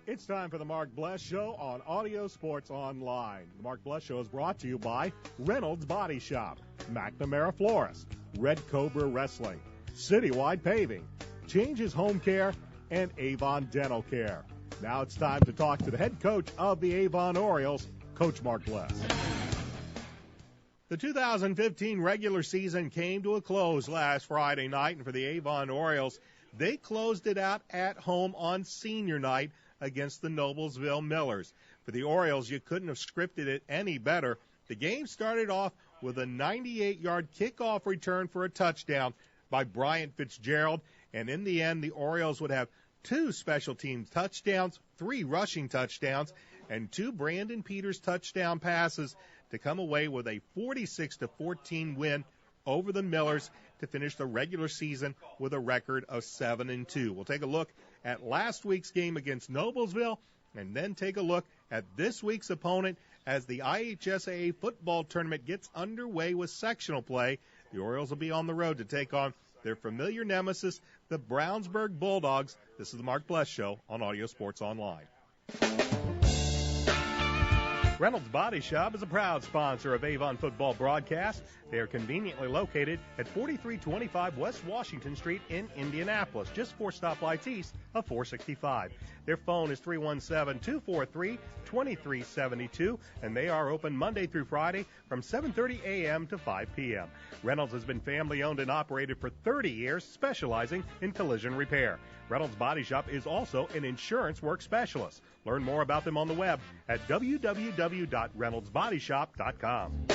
It's time for the Mark Bless Show on Audio Sports Online. The Mark Bless Show is brought to you by Reynolds Body Shop, McNamara Florist, Red Cobra Wrestling, Citywide Paving, Changes Home Care, and Avon Dental Care. Now it's time to talk to the head coach of the Avon Orioles, Coach Mark Bless. The 2015 regular season came to a close last Friday night, and for the Avon Orioles, they closed it out at home on senior night against the Noblesville Millers. For the Orioles, you couldn't have scripted it any better. The game started off with a 98-yard kickoff return for a touchdown by Bryant Fitzgerald, and in the end, the Orioles would have 2 special teams touchdowns, 3 rushing touchdowns, and 2 Brandon Peters touchdown passes to come away with a 46-14 win over the Millers to finish the regular season with a record of 7-2. We'll take a look at last week's game against Noblesville and then take a look at this week's opponent as the IHSAA football tournament gets underway with sectional play. The Orioles will be on the road to take on their familiar nemesis, the Brownsburg Bulldogs. This is the Mark Bless Show on Audio Sports Online. Reynolds Body Shop is a proud sponsor of Avon football broadcast. They are conveniently located at 4325 West Washington Street in Indianapolis, just 4 stoplights east of 465. Their phone is 317-243-2372, and they are open Monday through Friday from 7:30 a.m. to 5 p.m. Reynolds has been family-owned and operated for 30 years, specializing in collision repair. Reynolds Body Shop is also an insurance work specialist. Learn more about them on the web at www.reynoldsbodyshop.com.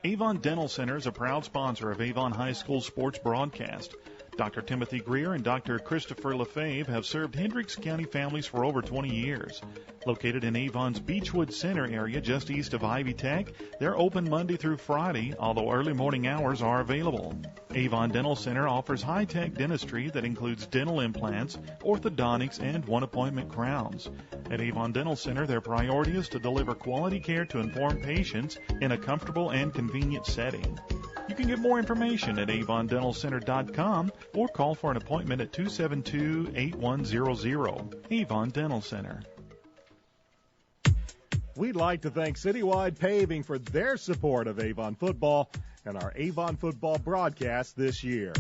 Avon Dental Center is a proud sponsor of Avon High School sports broadcast. Dr. Timothy Greer and Dr. Christopher Lefebvre have served Hendricks County families for over 20 years. Located in Avon's Beechwood Center area just east of Ivy Tech, they're open Monday through Friday, although early morning hours are available. Avon Dental Center offers high-tech dentistry that includes dental implants, orthodontics, and one-appointment crowns. At Avon Dental Center, their priority is to deliver quality care to informed patients in a comfortable and convenient setting. You can get more information at avondentalcenter.com or call for an appointment at 272-8100. Avon Dental Center. We'd like to thank Citywide Paving for their support of Avon football and our Avon football broadcast this year.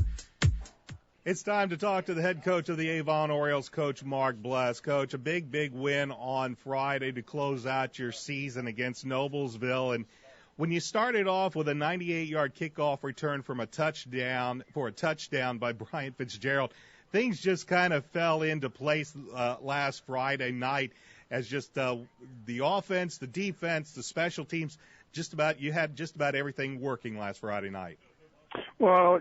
It's time to talk to the head coach of the Avon Orioles, Coach Mark Bless. Coach, a big win on Friday to close out your season against Noblesville. And when you started off with a 98-yard kickoff return from a touchdown by Bryant Fitzgerald, things just kind of fell into place last Friday night as just the offense, the defense, the special teams, you had just about everything working last Friday night. Well,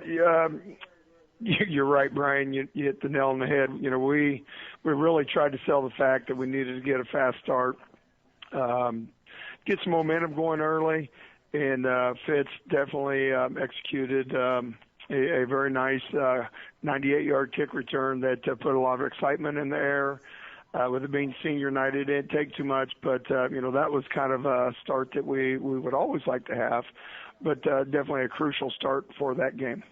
you're right, Brian. You hit the nail on the head. You know, we really tried to sell the fact that we needed to get a fast start, get some momentum going early, and Fitz definitely executed a very nice 98-yard kick return that put a lot of excitement in the air. With it being senior night, it didn't take too much, but that was kind of a start that we would always like to have, but definitely a crucial start for that game.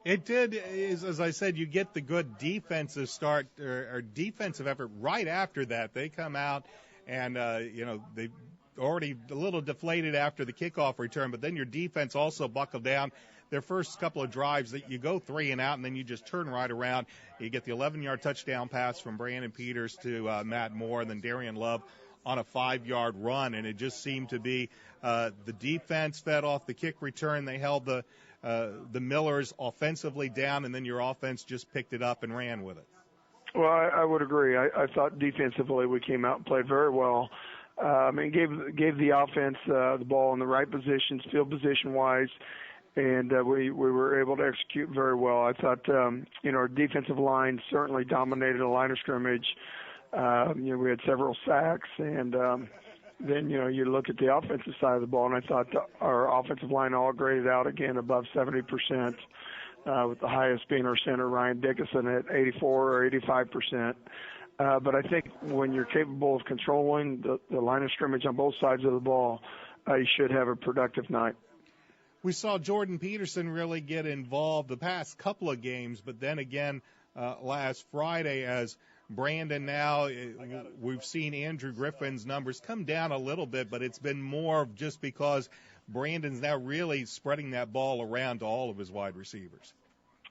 It did, as I said, you get the good defensive start or defensive effort right after that. They come out and, they already a little deflated after the kickoff return, but then your defense also buckled down. Their first couple of drives, that you go 3 and out, and then you just turn right around. You get the 11-yard touchdown pass from Brandon Peters to Matt Moore, and then Darian Love on a 5-yard run, and it just seemed to be the defense fed off the kick return. They held the Millers offensively down, and then your offense just picked it up and ran with it. Well, I would agree. I thought defensively we came out and played very well. And gave the offense the ball in the right positions, field position-wise, and we were able to execute very well. I thought, our defensive line certainly dominated the line of scrimmage. We had several sacks, and then, you look at the offensive side of the ball, and I thought our offensive line all graded out again above 70%, with the highest being our center, Ryan Dickinson, at 84 or 85%. But I think when you're capable of controlling the line of scrimmage on both sides of the ball, you should have a productive night. We saw Jordan Peterson really get involved the past couple of games, but then again last Friday as Brandon now, we've seen Andrew Griffin's numbers come down a little bit, but it's been more just because Brandon's now really spreading that ball around to all of his wide receivers.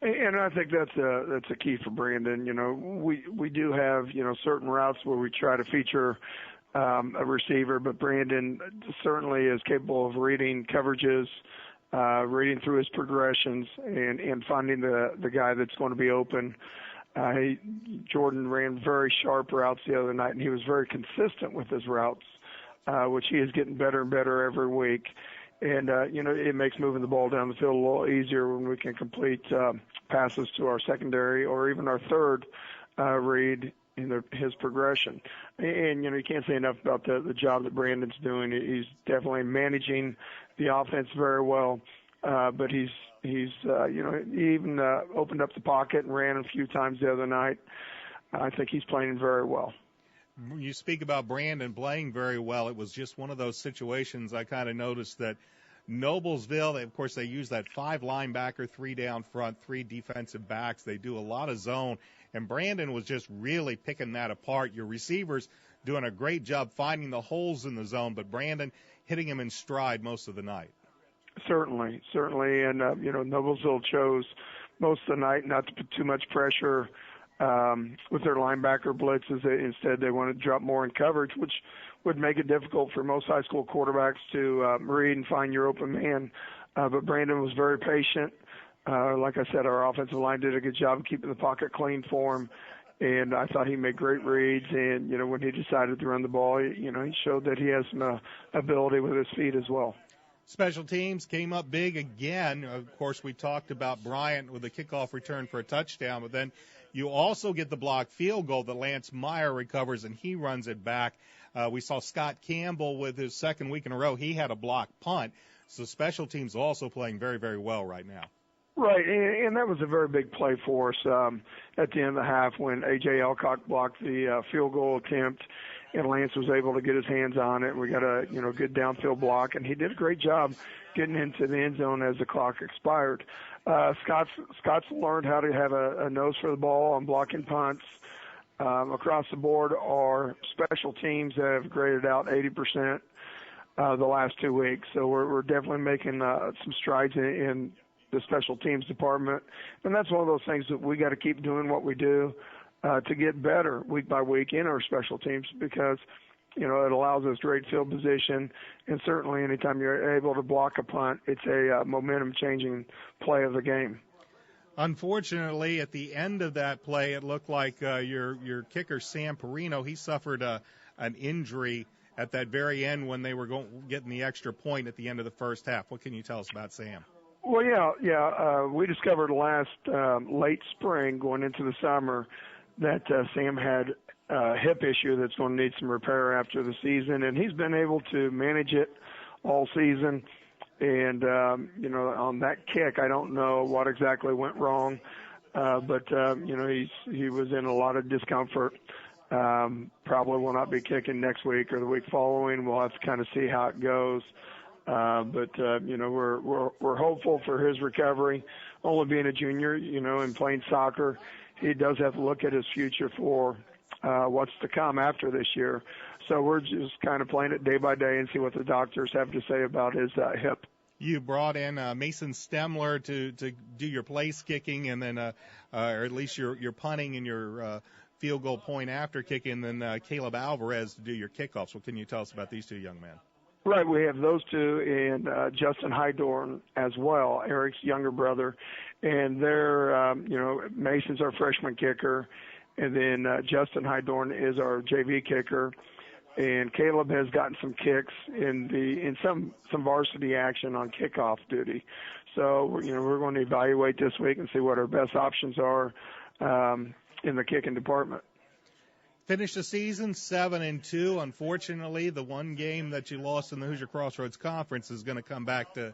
And I think that's a key for Brandon. You know, we do have, you know, certain routes where we try to feature a receiver, but Brandon certainly is capable of reading coverages, reading through his progressions, and finding the guy that's going to be open. Jordan ran very sharp routes the other night, and he was very consistent with his routes, which he is getting better and better every week. And, you know, it makes moving the ball down the field a little easier when we can complete passes to our secondary or even our third read in his progression. And, you know, you can't say enough about the job that Brandon's doing. He's definitely managing the offense very well, but he's you know, he even opened up the pocket and ran a few times the other night. I think he's playing very well. You speak about Brandon playing very well. It was just one of those situations I kind of noticed that Noblesville, of course, they use that 5 linebacker, 3 down front, 3 defensive backs. They do a lot of zone, and Brandon was just really picking that apart. Your receivers doing a great job finding the holes in the zone, but Brandon hitting him in stride most of the night. Certainly. And, you know, Noblesville chose most of the night not to put too much pressure with their linebacker blitzes. Instead, they wanted to drop more in coverage, which would make it difficult for most high school quarterbacks to read and find your open man. But Brandon was very patient. Like I said, our offensive line did a good job of keeping the pocket clean for him. And I thought he made great reads. And, you know, when he decided to run the ball, you know, he showed that he has some ability with his feet as well. Special teams came up big again. Of course, we talked about Bryant with a kickoff return for a touchdown, but then you also get the blocked field goal that Lance Meyer recovers, and he runs it back. We saw Scott Campbell with his second week in a row. He had a blocked punt. So special teams also playing very, very well right now. Right, and that was a very big play for us at the end of the half when A.J. Alcock blocked the field goal attempt, and Lance was able to get his hands on it. We got a good downfield block, and he did a great job getting into the end zone as the clock expired. Scott's learned how to have a nose for the ball on blocking punts. Across the board, our special teams have graded out 80% the last 2 weeks, so we're definitely making some strides in the special teams department, and that's one of those things that we got to keep doing what we do to get better week by week in our special teams, because you know it allows us great field position, and certainly anytime you're able to block a punt, it's a momentum changing play of the game. Unfortunately, at the end of that play, it looked like your kicker Sam Perino, he suffered an injury at that very end when they were getting the extra point at the end of the first half. What can you tell us about Sam? Well, yeah. We discovered last late spring, going into the summer, that Sam had a hip issue that's going to need some repair after the season, and he's been able to manage it all season. And, you know, on that kick, I don't know what exactly went wrong, but, you know, he was in a lot of discomfort. Probably will not be kicking next week or the week following. We'll have to kind of see how it goes. But you know, we're hopeful for his recovery. Only being a junior, you know, and playing soccer, he does have to look at his future for what's to come after this year. So we're just kind of playing it day by day and see what the doctors have to say about his hip. You brought in Mason Stemler to do your place kicking, and then or at least your punting and your field goal point after kicking, and then Caleb Alvarez to do your kickoffs. What can you tell us about these two young men? Right, we have those two, and Justin Hydorn as well, Eric's younger brother. And they're, you know, Mason's our freshman kicker, and then Justin Hydorn is our JV kicker. And Caleb has gotten some kicks in some varsity action on kickoff duty. So, you know, we're going to evaluate this week and see what our best options are in the kicking department. Finished the season 7-2. Unfortunately, the one game that you lost in the Hoosier Crossroads Conference is going to come back to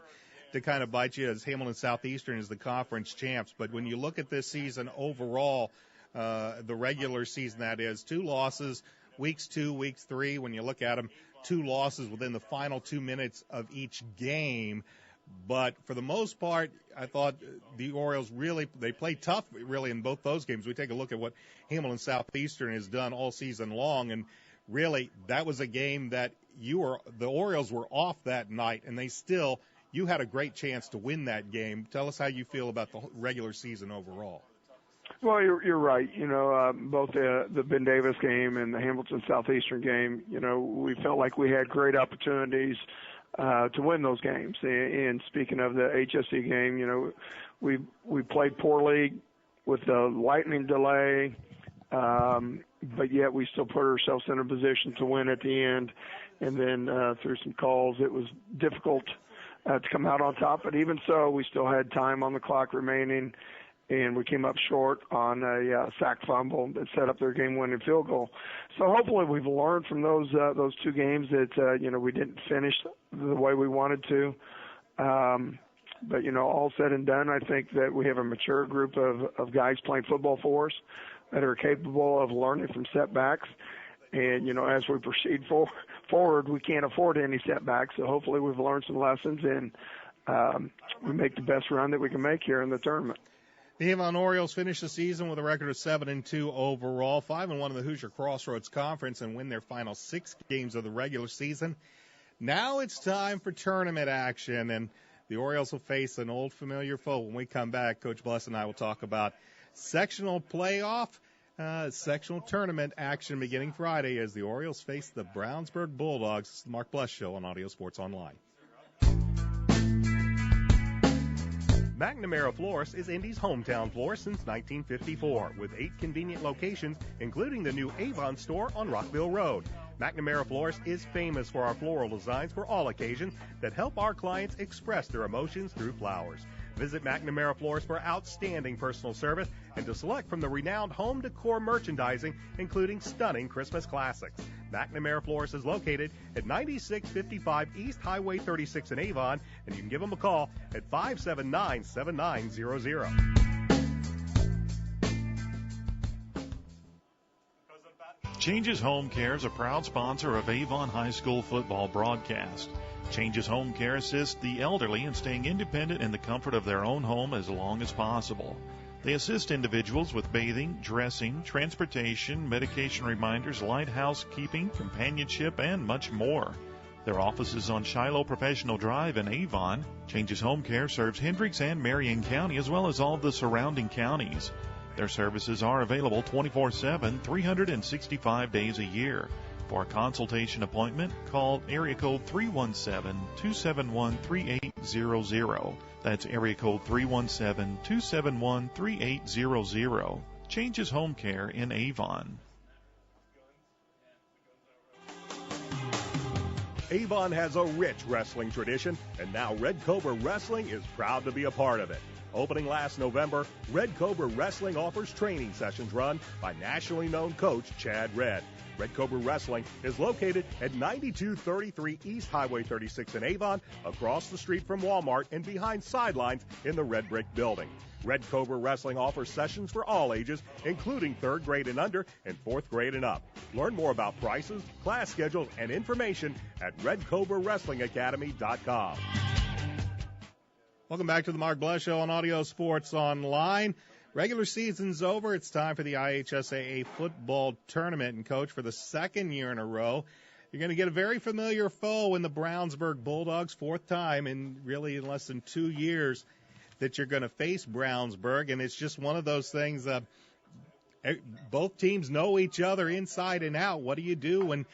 kind of bite you, as Hamilton Southeastern is the conference champs. But when you look at this season overall, the regular season, that is, 2 losses, weeks 2, weeks 3, when you look at them, 2 losses within the final 2 minutes of each game. But for the most part, I thought the Orioles they played tough really in both those games. We take a look at what Hamilton Southeastern has done all season long, and really that was a game that the Orioles were off that night, and you had a great chance to win that game. Tell us how you feel about the regular season overall. Well, you're right. Both the Ben Davis game and the Hamilton Southeastern game, we felt like we had great opportunities to win those games. And speaking of the IHSAA game, we played poorly with the lightning delay, but yet we still put ourselves in a position to win at the end. And then through some calls, it was difficult to come out on top. But even so, we still had time on the clock remaining, and we came up short on a sack fumble that set up their game-winning field goal. So hopefully we've learned from those two games that we didn't finish the way we wanted to. But all said and done, I think that we have a mature group of guys playing football for us that are capable of learning from setbacks. And as we proceed forward, we can't afford any setbacks. So hopefully we've learned some lessons, and we make the best run that we can make here in the tournament. The Avon Orioles finish the season with a record of 7-2 overall, 5-1 in the Hoosier Crossroads Conference, and win their final 6 games of the regular season. Now it's time for tournament action, and the Orioles will face an old familiar foe. When we come back, Coach Bless and I will talk about sectional playoff, sectional tournament action beginning Friday as the Orioles face the Brownsburg Bulldogs. It's the Mark Bless Show on Audio Sports Online. McNamara Florist is Indy's hometown florist since 1954, with 8 convenient locations, including the new Avon store on Rockville Road. McNamara Florist is famous for our floral designs for all occasions that help our clients express their emotions through flowers. Visit McNamara Florist for outstanding personal service and to select from the renowned home decor merchandising, including stunning Christmas classics. McNamara Florist is located at 9655 East Highway 36 in Avon, and you can give them a call at 579-7900. Changes Home Care is a proud sponsor of Avon High School football broadcast. Changes Home Care assists the elderly in staying independent in the comfort of their own home as long as possible. They assist individuals with bathing, dressing, transportation, medication reminders, light housekeeping, companionship, and much more. Their office is on Shiloh Professional Drive in Avon. Changes Home Care serves Hendricks and Marion County as well as all the surrounding counties. Their services are available 24/7, 365 days a year. For a consultation appointment, call area code 317-271-3800. That's area code 317-271-3800. Changes Home Care in Avon. Avon has a rich wrestling tradition, and now Red Cobra Wrestling is proud to be a part of it. Opening last November, Red Cobra Wrestling offers training sessions run by nationally known coach Chad Red. Red Cobra Wrestling is located at 9233 East Highway 36 in Avon, across the street from Walmart and behind sidelines in the Red Brick Building. Red Cobra Wrestling offers sessions for all ages, including 3rd grade and under and 4th grade and up. Learn more about prices, class schedules, and information at RedCobraWrestlingAcademy.com. Welcome back to the Mark Bless Show on Audio Sports Online. Regular season's over. It's time for the IHSAA football tournament. And, Coach, for the 2nd year in a row, you're going to get a very familiar foe in the Brownsburg Bulldogs, 4th time in less than 2 years that you're going to face Brownsburg. And it's just one of those things, both teams know each other inside and out. What do you do when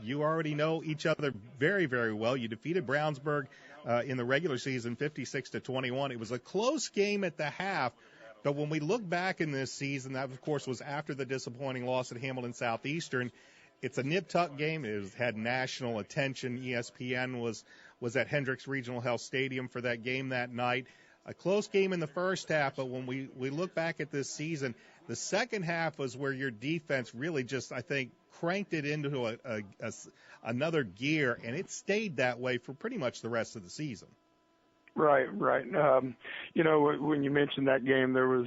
you already know each other very, very well? You defeated Brownsburg in the regular season 56-21. It was a close game at the half. But when we look back in this season, that, of course, was after the disappointing loss at Hamilton Southeastern. It's a nip-tuck game. It had national attention. ESPN was at Hendricks Regional Health Stadium for that game that night. A close game in the first half, but when we look back at this season, the second half was where your defense really just, I think, cranked it into another gear, and it stayed that way for pretty much the rest of the season. Right. When you mentioned that game, there was,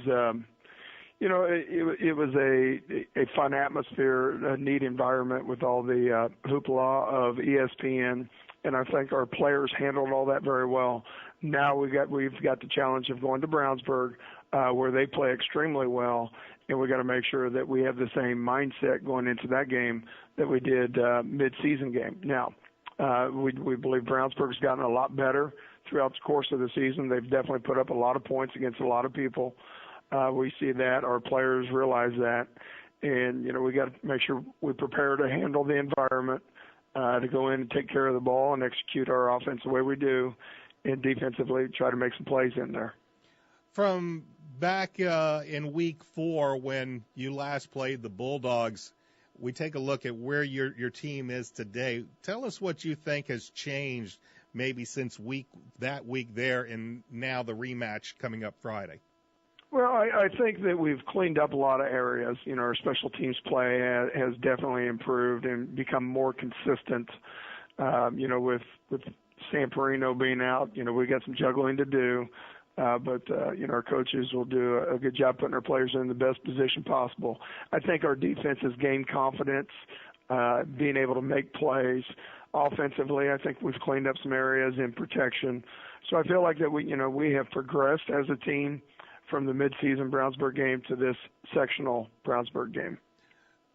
It was a fun atmosphere, a neat environment with all the hoopla of ESPN, and I think our players handled all that very well. Now we've got the challenge of going to Brownsburg, where they play extremely well, and we got to make sure that we have the same mindset going into that game that we did mid-season game. Now, we believe Brownsburg's gotten a lot better throughout the course of the season. They've definitely put up a lot of points against a lot of people. We see that. Our players realize that. And, we got to make sure we prepare to handle the environment, to go in and take care of the ball and execute our offense the way we do, and defensively try to make some plays in there. From back in week 4 when you last played the Bulldogs, we take a look at where your team is today. Tell us what you think has changed maybe since that week there and now the rematch coming up Friday. Well, I think that we've cleaned up a lot of areas. Our special teams play has definitely improved and become more consistent. With Samperino being out, we got some juggling to do. But our coaches will do a good job putting our players in the best position possible. I think our defense has gained confidence, being able to make plays. Offensively, I think we've cleaned up some areas in protection. So I feel like that we have progressed as a team from the midseason Brownsburg game to this sectional Brownsburg game.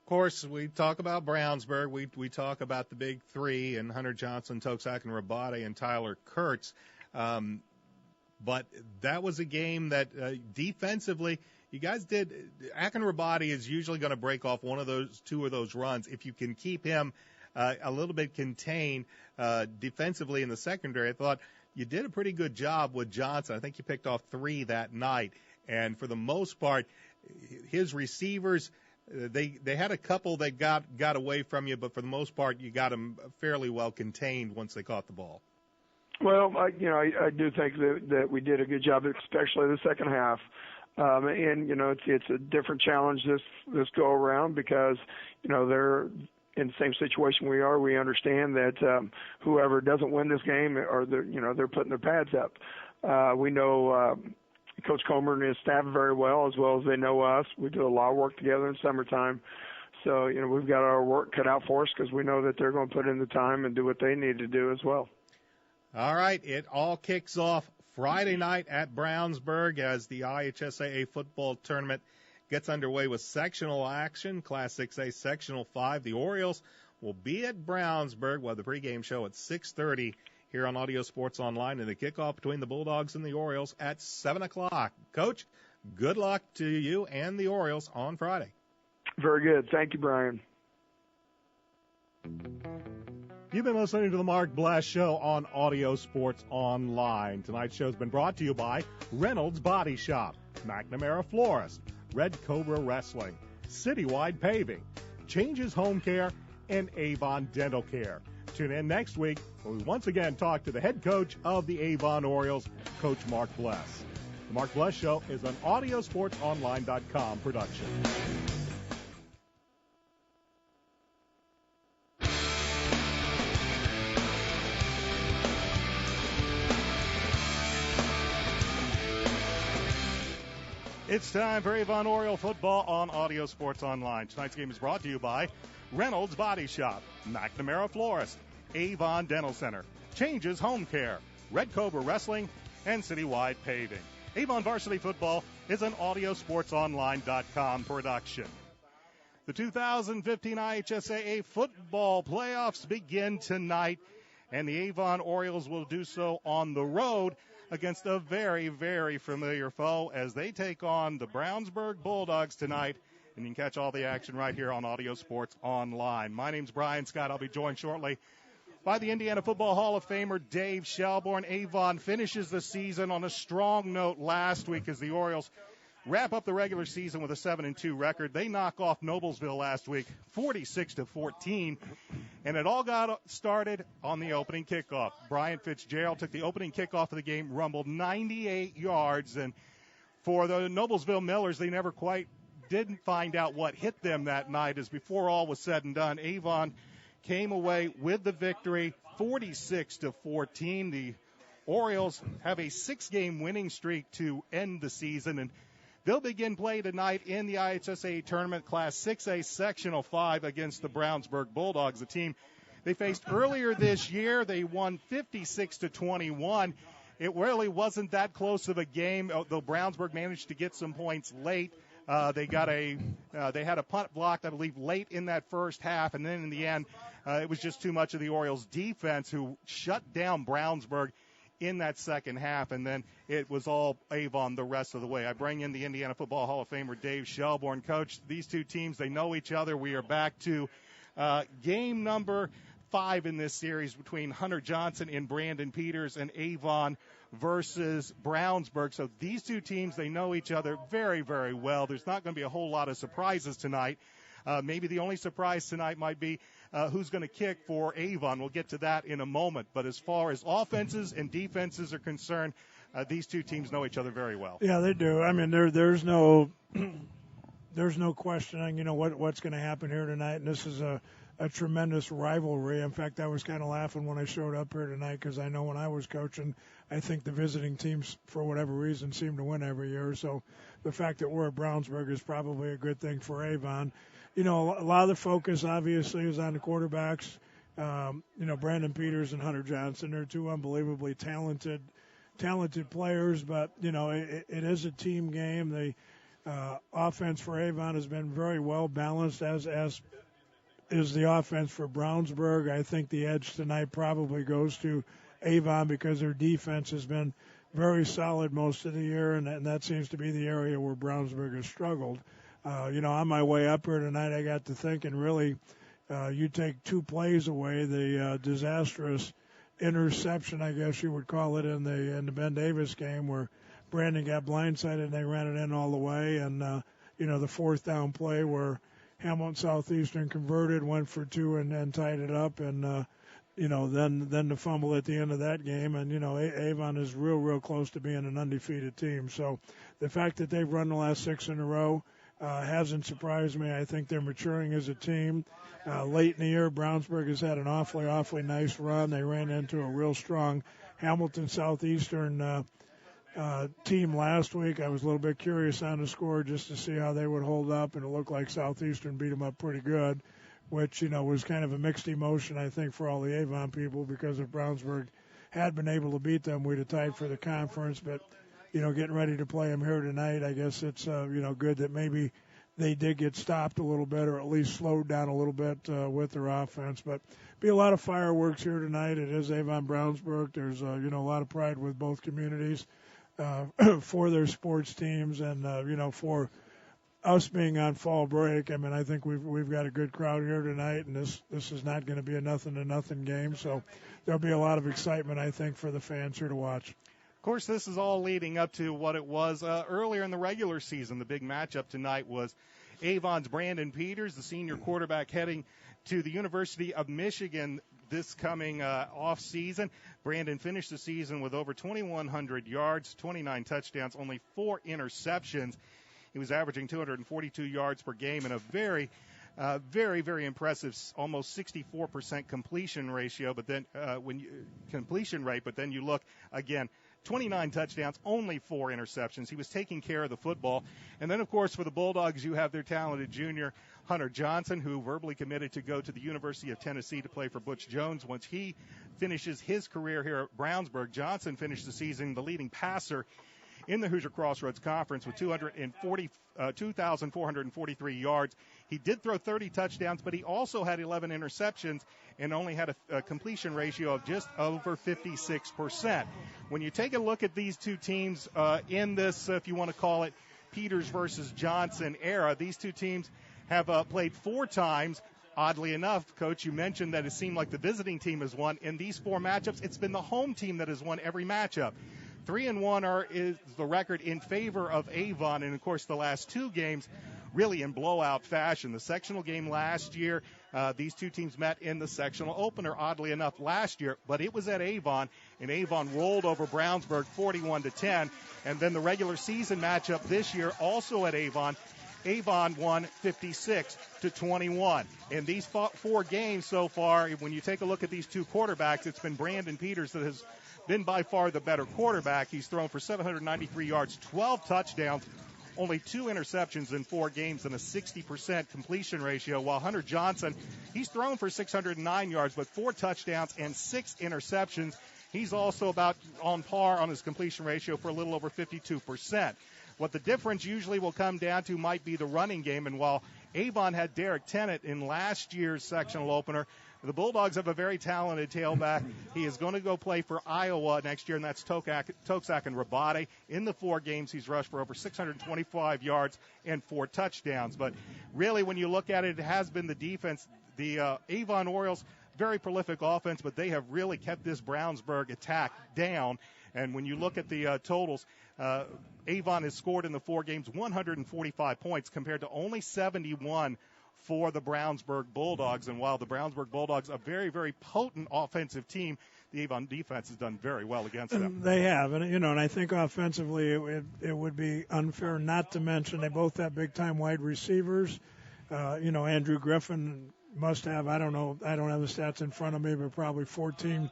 Of course, we talk about Brownsburg. We talk about the big three and Hunter Johnson, Toksak and Rabate, and Tyler Kurtz. But that was a game that defensively you guys did. Akinrabadi is usually going to break off two of those runs. If you can keep him a little bit contained defensively in the secondary, I thought you did a pretty good job with Johnson. I think you picked off 3 that night. And for the most part, his receivers, they had a couple that got away from you, but for the most part, you got them fairly well contained once they caught the ball. Well, I do think that we did a good job, especially the second half. And it's a different challenge this go around because they're in the same situation we are. We understand that whoever doesn't win this game they're putting their pads up. We know Coach Comer and his staff very well as they know us. We do a lot of work together in summertime. So, we've got our work cut out for us because we know that they're going to put in the time and do what they need to do as well. All right, it all kicks off Friday night at Brownsburg as the IHSAA football tournament gets underway with sectional action. Class 6A Sectional 5. The Orioles will be at Brownsburg. We'll have the pregame show at 6:30 here on Audio Sports Online, and the kickoff between the Bulldogs and the Orioles at 7 o'clock. Coach, good luck to you and the Orioles on Friday. Very good. Thank you, Brian. You've been listening to the Mark Blass Show on Audio Sports Online. Tonight's show has been brought to you by Reynolds Body Shop, McNamara Florist, Red Cobra Wrestling, Citywide Paving, Changes Home Care, and Avon Dental Care. Tune in next week when we once again talk to the head coach of the Avon Orioles, Coach Mark Blass. The Mark Blass Show is an AudioSportsOnline.com production. It's time for Avon Oriole football on Audio Sports Online. Tonight's game is brought to you by Reynolds Body Shop, McNamara Florist, Avon Dental Center, Changes Home Care, Red Cobra Wrestling, and Citywide Paving. Avon Varsity Football is an AudioSportsOnline.com production. The 2015 IHSAA football playoffs begin tonight, and the Avon Orioles will do so on the road against a very, very familiar foe as they take on the Brownsburg Bulldogs tonight. And you can catch all the action right here on Audio Sports Online. My name's Brian Scott. I'll be joined shortly by the Indiana Football Hall of Famer Dave Shelbourne. Avon finishes the season on a strong note last week as the Orioles wrap up the regular season with a 7-2 record. They knock off Noblesville last week, 46-14, and it all got started on the opening kickoff. Brian Fitzgerald took the opening kickoff of the game, rumbled 98 yards, and for the Noblesville Millers, they never quite didn't find out what hit them that night, as before all was said and done, Avon came away with the victory, 46-14. The Orioles have a 6-game winning streak to end the season, and They'll begin play tonight in the IHSAA tournament, Class 6A Sectional 5 against the Brownsburg Bulldogs, a team they faced earlier this year. They won 56-21. It really wasn't that close of a game, though Brownsburg managed to get some points late. They had a punt blocked, I believe, late in that first half, and then in the end, it was just too much of the Orioles' defense who shut down Brownsburg in that second half, and then it was all Avon the rest of the way. I bring in the Indiana Football Hall of Famer Dave Shelbourne. Coach, these two teams, they know each other. We are back to game number 5 in this series between Hunter Johnson and Brandon Peters, and Avon versus Brownsburg. So these two teams, they know each other very, very well. There's not going to be a whole lot of surprises tonight. Maybe the only surprise tonight might be who's going to kick for Avon. We'll get to that in a moment. But as far as offenses and defenses are concerned, these two teams know each other very well. Yeah, they do. I mean, there's no questioning, what's going to happen here tonight. And this is a tremendous rivalry. In fact, I was kind of laughing when I showed up here tonight because I know when I was coaching, I think the visiting teams, for whatever reason, seem to win every year. So the fact that we're at Brownsburg is probably a good thing for Avon. A lot of the focus, obviously, is on the quarterbacks. Brandon Peters and Hunter Johnson. They're two unbelievably talented players, but, it is a team game. The offense for Avon has been very well balanced, as is the offense for Brownsburg. I think the edge tonight probably goes to Avon because their defense has been very solid most of the year, and that seems to be the area where Brownsburg has struggled. On my way up here tonight, I got to thinking, really, you take 2 plays away, the disastrous interception, I guess you would call it, in the Ben Davis game where Brandon got blindsided and they ran it in all the way, and the 4th down play where Hamilton Southeastern converted, went for 2 and tied it up, and then the fumble at the end of that game, and Avon is real close to being an undefeated team. So the fact that they've run the last 6 in a row hasn't surprised me. I think they're maturing as a team. Late in the year, Brownsburg has had an awfully nice run. They ran into a real strong Hamilton Southeastern team last week. I was a little bit curious on the score just to see how they would hold up, and it looked like Southeastern beat them up pretty good, which, was kind of a mixed emotion, I think, for all the Avon people, because if Brownsburg had been able to beat them, we'd have tied for the conference. But, getting ready to play them here tonight, I guess it's, good that maybe they did get stopped a little bit, or at least slowed down a little bit with their offense. But be a lot of fireworks here tonight. It is Avon Brownsburg. There's, a lot of pride with both communities for their sports teams, and, for us being on fall break. I mean, I think we've got a good crowd here tonight, and this is not going to be a 0-0 game. So there'll be a lot of excitement, I think, for the fans here to watch. Of course, this is all leading up to what it was earlier in the regular season. The big matchup tonight was Avon's Brandon Peters, the senior quarterback, heading to the University of Michigan this coming off season. Brandon finished the season with over 2,100 yards, 29 touchdowns, only 4 interceptions. He was averaging 242 yards per game and a very, very impressive, almost 64% completion ratio. But then completion rate. But then you look again. 29 touchdowns, only 4 interceptions. He was taking care of the football. And then, of course, for the Bulldogs, you have their talented junior, Hunter Johnson, who verbally committed to go to the University of Tennessee to play for Butch Jones. Once he finishes his career here at Brownsburg, Johnson finished the season the leading passer in the Hoosier Crossroads Conference with 2,443 yards. He did throw 30 touchdowns, but he also had 11 interceptions and only had a completion ratio of just over 56%. When you take a look at these two teams in this, if you want to call it, Peters versus Johnson era, these two teams have played 4 times. Oddly enough, Coach, you mentioned that it seemed like the visiting team has won. In these 4 matchups, it's been the home team that has won every matchup. 3-1 is the record in favor of Avon, and, of course, the last 2 games really in blowout fashion. The sectional game last year, these two teams met in the sectional opener, oddly enough, last year, but it was at Avon, and Avon rolled over Brownsburg 41-10. And then the regular season matchup this year, also at Avon, Avon won 56-21. In these 4 games so far, when you take a look at these 2 quarterbacks, it's been Brandon Peters that has been by far the better quarterback. He's thrown for 793 yards, 12 touchdowns, only 2 interceptions in 4 games and a 60% completion ratio, while Hunter Johnson, he's thrown for 609 yards, but 4 touchdowns and 6 interceptions. He's also about on par on his completion ratio for a little over 52%. What the difference usually will come down to might be the running game, and while Avon had Derek Tennant in last year's sectional opener, the Bulldogs have a very talented tailback. He is going to go play for Iowa next year, and that's Toksak and Rabate. In the 4 games, he's rushed for over 625 yards and 4 touchdowns. But really, when you look at it, it has been the defense. The Avon Orioles, very prolific offense, but they have really kept this Brownsburg attack down. And when you look at the totals, Avon has scored in the 4 games 145 points compared to only 71 for the Brownsburg Bulldogs. And while the Brownsburg Bulldogs are a very, very potent offensive team, the Avon defense has done very well against them. They have, and I think offensively it would be unfair not to mention they both have big-time wide receivers. Andrew Griffin must have, I don't know, I don't have the stats in front of me, but probably 14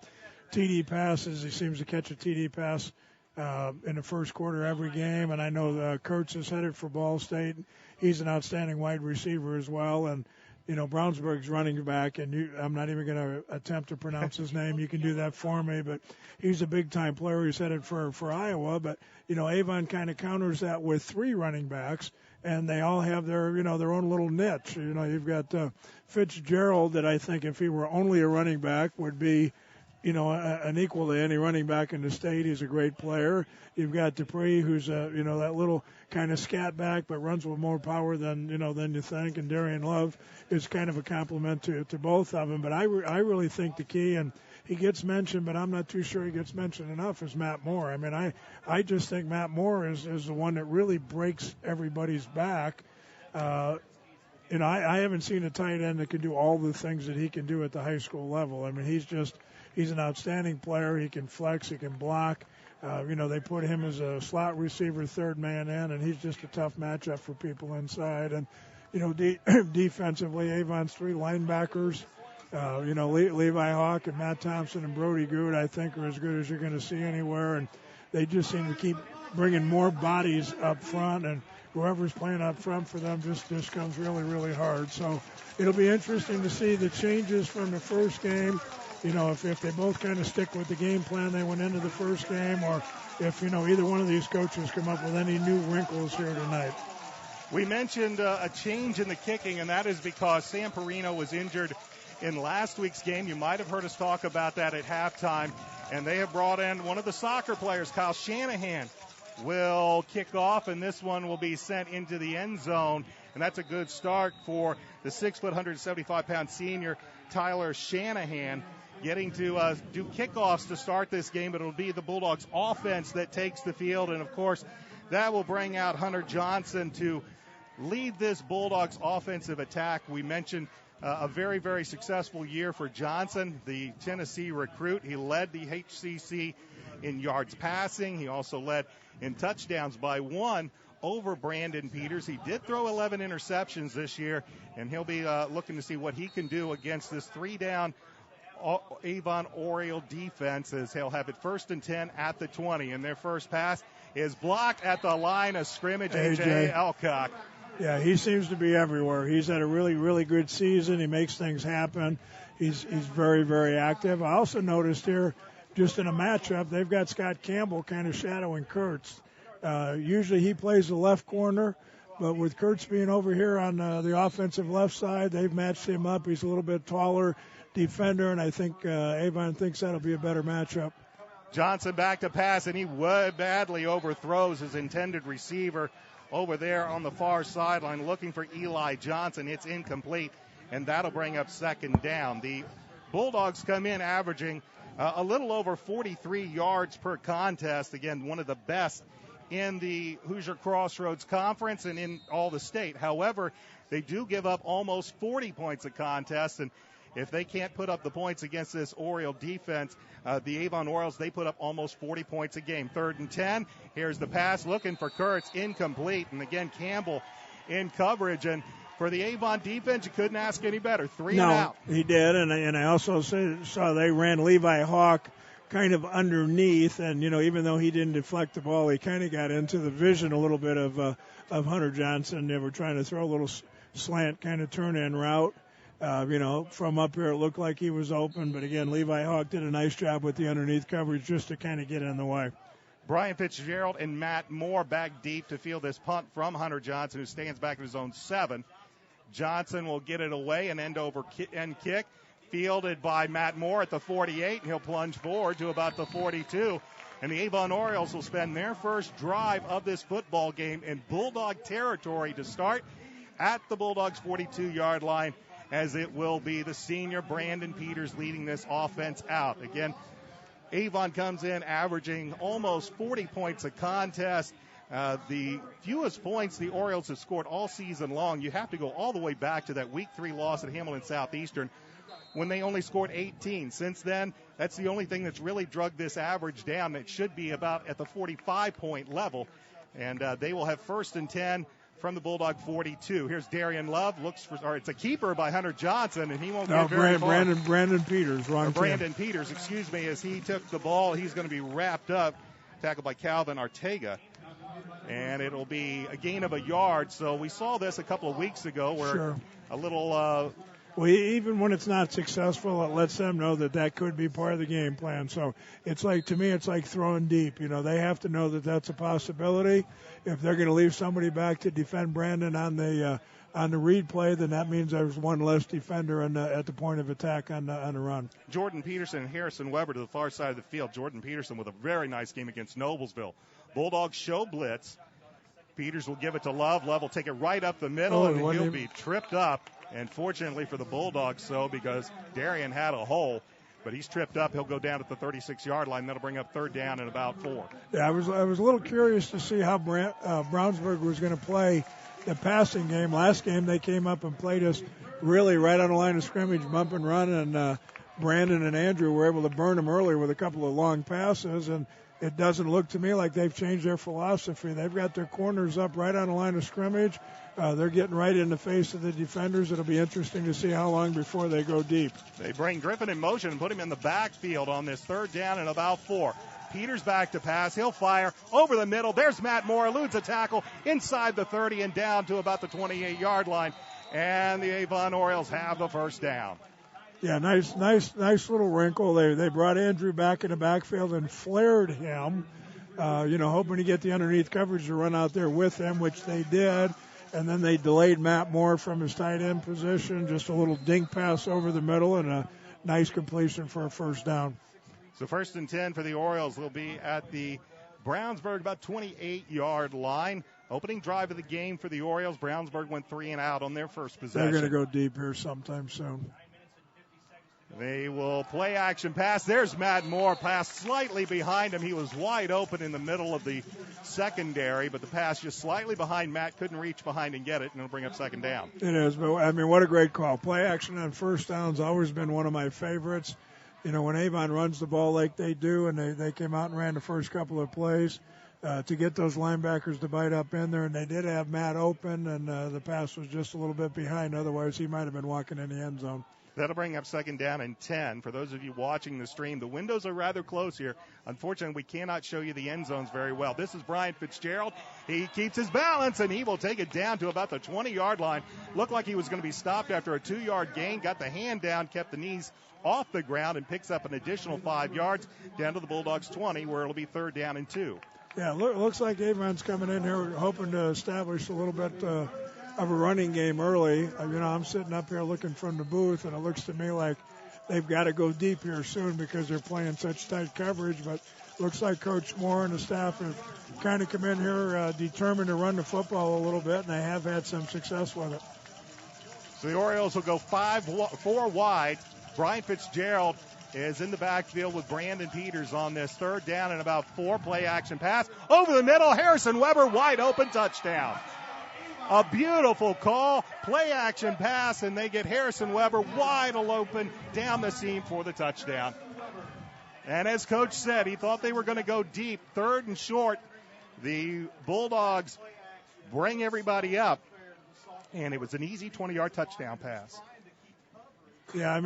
TD passes. He seems to catch a TD pass in the first quarter every game, and I know Kurtz is headed for Ball State. He's an outstanding wide receiver as well, and Brownsburg's running back, and I'm not even going to attempt to pronounce his name. You can do that for me, but he's a big-time player. He's headed for Iowa, but Avon kind of counters that with 3 running backs, and they all have their own little niche. You've got Fitzgerald, that I think if he were only a running back would be an equal to any running back in the state. He's a great player. You've got Dupree, who's that little kind of scat back, but runs with more power than you think. And Darian Love is kind of a compliment to both of them. But I really think the key, and he gets mentioned, but I'm not too sure he gets mentioned enough, is Matt Moore. I mean, I just think Matt Moore is the one that really breaks everybody's back. I haven't seen a tight end that can do all the things that he can do at the high school level. I mean, he's an outstanding player. He can flex. He can block. They put him as a slot receiver, 3rd man in, and he's just a tough matchup for people inside. And, defensively, Avon's 3 linebackers, Levi Hawk and Matt Thompson and Brody Good, I think, are as good as you're going to see anywhere. And they just seem to keep bringing more bodies up front, and whoever's playing up front for them just comes really, really hard. So it'll be interesting to see the changes from the first game. If they both kind of stick with the game plan they went into the first game, or if, either one of these coaches come up with any new wrinkles here tonight. We mentioned a change in the kicking, and that is because Sam Perino was injured in last week's game. You might have heard us talk about that at halftime, and they have brought in one of the soccer players, Kyle Shanahan, will kick off, and this one will be sent into the end zone, and that's a good start for the 6 foot, 175-pound senior Tyler Shanahan, getting to do kickoffs to start this game, but it'll be the Bulldogs offense that takes the field. And, of course, that will bring out Hunter Johnson to lead this Bulldogs offensive attack. We mentioned a very, very successful year for Johnson, the Tennessee recruit. He led the HCC in yards passing. He also led in touchdowns by 1 over Brandon Peters. He did throw 11 interceptions this year, and he'll be looking to see what he can do against this 3-down Avon Oriole defense, as he'll have it 1st and 10 at the 20. And their first pass is blocked at the line of scrimmage. A.J. Elcock. Yeah, he seems to be everywhere. He's had a really, really good season. He makes things happen. He's very, very active. I also noticed here, just in a matchup, they've got Scott Campbell kind of shadowing Kurtz. Usually he plays the left corner, but with Kurtz being over here on the offensive left side, they've matched him up. He's a little bit taller defender, and I think Avon thinks that'll be a better matchup. Johnson back to pass, and he badly overthrows his intended receiver over there on the far sideline, looking for Eli Johnson. It's incomplete, and that'll bring up 2nd down. The Bulldogs come in averaging a little over 43 yards per contest. Again, one of the best in the Hoosier Crossroads Conference and in all the state. However, they do give up almost 40 points a contest, and if they can't put up the points against this Oriole defense, the Avon Orioles, they put up almost 40 points a game. 3rd and 10. Here's the pass looking for Kurtz. Incomplete. And again, Campbell in coverage. And for the Avon defense, you couldn't ask any better. 3 and out. No, he did. And I also saw they ran Levi Hawk kind of underneath, and even though he didn't deflect the ball, he kind of got into the vision a little bit of Hunter Johnson. They were trying to throw a little slant kind of turn-in route. From up here it looked like he was open, but again, Levi Hawk did a nice job with the underneath coverage just to kind of get in the way. Brian Fitzgerald and Matt Moore back deep to field this punt from Hunter Johnson, who stands back in his own 7. Johnson will get it away and end kick. Fielded by Matt Moore at the 48, and he'll plunge forward to about the 42. And the Avon Orioles will spend their first drive of this football game in Bulldog territory to start at the Bulldogs' 42-yard line, as it will be the senior Brandon Peters leading this offense out. Again, Avon comes in averaging almost 40 points a contest. The fewest points the Orioles have scored all season long. You have to go all the way back to that Week 3 loss at Hamilton Southeastern, when they only scored 18. Since then, that's the only thing that's really drugged this average down. It should be about at the 45-point level. And they will have 1st and 10 from the Bulldog 42. Here's Darian Love. It's a keeper by Hunter Johnson, and he won't get very far. Brandon Peters, wrong. Brandon Peters, excuse me, as he took the ball. He's going to be wrapped up, tackled by Calvin Ortega. And it'll be a gain of a yard. So we saw this a couple of weeks ago where a little well, even when it's not successful, it lets them know that could be part of the game plan. So it's like, to me, it's like throwing deep. They have to know that that's a possibility. If they're going to leave somebody back to defend Brandon on the read play, then that means there's one less defender at the point of attack on the run. Jordan Peterson and Harrison Weber to the far side of the field. Jordan Peterson with a very nice game against Noblesville. Bulldogs show blitz. Peters will give it to Love. Love will take it right up the middle, and he'll be tripped up. And fortunately for the Bulldogs, because Darian had a hole, but he's tripped up. He'll go down at the 36-yard line. That'll bring up 3rd down and about 4. Yeah, I was a little curious to see how Brownsburg was going to play the passing game. Last game they came up and played us really right on the line of scrimmage, bump and run, and Brandon and Andrew were able to burn them earlier with a couple of long passes, and it doesn't look to me like they've changed their philosophy. They've got their corners up right on the line of scrimmage. They're getting right in the face of the defenders. It'll be interesting to see how long before they go deep. They bring Griffin in motion and put him in the backfield on this 3rd down and about 4. Peters back to pass. He'll fire over the middle. There's Matt Moore. Eludes a tackle inside the 30 and down to about the 28-yard line. And the Avon Orioles have the 1st down. Yeah, nice little wrinkle. They brought Andrew back in the backfield and flared him, hoping to get the underneath coverage to run out there with him, which they did. And then they delayed Matt Moore from his tight end position, just a little dink pass over the middle and a nice completion for a 1st down. So 1st and 10 for the Orioles. Will be at the Brownsburg about 28-yard line. Opening drive of the game for the Orioles. Brownsburg went 3 and out on their first possession. They're going to go deep here sometime soon. They will play action pass. There's Matt Moore. Pass slightly behind him. He was wide open in the middle of the secondary, but the pass just slightly behind Matt. Couldn't reach behind and get it, and it'll bring up 2nd down. It is, but what a great call. Play action on 1st down's always been one of my favorites. When Avon runs the ball like they do, and they came out and ran the first couple of plays to get those linebackers to bite up in there, and they did have Matt open, and the pass was just a little bit behind. Otherwise, he might have been walking in the end zone. That'll bring up 2nd down and 10. For those of you watching the stream, the windows are rather close here. Unfortunately, we cannot show you the end zones very well. This is Brian Fitzgerald. He keeps his balance, and he will take it down to about the 20-yard line. Looked like he was going to be stopped after a 2-yard gain. Got the hand down, kept the knees off the ground, and picks up an additional 5 yards down to the Bulldogs' 20, where it'll be 3rd down and 2. Yeah, looks like Avon's coming in here hoping to establish a little bit of a running game early. I'm sitting up here looking from the booth, and it looks to me like they've got to go deep here soon because they're playing such tight coverage. But looks like Coach Moore and the staff have kind of come in here determined to run the football a little bit, and they have had some success with it. So the Orioles will go 4 wide. Brian Fitzgerald is in the backfield with Brandon Peters on this 3rd down and about 4. Play action pass over the middle. Harrison Weber wide open, touchdown. A beautiful call, play action pass, and they get Harrison Weber wide open down the seam for the touchdown. And as Coach said, he thought they were going to go deep, 3rd and short. The Bulldogs bring everybody up, and it was an easy 20-yard touchdown pass. Yeah,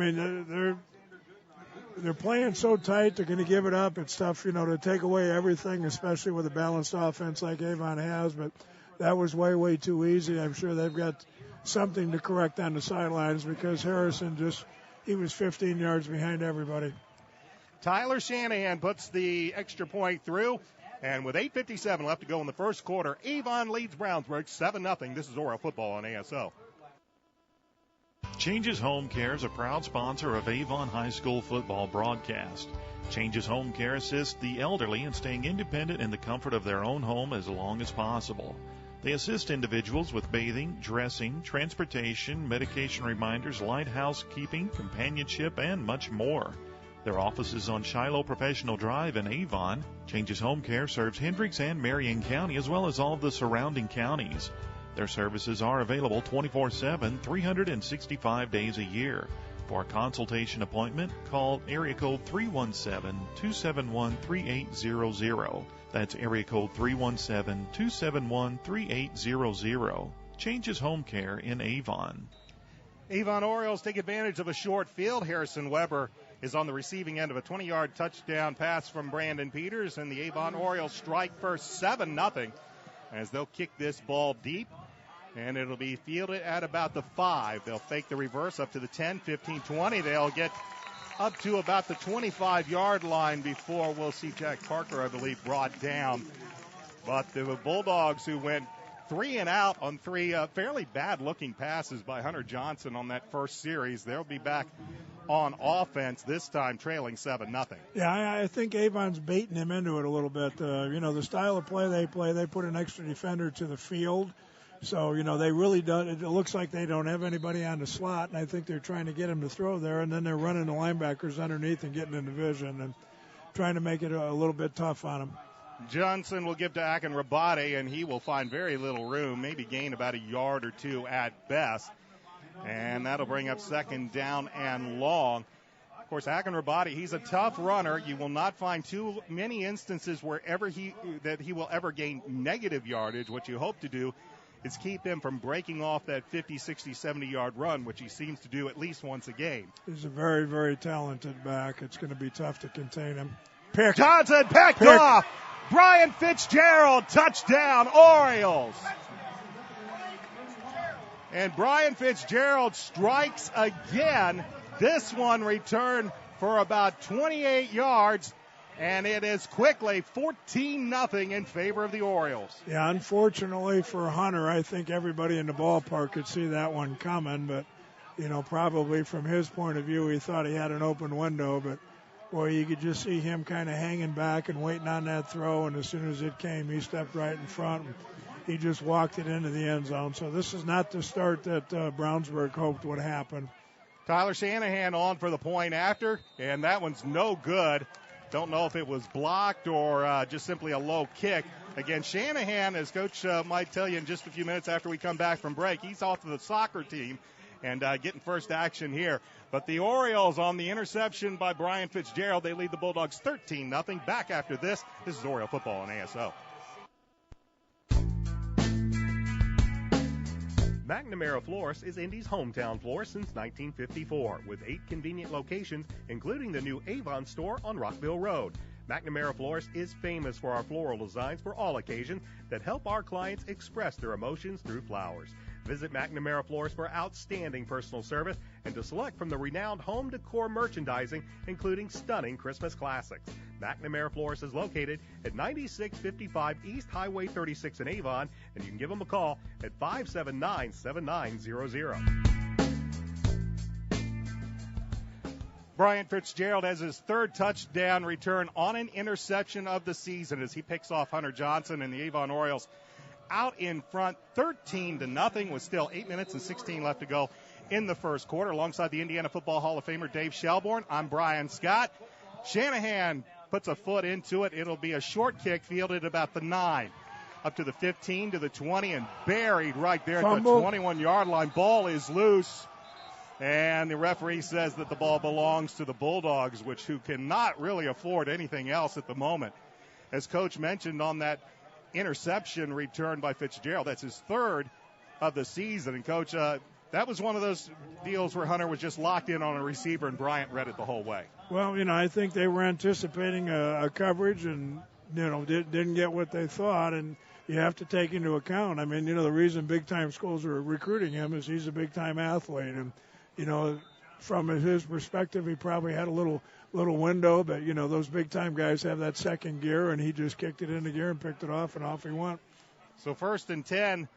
they're playing so tight, they're going to give it up. It's tough, to take away everything, especially with a balanced offense like Avon has. But that was way, way too easy. I'm sure they've got something to correct on the sidelines because Harrison he was 15 yards behind everybody. Tyler Shanahan puts the extra point through. And with 8:57 left to go in the first quarter, Avon leads Brownsburg 7-0. This is Oriole football on ASO. Changes Home Care is a proud sponsor of Avon High School football broadcast. Changes Home Care assists the elderly in staying independent in the comfort of their own home as long as possible. They assist individuals with bathing, dressing, transportation, medication reminders, light housekeeping, companionship, and much more. Their office is on Shiloh Professional Drive in Avon. Changes Home Care serves Hendricks and Marion County as well as all of the surrounding counties. Their services are available 24/7, 365 days a year. For a consultation appointment, call area code 317-271-3800. That's area code 317-271-3800. Changes Home Care in Avon. Avon Orioles take advantage of a short field. Harrison Weber is on the receiving end of a 20-yard touchdown pass from Brandon Peters, and the Avon Orioles strike first 7-0 as they'll kick this ball deep. And it'll be fielded at about the 5. They'll fake the reverse up to the 10, 15, 20. They'll get up to about the 25-yard line before we'll see Jack Parker, I believe, brought down. But the Bulldogs, who went 3 and out on 3 fairly bad-looking passes by Hunter Johnson on that first series, they'll be back on offense, this time trailing 7-0. Yeah, I think Avon's baiting him into it a little bit. The style of play, they put an extra defender to the field. So, they really don't. It looks like they don't have anybody on the slot, and I think they're trying to get him to throw there, and then they're running the linebackers underneath and getting in the vision and trying to make it a little bit tough on him. Johnson will give to Akin Rabate, and he will find very little room, maybe gain about a yard or two at best. And that'll bring up second down and long. Of course, Akin Rabate, he's a tough runner. You will not find too many instances wherever he will ever gain negative yardage. What you hope to do is keep him from breaking off that 50, 60, 70-yard run, which he seems to do at least once a game. He's a very, very talented back. It's going to be tough to contain him. Johnson picked off. Brian Fitzgerald, touchdown, Orioles. And Brian Fitzgerald strikes again. This one returned for about 28 yards. And it is quickly 14-0 in favor of the Orioles. Yeah, unfortunately for Hunter, I think everybody in the ballpark could see that one coming. But, probably from his point of view, he thought he had an open window. But, boy, you could just see him kind of hanging back and waiting on that throw. And as soon as it came, he stepped right in front. He just walked it into the end zone. So this is not the start that Brownsburg hoped would happen. Tyler Shanahan on for the point after, and that one's no good. Don't know if it was blocked or just simply a low kick. Again, Shanahan, as Coach might tell you in just a few minutes after we come back from break, he's off to the soccer team and getting first action here. But the Orioles on the interception by Brian Fitzgerald, they lead the Bulldogs 13-0. Back after this. This is Oriole football on ASO. McNamara Florist is Indy's hometown florist since 1954, with 8 convenient locations, including the new Avon store on Rockville Road. McNamara Florist is famous for our floral designs for all occasions that help our clients express their emotions through flowers. Visit McNamara Florist for outstanding personal service and to select from the renowned home decor merchandising, including stunning Christmas classics. McNamara Florist is located at 9655 East Highway 36 in Avon, and you can give them a call at 579-7900. Brian Fitzgerald has his third touchdown return on an interception of the season as he picks off Hunter Johnson, and the Avon Orioles out in front 13-0 with still 8 minutes and 16 left to go in the first quarter. Alongside the Indiana Football Hall of Famer Dave Shelbourne, I'm Brian Scott. Shanahan puts a foot into it. It'll be a short kick fielded about the 9. Up to the 15, to the 20, and buried right there at the 21-yard line. Ball is loose. And the referee says that the ball belongs to the Bulldogs, who cannot really afford anything else at the moment. As Coach mentioned on that interception return by Fitzgerald, that's his third of the season. And Coach, that was one of those deals where Hunter was just locked in on a receiver and Bryant read it the whole way. Well, I think they were anticipating a coverage and, didn't get what they thought. And you have to take into account, the reason big-time schools are recruiting him is he's a big-time athlete. And, from his perspective, he probably had a little window, but, those big-time guys have that second gear, and he just kicked it into gear and picked it off, and off he went. So 1st and 10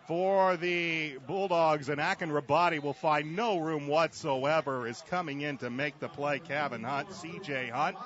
for the Bulldogs, and Akin-Rabadi will find no room whatsoever, is coming in to make the play. Kevin Hunt, C.J. Hunt.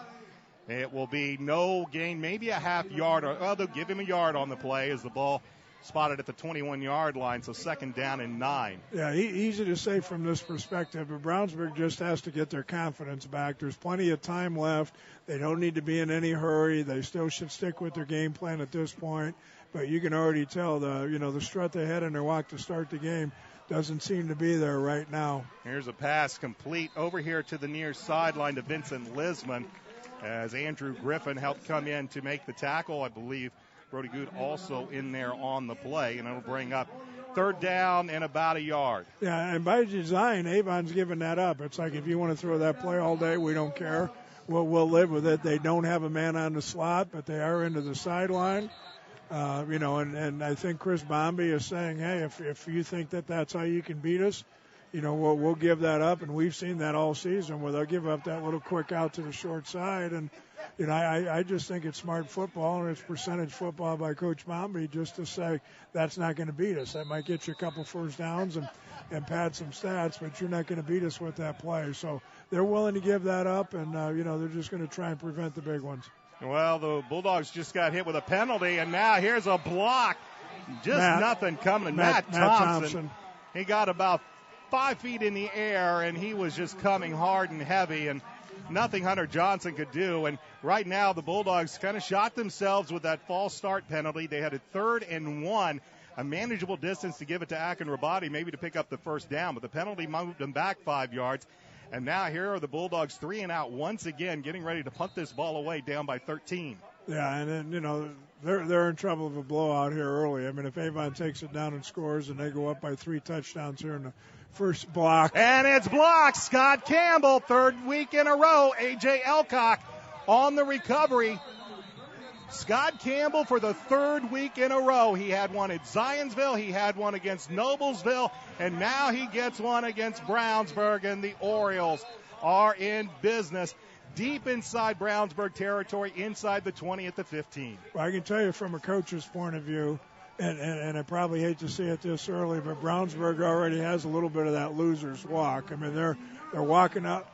It will be no gain, maybe a half yard, or they'll give him a yard on the play as the ball spotted at the 21-yard line, so 2nd down and 9. Yeah, easy to say from this perspective, but Brownsburg just has to get their confidence back. There's plenty of time left. They don't need to be in any hurry. They still should stick with their game plan at this point, but you can already tell the strut they had in their walk to start the game doesn't seem to be there right now. Here's a pass complete over here to the near sideline to Vincent Lisman as Andrew Griffin helped come in to make the tackle. I believe Brody Good also in there on the play, and it'll bring up 3rd down and about a yard. Yeah, and by design, Avon's giving that up. It's like, if you want to throw that play all day, we don't care. We'll live with it. They don't have a man on the slot, but they are into the sideline. And I think Chris Bombi is saying, hey, if you think that's how you can beat us, we'll give that up. And we've seen that all season where they'll give up that little quick out to the short side. And, I just think it's smart football and it's percentage football by Coach Bombi just to say that's not going to beat us. That might get you a couple first downs and pad some stats, but you're not going to beat us with that play. So they're willing to give that up, and, they're just going to try and prevent the big ones. Well, the Bulldogs just got hit with a penalty, and now here's a block. Nothing coming. Matt Thompson. He got about 5 feet in the air, and he was just coming hard and heavy, and nothing Hunter Johnson could do. And right now the Bulldogs kind of shot themselves with that false start penalty. They had a 3rd and 1, a manageable distance to give it to Akin-Rabadi, maybe to pick up the first down, but the penalty moved them back 5 yards. And now here are the Bulldogs 3 and out once again, getting ready to punt this ball away down by 13. Yeah, and then, they're in trouble of a blowout here early. If Avon takes it down and scores and they go up by 3 touchdowns here in the first block. And it's blocked. Scott Campbell, 3rd week in a row. A.J. Elcock on the recovery. Scott Campbell for the 3rd week in a row. He had one at Zionsville. He had one against Noblesville. And now he gets one against Brownsburg. And the Orioles are in business deep inside Brownsburg territory, inside the 20 at the 15. Well, I can tell you from a coach's point of view, and I probably hate to say it this early, but Brownsburg already has a little bit of that loser's walk. They're walking up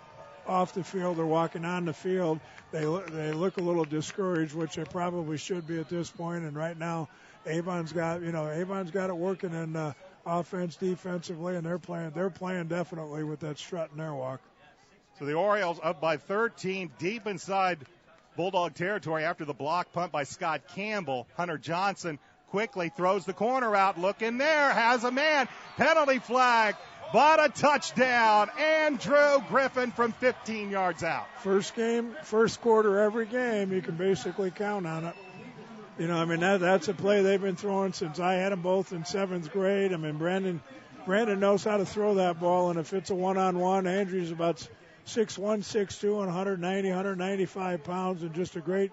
off the field, they're walking on the field. They look a little discouraged, which they probably should be at this point. And right now, Avon's got it working in offense, defensively, and they're playing definitely with that strut in their walk. So the Orioles up by 13, deep inside Bulldog territory after the block punt by Scott Campbell. Hunter Johnson quickly throws the corner out, looking there, has a man, penalty flag, but a touchdown. Andrew Griffin from 15 yards out. First quarter every game, you can basically count on it. That's a play they've been throwing since I had them both in 7th grade. Brandon knows how to throw that ball, and if it's a one-on-one, Andrew's about 6'1", 6'2", and 195 pounds, and just a great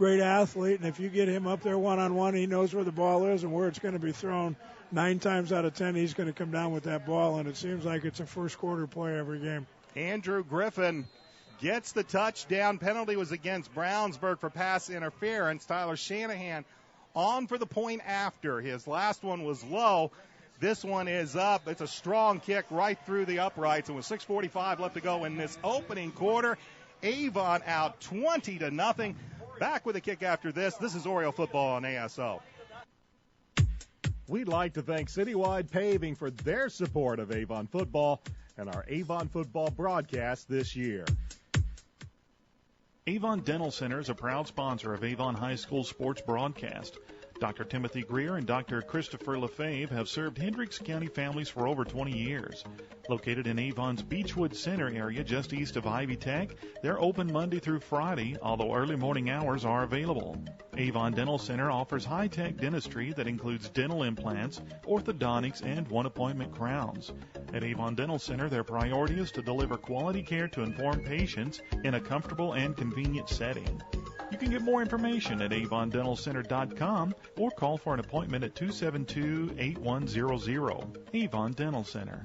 athlete. And if you get him up there one-on-one, he knows where the ball is and where it's going to be thrown. 9 times out of 10, he's going to come down with that ball, and it seems like it's a first quarter play every game. Andrew Griffin gets the touchdown. Penalty was against Brownsburg for pass interference. Tyler Shanahan on for the point after. His last one was low. This one is up. It's a strong kick right through the uprights. And with 6:45 left to go in this opening quarter, Avon out 20-0. Back with a kick after this. This is Oriole football on ASO. We'd like to thank Citywide Paving for their support of Avon football and our Avon football broadcast this year. Avon Dental Center is a proud sponsor of Avon High School sports broadcast. Dr. Timothy Greer and Dr. Christopher Lefebvre have served Hendricks County families for over 20 years. Located in Avon's Beechwood Center area just east of Ivy Tech, they're open Monday through Friday, although early morning hours are available. Avon Dental Center offers high-tech dentistry that includes dental implants, orthodontics, and one-appointment crowns. At Avon Dental Center, their priority is to deliver quality care to informed patients in a comfortable and convenient setting. You can get more information at avondentalcenter.com or call for an appointment at 272-8100. Avon Dental Center.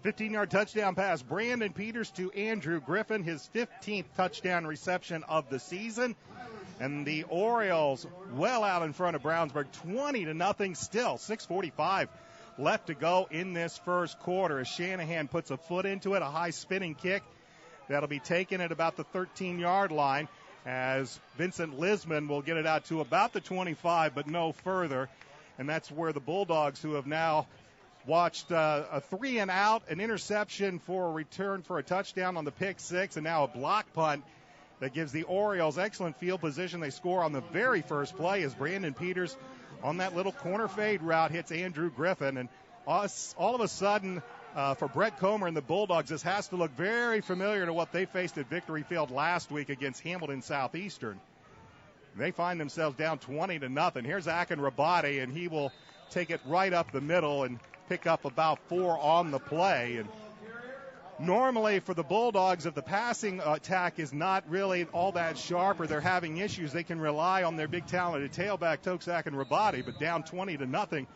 15-yard touchdown pass, Brandon Peters to Andrew Griffin, his 15th touchdown reception of the season. And the Orioles well out in front of Brownsburg, 20-0 still, 6:45 left to go in this first quarter as Shanahan puts a foot into it, a high spinning kick that'll be taken at about the 13-yard line, as Vincent Lisman will get it out to about the 25, but no further. And that's where the Bulldogs, who have now watched a 3-and-out, an interception for a return for a touchdown on the pick six, and now a block punt that gives the Orioles excellent field position. They score on the very first play as Brandon Peters on that little corner fade route hits Andrew Griffin. And all of a sudden, for Brett Comer and the Bulldogs, this has to look very familiar to what they faced at Victory Field last week against Hamilton Southeastern. They find themselves down 20-0. Here's Akin Rabati, and he will take it right up the middle and pick up about 4 on the play. And normally for the Bulldogs, if the passing attack is not really all that sharp or they're having issues, they can rely on their big talented tailback, Tokes Akin Rabati. But down 20-0.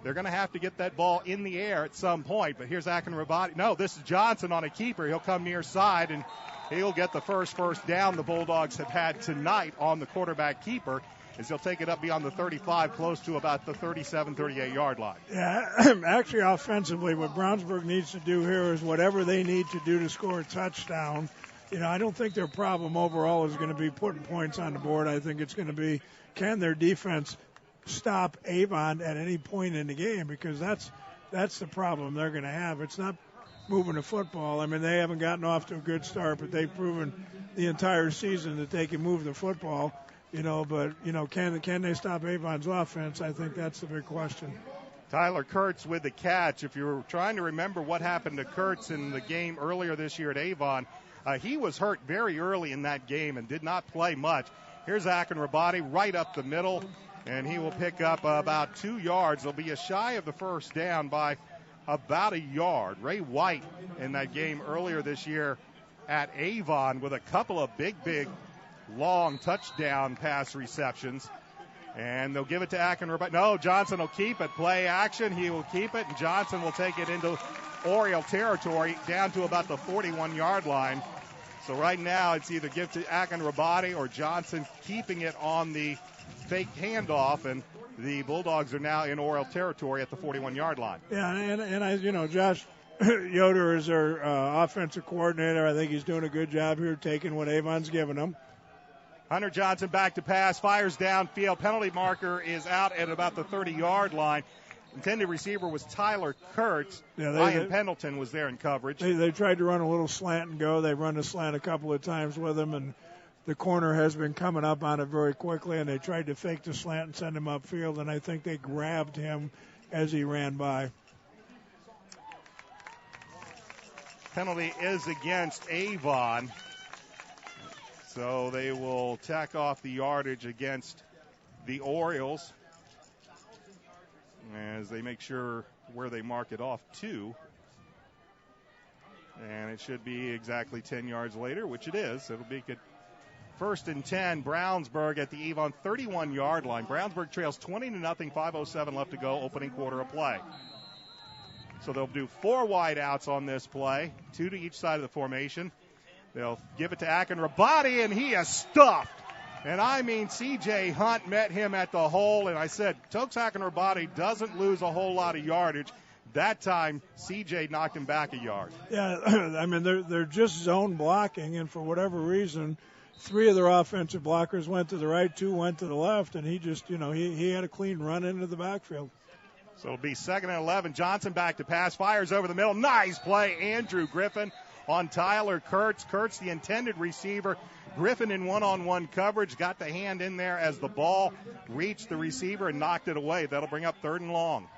They're going to have to get that ball in the air at some point. But here's Akin Rabati. No, this is Johnson on a keeper. He'll come near side, and he'll get the first down the Bulldogs have had tonight on the quarterback keeper, as he'll take it up beyond the 35, close to about the 37, 38-yard line. Yeah, actually, offensively, what Brownsburg needs to do here is whatever they need to do to score a touchdown. You know, I don't think their problem overall is going to be putting points on the board. I think it's going to be, can their defense stop Avon at any point in the game, because that's the problem they're going to have. It's not moving the football. I mean, they haven't gotten off to a good start, but they've proven the entire season that they can move the football, you know, but, you know, can they stop Avon's offense? I think that's the big question. Tyler Kurtz with the catch. If you're trying to remember what happened to Kurtz in the game earlier this year at Avon, he was hurt very early in that game and did not play much. Here's Akin Rabati right up the middle, and he will pick up about 2 yards. They'll be a shy of the first down by about a yard. Ray White in that game earlier this year at Avon with a couple of big, long touchdown pass receptions. And they'll give it to Akin Rabati. No, Johnson will keep it. Play action. He will keep it, and Johnson will take it into Oriole territory down to about the 41-yard line. So right now it's either give to Akin Rabati or Johnson keeping it on the fake handoff, and the Bulldogs are now in Oriole territory at the 41-yard line. Yeah, and I, you know, Josh Yoder is their offensive coordinator. I think he's doing a good job here taking what Avon's giving him. Hunter Johnson back to pass, fires downfield. Penalty marker is out at about the 30-yard line. Intended receiver was Tyler Kurtz. Yeah, Ryan Pendleton was there in coverage. They tried to run a little slant and go. They've run a slant a couple of times with him, and the corner has been coming up on it very quickly, and they tried to fake the slant and send him upfield, and I think they grabbed him as he ran by. Penalty is against Avon, so they will tack off the yardage against the Orioles as they make sure where they mark it off to. And it should be exactly 10 yards later, which it is. It'll be good. 1st and 10, Brownsburg at the Avon 31-yard line. Brownsburg trails 20-0, 5:07 left to go, opening quarter of play. So they'll do 4 wide outs on this play, 2 to each side of the formation. They'll give it to Akin Rabati, and he is stuffed. And I mean, C.J. Hunt met him at the hole, and I said, Tokes Akin Rabati doesn't lose a whole lot of yardage. That time, C.J. knocked him back a yard. Yeah, I mean, they're just zone blocking, and for whatever reason, 3 of their offensive blockers went to the right, 2 went to the left, and he just, you know, he had a clean run into the backfield. So it'll be 2nd and 11. Johnson back to pass, fires over the middle. Nice play. Andrew Griffin on Tyler Kurtz. Kurtz, the intended receiver. Griffin in one-on-one coverage, got the hand in there as the ball reached the receiver and knocked it away. That'll bring up 3rd and long.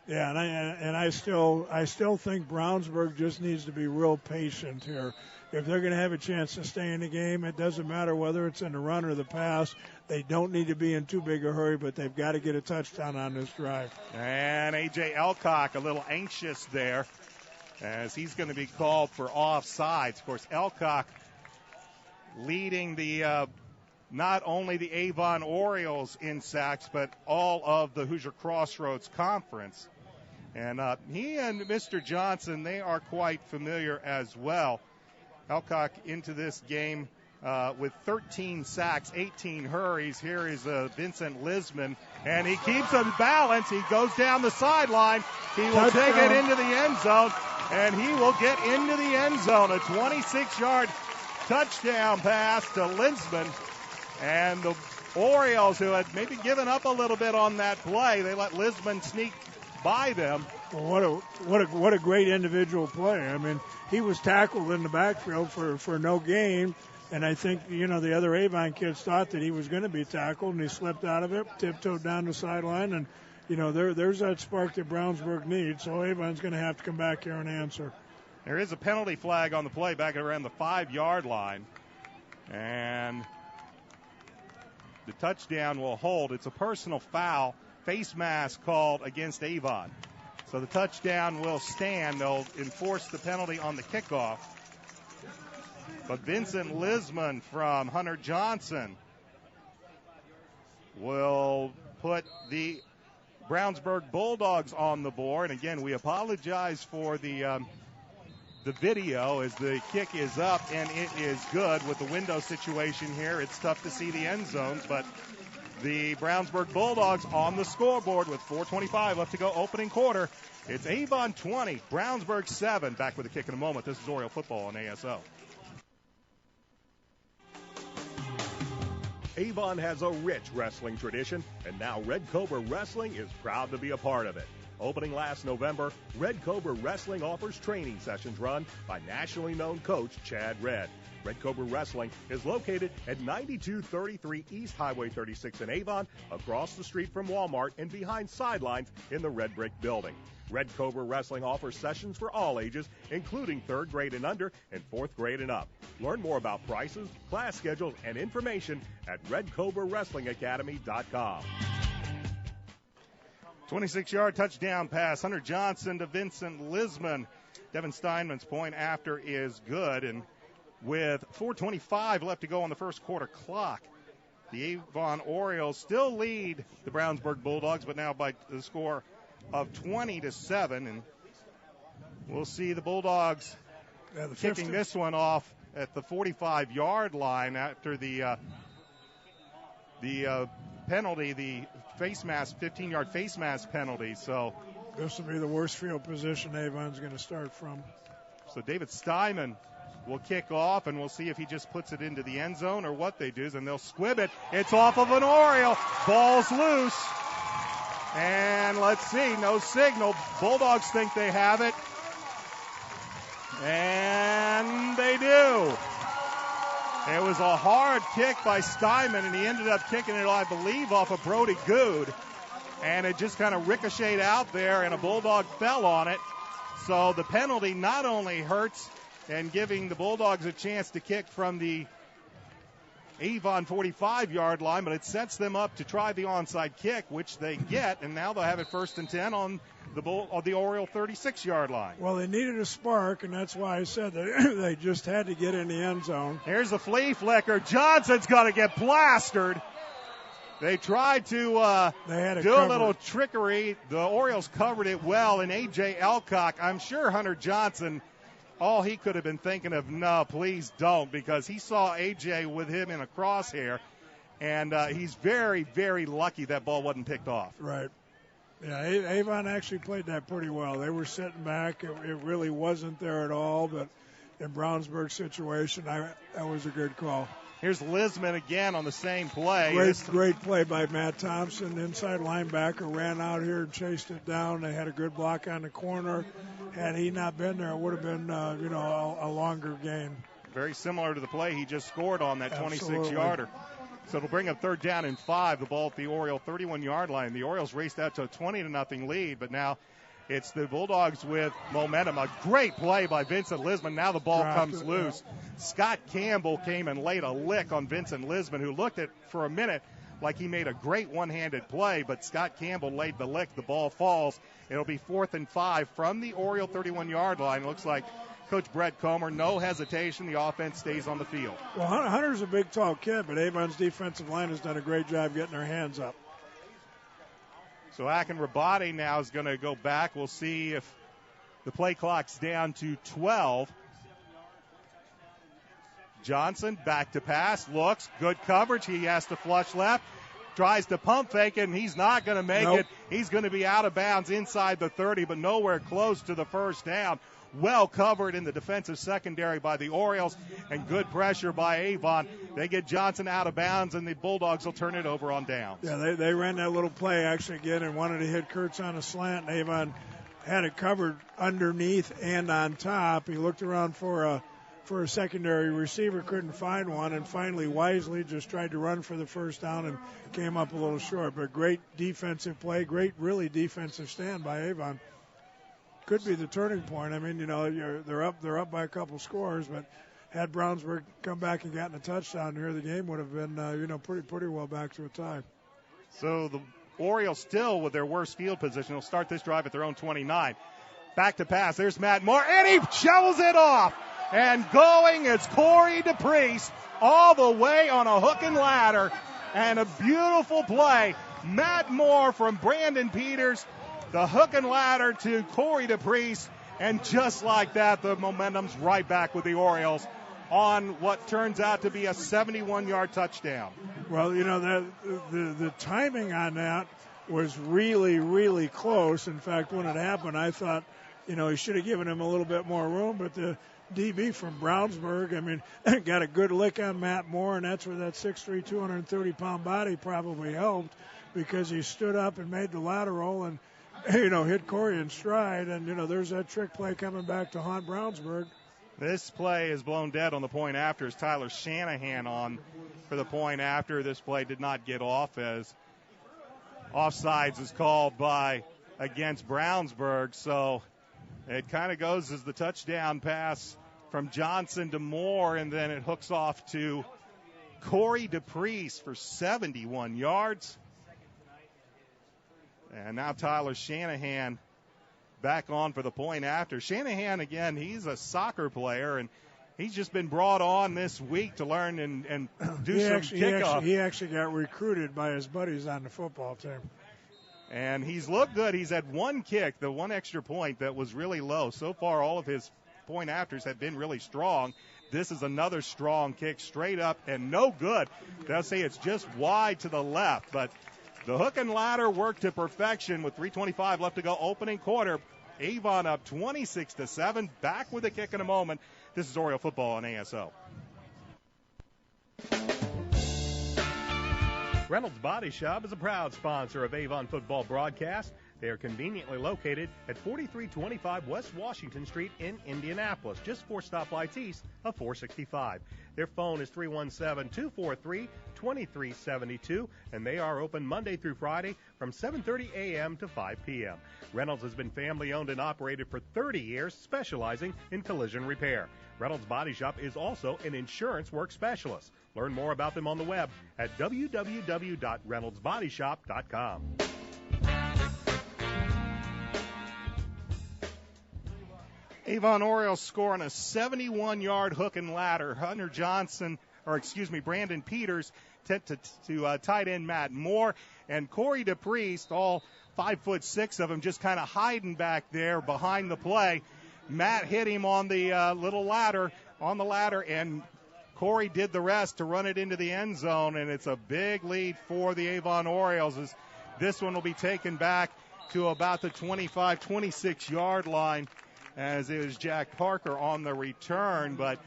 Yeah, and I still think Brownsburg just needs to be real patient here. If they're going to have a chance to stay in the game, it doesn't matter whether it's in the run or the pass. They don't need to be in too big a hurry, but they've got to get a touchdown on this drive. And A.J. Elcock a little anxious there as he's going to be called for offsides. Of course, Elcock leading the not only the Avon Orioles in sacks, but all of the Hoosier Crossroads Conference. And he and Mr. Johnson, they are quite familiar as well. Elcock into this game with 13 sacks, 18 hurries. Here is Vincent Lisman, and he keeps him balanced. He goes down the sideline. He will take it into the end zone, and he will get into the end zone. A 26-yard touchdown pass to Lisman. And the Orioles, who had maybe given up a little bit on that play, they let Lisman sneak by them. Well, what a great individual play. I mean, he was tackled in the backfield for no gain, and I think, the other Avon kids thought that he was going to be tackled, and he slipped out of it, tiptoed down the sideline, and, there's that spark that Brownsburg needs, so Avon's going to have to come back here and answer. There is a penalty flag on the play back around the 5-yard line, and the touchdown will hold. It's a personal foul, face mask called against Avon. So the touchdown will stand. They'll enforce the penalty on the kickoff. But Vincent Lisman from Hunter Johnson will put the Brownsburg Bulldogs on the board. And again, we apologize for the video as the kick is up, and it is good. With the window situation here, it's tough to see the end zones, but the Brownsburg Bulldogs on the scoreboard with 4:25 left to go, opening quarter. It's Avon 20, Brownsburg 7. Back with the kick in a moment. This is Oriole football on ASO. Avon has a rich wrestling tradition, and now Red Cobra Wrestling is proud to be a part of it. Opening last November, Red Cobra Wrestling offers training sessions run by nationally known coach Chad Red. Red Cobra Wrestling is located at 9233 East Highway 36 in Avon, across the street from Walmart and behind sidelines in the Red Brick Building. Red Cobra Wrestling offers sessions for all ages, including 3rd grade and under and 4th grade and up. Learn more about prices, class schedules, and information at RedCobraWrestlingAcademy.com. 26-yard touchdown pass, Hunter Johnson to Vincent Lisman. Devin Steinman's point after is good, and with 4:25 left to go on the first quarter clock, the Avon Orioles still lead the Brownsburg Bulldogs, but now by the score of 20-7, and we'll see the Bulldogs kicking this one off at the 45-yard line after the penalty, the face mask, 15-yard face mask penalty. So this will be the worst field position Avon's going to start from. So David Steinman will kick off, and we'll see if he just puts it into the end zone or what they do, and they'll squib it. It's off of an Oriole. Ball's loose. And let's see, no signal. Bulldogs think they have it. And they do. It was a hard kick by Steinman, and he ended up kicking it, I believe, off of Brody Good. And it just kind of ricocheted out there, and a Bulldog fell on it. So the penalty not only hurts and giving the Bulldogs a chance to kick from the Avon 45-yard line, but it sets them up to try the onside kick, which they get, and now they'll have it 1st and 10 on the Oriole 36-yard line. Well, they needed a spark, and that's why I said that they just had to get in the end zone. Here's the flea flicker. Johnson's going to get plastered. They tried to do a little trickery. The Orioles covered it well, and A.J. Elcock, I'm sure Hunter Johnson, all he could have been thinking of, no, please don't, because he saw A.J. with him in a crosshair, and he's very, very lucky that ball wasn't picked off. Right. Yeah, Avon actually played that pretty well. They were sitting back. It really wasn't there at all, but in Brownsburg's situation, that was a good call. Here's Lisman again on the same play. Great play by Matt Thompson. Inside linebacker ran out here and chased it down. They had a good block on the corner. had he not been there, it would have been, a longer gain. Very similar to the play he just scored on that 26-yarder. Absolutely. So it'll bring up 3rd down and 5, the ball at the Oriole 31-yard line. The Orioles raced out to a 20-0 lead, but now it's the Bulldogs with momentum. A great play by Vincent Lisman. Now the ball comes loose. Scott Campbell came and laid a lick on Vincent Lisman, who looked at for a minute like he made a great one-handed play, but Scott Campbell laid the lick. The ball falls. It'll be 4th and 5 from the Oriole 31-yard line. Looks like Coach Brett Comer, no hesitation. The offense stays on the field. Well, Hunter's a big, tall kid, but Avon's defensive line has done a great job getting their hands up. So Akin Rabati now is going to go back. We'll see if the play clock's down to 12. Johnson back to pass, looks, good coverage. He has to flush left, tries to pump fake it, and he's not going to make it. He's going to be out of bounds inside the 30, but nowhere close to the first down. Well covered in the defensive secondary by the Orioles, and good pressure by Avon. They get Johnson out of bounds, and the Bulldogs will turn it over on downs. Yeah, they ran that little play actually again and wanted to hit Kurtz on a slant, and Avon had it covered underneath and on top. He looked around for a secondary receiver, couldn't find one, and finally wisely just tried to run for the first down and came up a little short. But great defensive play, great really defensive stand by Avon. Could be the turning point. I mean, they're up by a couple scores, but had Brownsburg come back and gotten a touchdown here, the game would have been, pretty well back to a tie. So the Orioles still with their worst field position. They'll start this drive at their own 29. Back to pass. There's Matt Moore, and he shovels it off. And going is Corey DePriest all the way on a hook and ladder. And a beautiful play. Matt Moore from Brandon Peters. The hook and ladder to Corey DePriest, and just like that, the momentum's right back with the Orioles on what turns out to be a 71-yard touchdown. Well, the timing on that was really, really close. In fact, when it happened, I thought, he should have given him a little bit more room, but the DB from Brownsburg, got a good lick on Matt Moore, and that's where that 6'3", 230-pound body probably helped, because he stood up and made the lateral and hit Corey in stride, and, there's that trick play coming back to haunt Brownsburg. This play is blown dead on the point after as Tyler Shanahan on for the point after. This play did not get off as offsides is called against Brownsburg, so it kind of goes as the touchdown pass from Johnson to Moore, and then it hooks off to Corey DePriest for 71 yards. And now Tyler Shanahan back on for the point after. Shanahan, again, he's a soccer player, and he's just been brought on this week to learn and do some kickoff. He actually got recruited by his buddies on the football team. And he's looked good. He's had one kick, the one extra point that was really low. So far, all of his point afters have been really strong. This is another strong kick, straight up and no good. They'll say it's just wide to the left, but the hook and ladder worked to perfection with 3:25 left to go. Opening quarter, Avon up 26-7. Back with a kick in a moment. This is Oriole football on ASO. Reynolds Body Shop is a proud sponsor of Avon football broadcast. They are conveniently located at 4325 West Washington Street in Indianapolis, just 4 stoplights east of 465. Their phone is 317-243-2372, and they are open Monday through Friday from 7:30 a.m. to 5 p.m. Reynolds has been family-owned and operated for 30 years, specializing in collision repair. Reynolds Body Shop is also an insurance work specialist. Learn more about them on the web at www.reynoldsbodyshop.com. Avon Orioles scoring a 71-yard hook and ladder. Brandon Peters to tight end Matt Moore, and Corey DePriest, all 5'6" of them, just kind of hiding back there behind the play. Matt hit him on the little ladder, and Corey did the rest to run it into the end zone, and it's a big lead for the Avon Orioles. As this one will be taken back to about the 25, 26-yard line, as it was Jack Parker on the return, but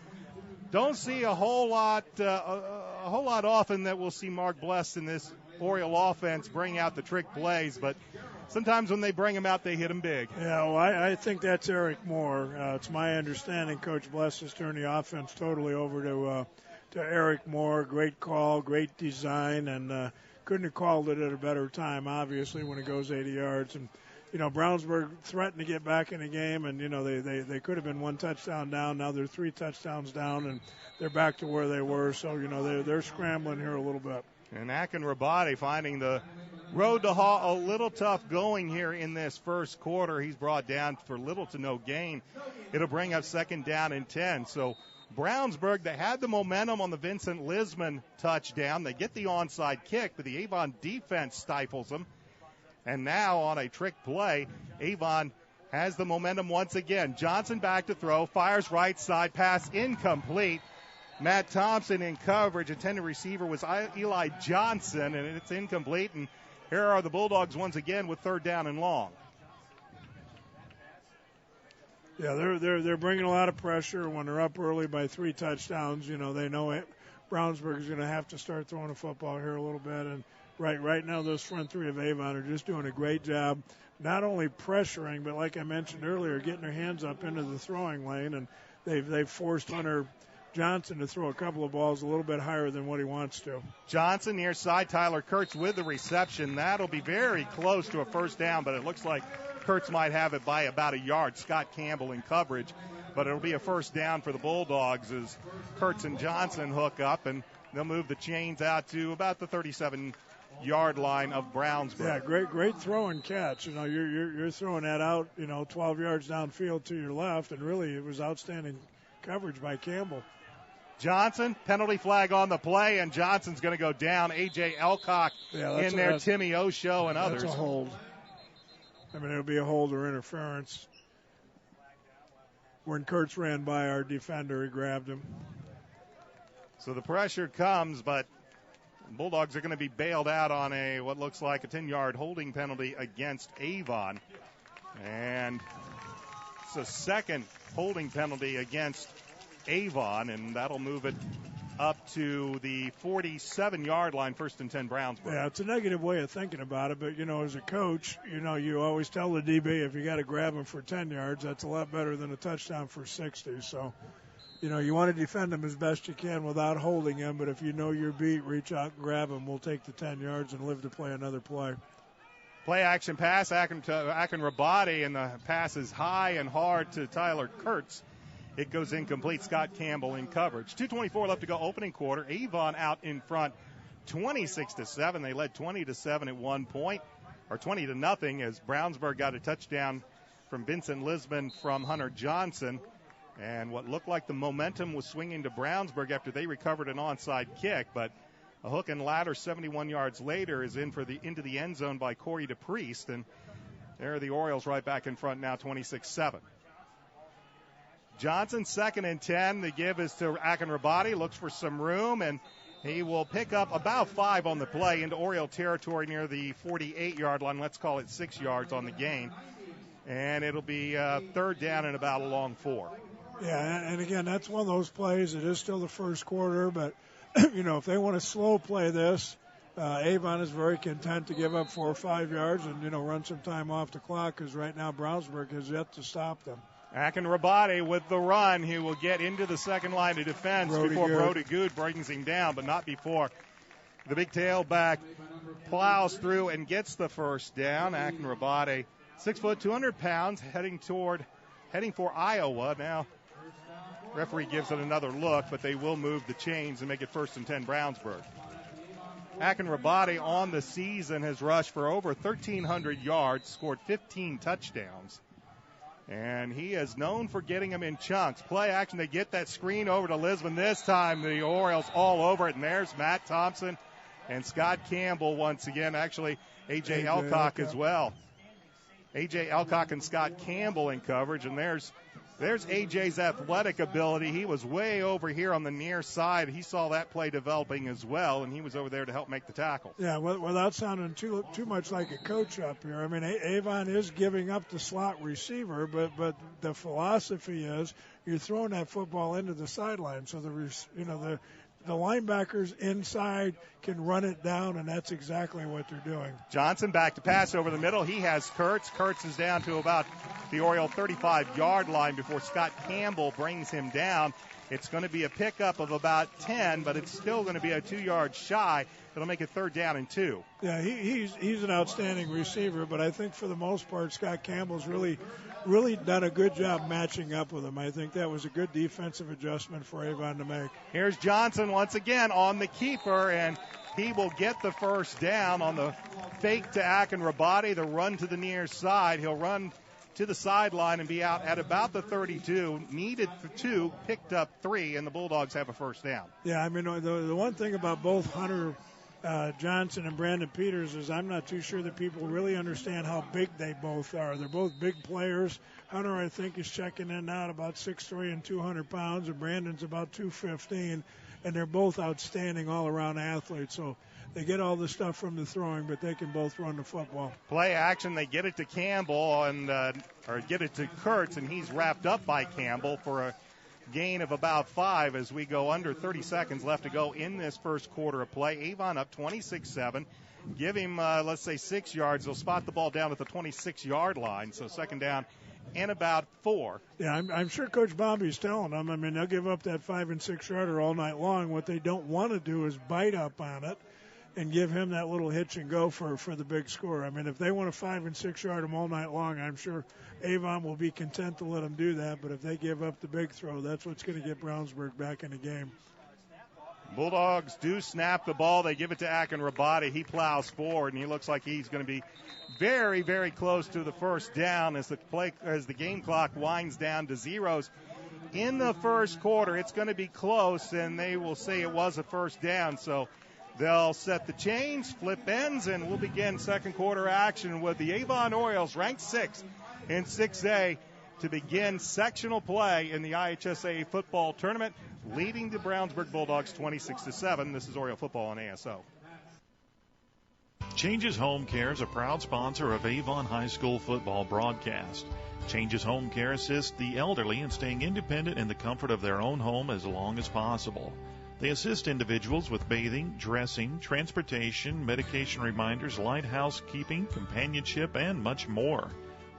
don't see a whole lot often that we'll see Mark Bless in this Oriole offense bring out the trick plays, but sometimes when they bring him out, they hit him big. Yeah, well, I think that's Eric Moore. It's my understanding Coach Bless has turned the offense totally over to Eric Moore. Great call, great design, and couldn't have called it at a better time, obviously, when it goes 80 yards. And, Brownsburg threatened to get back in the game, and, they could have been 1 touchdown down. Now they're 3 touchdowns down, and they're back to where they were. So, they're scrambling here a little bit. And Akin-Rabadi finding the road to Hall a little tough going here in this first quarter. He's brought down for little to no gain. It'll bring up 2nd down and 10. So Brownsburg, they had the momentum on the Vincent Lisman touchdown. They get the onside kick, but the Avon defense stifles them. And now on a trick play, Avon has the momentum once again. Johnson back to throw, fires right side, pass incomplete. Matt Thompson in coverage. Intended receiver was Eli Johnson, and it's incomplete. And here are the Bulldogs once again with 3rd down and long. Yeah, they're bringing a lot of pressure when they're up early by 3 touchdowns. They know it. Brownsburg is going to have to start throwing the football here a little bit. And right now, those front 3 of Avon are just doing a great job, not only pressuring, but like I mentioned earlier, getting their hands up into the throwing lane. And they've forced Hunter Johnson to throw a couple of balls a little bit higher than what he wants to. Johnson near side, Tyler Kurtz with the reception. That'll be very close to a 1st down, but it looks like Kurtz might have it by about a yard. Scott Campbell in coverage, but it'll be a 1st down for the Bulldogs as Kurtz and Johnson hook up, and they'll move the chains out to about the 37-yard line of Brownsburg. Yeah, great throw and catch. You're throwing that out, 12 yards downfield to your left, and really it was outstanding coverage by Campbell. Johnson, penalty flag on the play, and Johnson's going to go down. A.J. Elcock in there, Timmy Osho and others. That's a hold. It'll be a hold or interference. When Kurtz ran by our defender, he grabbed him. So the pressure comes, but Bulldogs are going to be bailed out on what looks like a 10-yard holding penalty against Avon. And it's a 2nd holding penalty against Avon, and that'll move it up to the 47-yard line, 1st and 10 Brownsburg. Yeah, it's a negative way of thinking about it, but, as a coach, you always tell the DB if you got to grab him for 10 yards, that's a lot better than a touchdown for 60. So, you want to defend him as best you can without holding him, but if you know your beat, reach out and grab him. We'll take the 10 yards and live to play another play. Play action pass, Akin-Rabadi, and the pass is high and hard to Tyler Kurtz. It goes incomplete. Scott Campbell in coverage. 2:24 left to go, opening quarter. Avon out in front, 26-7. They led 20-7 at one point, or 20-0, as Brownsburg got a touchdown from Vincent Lisman from Hunter Johnson. And what looked like the momentum was swinging to Brownsburg after they recovered an onside kick, but a hook and ladder 71 yards later is into the end zone by Corey DePriest, and there are the Orioles right back in front now, 26-7. Johnson, 2nd and 10. The give is to Akin-Rabadi. Looks for some room, and he will pick up about 5 on the play into Oriole territory near the 48-yard line. Let's call it 6 yards on the gain. And it'll be 3rd down and about a long 4. Yeah, and again, that's one of those plays. It is still the first quarter, but, if they want to slow play this, Avon is very content to give up 4 or 5 yards and, run some time off the clock, because right now Brownsburg has yet to stop them. Akin-Rabadi with the run. He will get into the 2nd line of defense before Brody Good brings him down, but not before the big tailback plows through and gets the 1st down. Akin-Rabadi, 6 foot, 200 pounds, heading for Iowa. Now, referee gives it another look, but they will move the chains and make it 1st and 10 Brownsburg. Akin-Rabadi on the season has rushed for over 1,300 yards, scored 15 touchdowns. And he is known for getting them in chunks. Play action, they get that screen over to Lisman. This time the Orioles all over it, and there's Matt Thompson and Scott Campbell once again. Actually, A.J. Elcock as well. A.J. Elcock and Scott Campbell in coverage, and there's A.J.'s athletic ability. He was way over here on the near side. He saw that play developing as well, and he was over there to help make the tackle. Yeah, without sounding too much like a coach up here. Avon is giving up the slot receiver, but the philosophy is you're throwing that football into the sideline. So the linebackers inside can run it down, and that's exactly what they're doing. Johnson back to pass over the middle. He has Kurtz. Kurtz is down to about the Oriole 35-yard line before Scott Campbell brings him down. It's going to be a pickup of about 10, but it's still going to be a 2 yards shy. It'll make it 3rd down and 2. Yeah, he's an outstanding receiver, but I think for the most part, Scott Campbell's really done a good job matching up with him. I think that was a good defensive adjustment for Avon to make. Here's Johnson once again on the keeper, and he will get the first down on the fake to Akinrabadi, the run to the near side. He'll run to the sideline and be out at about the 32. Needed for 2, picked up 3, and the Bulldogs have a first down. Yeah, I mean, the one thing about both Hunter Johnson and Brandon Peters is I'm not too sure that people really understand how big they both are. They're both big players. Hunter, I think, is checking in now at about 6'3" and 200 pounds, and Brandon's about 215, and they're both outstanding all-around athletes. So they get all the stuff from the throwing, but they can both run the football. Play action, they get it to Campbell, and or get it to Kurtz, and he's wrapped up by Campbell for a gain of about 5 as we go under 30 seconds left to go in this first quarter of play. Avon up 26-7. Give him, let's say, 6 yards. They'll spot the ball down at the 26-yard line, so 2nd down and about 4. Yeah, I'm sure Coach Bomby's telling them. I mean, they'll give up that 5- and 6-yarder all night long. What they don't want to do is bite up on it and give him that little hitch and go for the big score. I mean, if they want to 5- and 6-yard him all night long, I'm sure Avon will be content to let them do that. But if they give up the big throw, that's what's going to get Brownsburg back in the game. Bulldogs do snap the ball. They give it to Akinrabadi. He plows forward, and he looks like he's going to be very, very close to the first down as the game clock winds down to zeros. In the first quarter, it's going to be close, and they will say it was a first down. So they'll set the chains, flip ends, and we'll begin second quarter action with the Avon Orioles ranked 6th in 6A to begin sectional play in the IHSAA football tournament, leading the Brownsburg Bulldogs 26-7. This is Oriole football on ASO. Changes Home Care is a proud sponsor of Avon High School football broadcast. Changes Home Care assists the elderly in staying independent in the comfort of their own home as long as possible. They assist individuals with bathing, dressing, transportation, medication reminders, light housekeeping, companionship, and much more.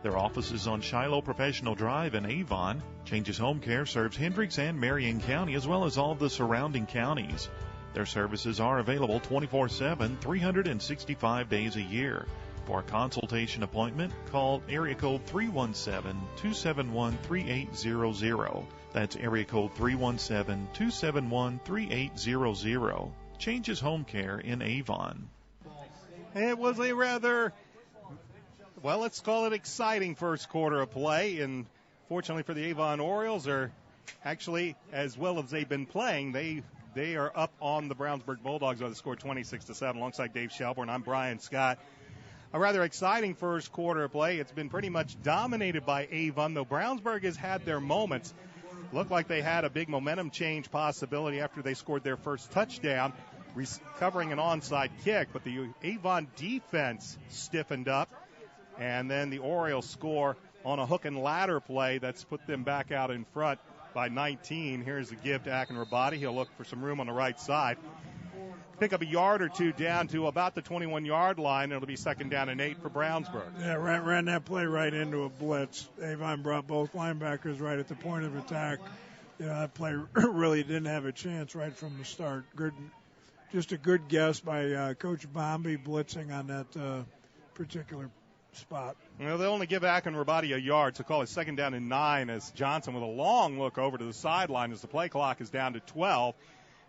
Their office is on Shiloh Professional Drive in Avon. Changes Home Care serves Hendricks and Marion County as well as all of the surrounding counties. Their services are available 24/7, 365 days a year. For a consultation appointment, call area code 317-271-3800. That's area code 317-271-3800. Changes Home Care in Avon. It was a rather, well, let's call it exciting first quarter of play. And fortunately for the Avon Orioles, are actually, as well as they've been playing, they are up on the Brownsburg Bulldogs by the score 26-7. Alongside Dave Shelburne, I'm Brian Scott. A rather exciting first quarter of play. It's been pretty much dominated by Avon, though Brownsburg has had their moments. Looked like they had a big momentum change possibility after they scored their first touchdown, recovering an onside kick. But the Avon defense stiffened up, and then the Orioles score on a hook and ladder play that's put them back out in front by 19. Here's the give to Akinrabadi. He'll look for some room on the right side. Pick up a yard or two down to about the 21-yard line. It'll be 2nd down and 8 for Brownsburg. Yeah, ran that play right into a blitz. Avon brought both linebackers right at the point of attack. You know, that play really didn't have a chance right from the start. Just a good guess by Coach Bomby blitzing on that particular spot. Well, they only give Akinrabadi a yard, so call it 2nd down and 9 as Johnson with a long look over to the sideline as the play clock is down to 12,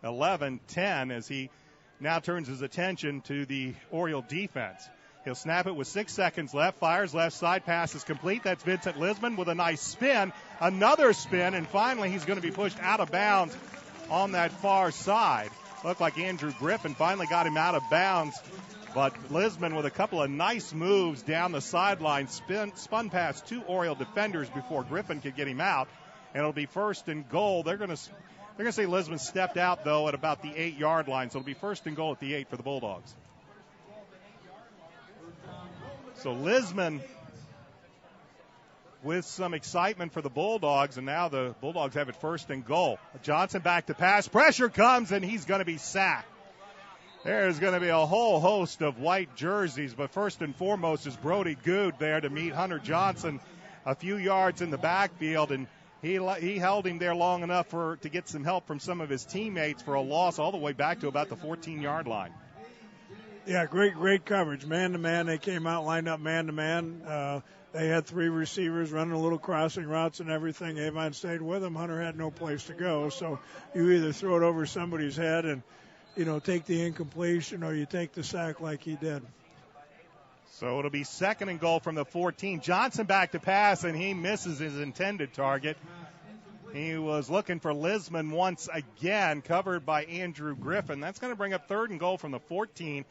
11, 10 as he now turns his attention to the Oriole defense. He'll snap it with 6 seconds left, fires left side, pass is complete. That's Vincent Lisman with a nice spin, another spin, and finally he's going to be pushed out of bounds on that far side. Looked like Andrew Griffin finally got him out of bounds, but Lisman with a couple of nice moves down the sideline, spun past 2 Oriole defenders before Griffin could get him out, and it'll be 1st and goal. They're going to say Lisman stepped out, though, at about the 8-yard line, so it'll be 1st and goal at the 8 for the Bulldogs. So Lisman with some excitement for the Bulldogs, and now the Bulldogs have it 1st and goal. Johnson back to pass. Pressure comes, and he's going to be sacked. There's going to be a whole host of white jerseys, but first and foremost is Brody Good there to meet Hunter Johnson a few yards in the backfield, and he held him there long enough to get some help from some of his teammates for a loss all the way back to about the 14-yard line. Yeah, great coverage. Man-to-man, they came out, lined up man-to-man. They had 3 receivers running a little crossing routes and everything. Avon stayed with them. Hunter had no place to go, so you either throw it over somebody's head and, take the incompletion, or you take the sack like he did. So it'll be 2nd and goal from the 14. Johnson back to pass, and he misses his intended target. He was looking for Lisman once again, covered by Andrew Griffin. That's going to bring up 3rd and goal from the 14.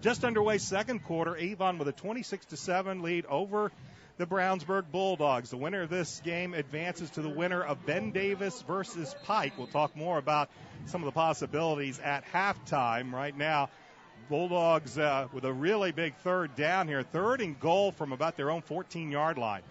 Just underway 2nd quarter, Avon with a 26-7 lead over the Brownsburg Bulldogs. The winner of this game advances to the winner of Ben Davis versus Pike. We'll talk more about some of the possibilities at halftime. Right now, Bulldogs with a really big 3rd down here. 3rd and goal from about their own 14-yard line.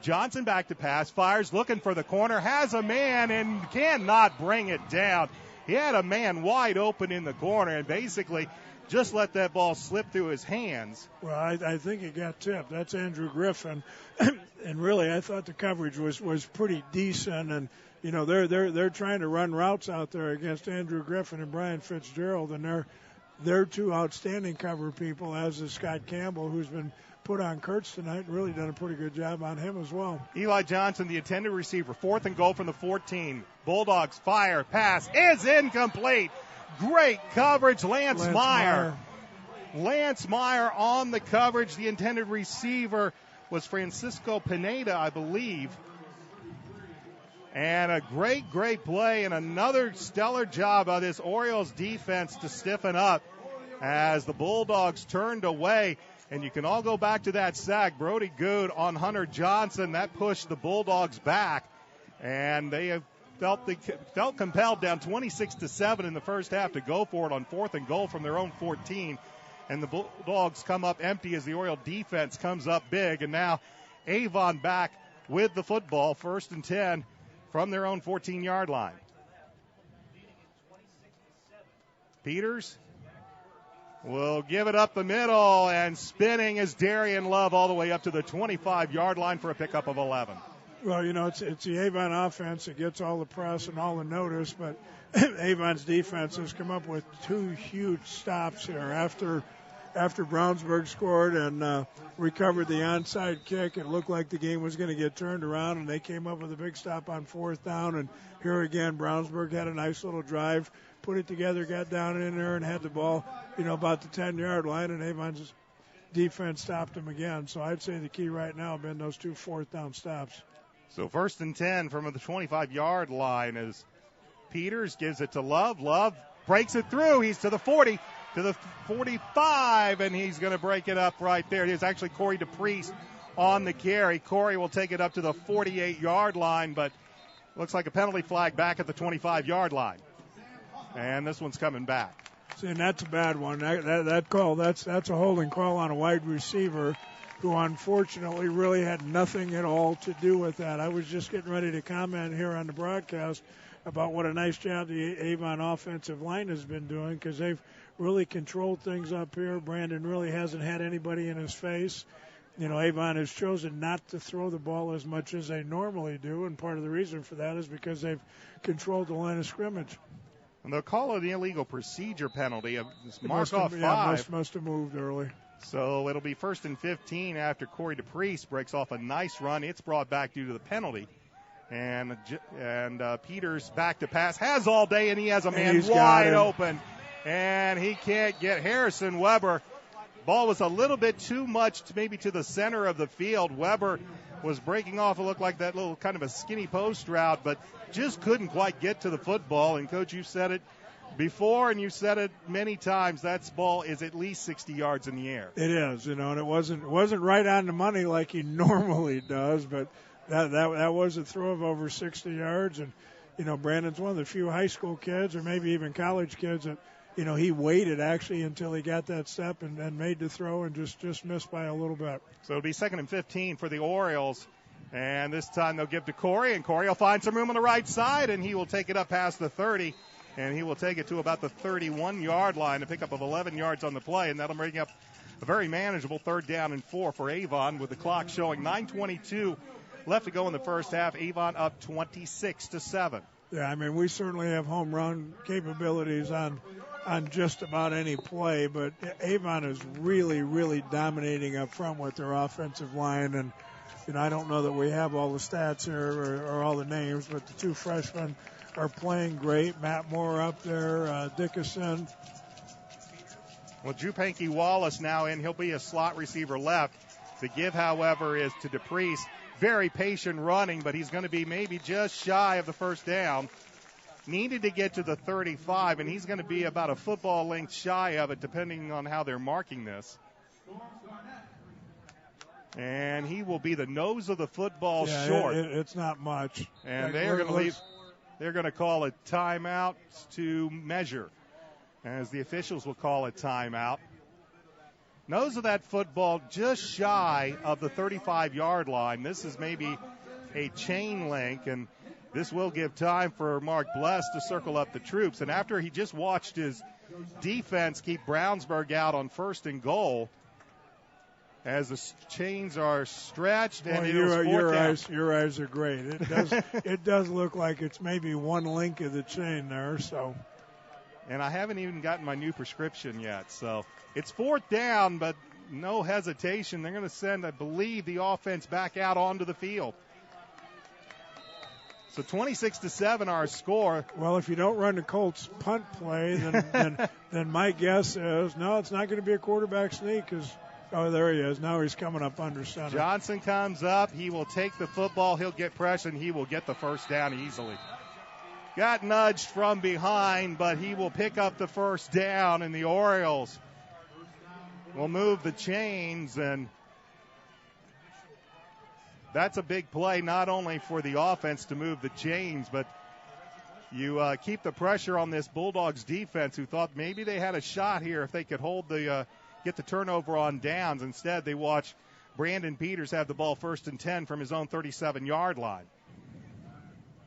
Johnson back to pass, fires, looking for the corner, has a man and cannot bring it down. He had a man wide open in the corner and basically just let that ball slip through his hands. Well, I think it got tipped. That's Andrew Griffin. And really, I thought the coverage was pretty decent. And, they're trying to run routes out there against Andrew Griffin and Brian Fitzgerald. And they're 2 outstanding cover people, as is Scott Campbell, who's been put on Kurtz tonight, and really done a pretty good job on him as well. Eli Johnson, the intended receiver, 4th and goal from the 14. Bulldogs fire, pass is incomplete. Great coverage, Lance Meyer. Lance Meyer on the coverage. The intended receiver was Francisco Pineda, I believe. And a great play and another stellar job by this Orioles defense to stiffen up as the Bulldogs turned away. And you can all go back to that sack. Brody Good on Hunter Johnson. That pushed the Bulldogs back. And they have felt compelled down 26-7 in the first half to go for it on 4th and goal from their own 14. And the Bulldogs come up empty as the Oriole defense comes up big. And now Avon back with the football, 1st and 10 from their own 14-yard line. Peters will give it up the middle, and spinning is Darian Love all the way up to the 25-yard line for a pickup of 11. Well, it's the Avon offense that gets all the press and all the notice, but Avon's defense has come up with 2 huge stops here after Brownsburg scored and recovered the onside kick. It looked like the game was going to get turned around, and they came up with a big stop on 4th down. And here again, Brownsburg had a nice little drive, put it together, got down in there, and had the ball, about the 10-yard line, and Avon's defense stopped them again. So I'd say the key right now have been those 2 4th down stops. So 1st and 10 from the 25-yard line as Peters gives it to Love. Love breaks it through. He's to the 40, to the 45, and he's going to break it up right there. It is actually Corey DePriest on the carry. Corey will take it up to the 48-yard line, but looks like a penalty flag back at the 25-yard line. And this one's coming back. See, and that's a bad one. That call, that's a holding call on a wide receiver who unfortunately really had nothing at all to do with that. I was just getting ready to comment here on the broadcast about what a nice job the Avon offensive line has been doing, because they've really controlled things up here. Brandon really hasn't had anybody in his face. Avon has chosen not to throw the ball as much as they normally do, and part of the reason for that is because they've controlled the line of scrimmage. And they'll call it an illegal procedure penalty. Mark off 5. Must have moved early. So it'll be 1st and 15 after Corey DePriest breaks off a nice run. It's brought back due to the penalty. And Peters back to pass. Has all day, and he has a man wide open. And he can't get Harrison Weber. Ball was a little bit too much maybe to the center of the field. Weber was breaking off. It looked like that little kind of a skinny post route, but just couldn't quite get to the football. And, Coach, you said it before, and you said it many times, that ball is at least 60 yards in the air. It is, and it wasn't right on the money like he normally does, but that was a throw of over 60 yards. And, Brandon's one of the few high school kids or maybe even college kids that, he waited actually until he got that step and made the throw and just missed by a little bit. So it'll be 2nd and 15 for the Orioles And this time they'll give to Corey, and Corey will find some room on the right side, and he will take it up past the 30, and he will take it to about the 31-yard line, a pickup of 11 yards on the play, and that'll bring up a very manageable 3rd down and 4 for Avon, with the clock showing 9:22 left to go in the first half. Avon up 26-7. Yeah, I mean, we certainly have home run capabilities on just about any play, but Avon is really, really dominating up front with their offensive line. And, you know, I don't know that we have all the stats here or all the names, but the 2 freshmen are playing great. Matt Moore up there, Dickinson. Well, Drew Pankey Wallace now in. He'll be a slot receiver left. The give, however, is to DePriest. Very patient running, but he's going to be maybe just shy of the first down. Needed to get to the 35, and he's going to be about a football length shy of it, depending on how they're marking this. And he will be the nose of the football short. It's not much. And they're going to leave. They're going to call a timeout to measure, as the officials will call a timeout. Nose of that football just shy of the 35-yard line. This is maybe a chain link, and this will give time for Mark Bless to circle up the troops. And after he just watched his defense keep Brownsburg out on 1st and goal, as the chains are stretched, and your eyes are great. It does look like it's maybe one link of the chain there. So, and I haven't even gotten my new prescription yet. So it's 4th down, but no hesitation. They're going to send, I believe, the offense back out onto the field. So 26-7 our score. Well, if you don't run the Colts punt play, then my guess is no, it's not going to be a quarterback sneak. Oh, there he is. Now he's coming up under center. Johnson comes up. He will take the football. He'll get pressure, and he will get the first down easily. Got nudged from behind, but he will pick up the first down, and the Orioles will move the chains, and that's a big play, not only for the offense to move the chains, but you keep the pressure on this Bulldogs defense, who thought maybe they had a shot here if they could hold get the turnover on downs. Instead, they watch Brandon Peters have the ball 1st and 10 from his own 37-yard line.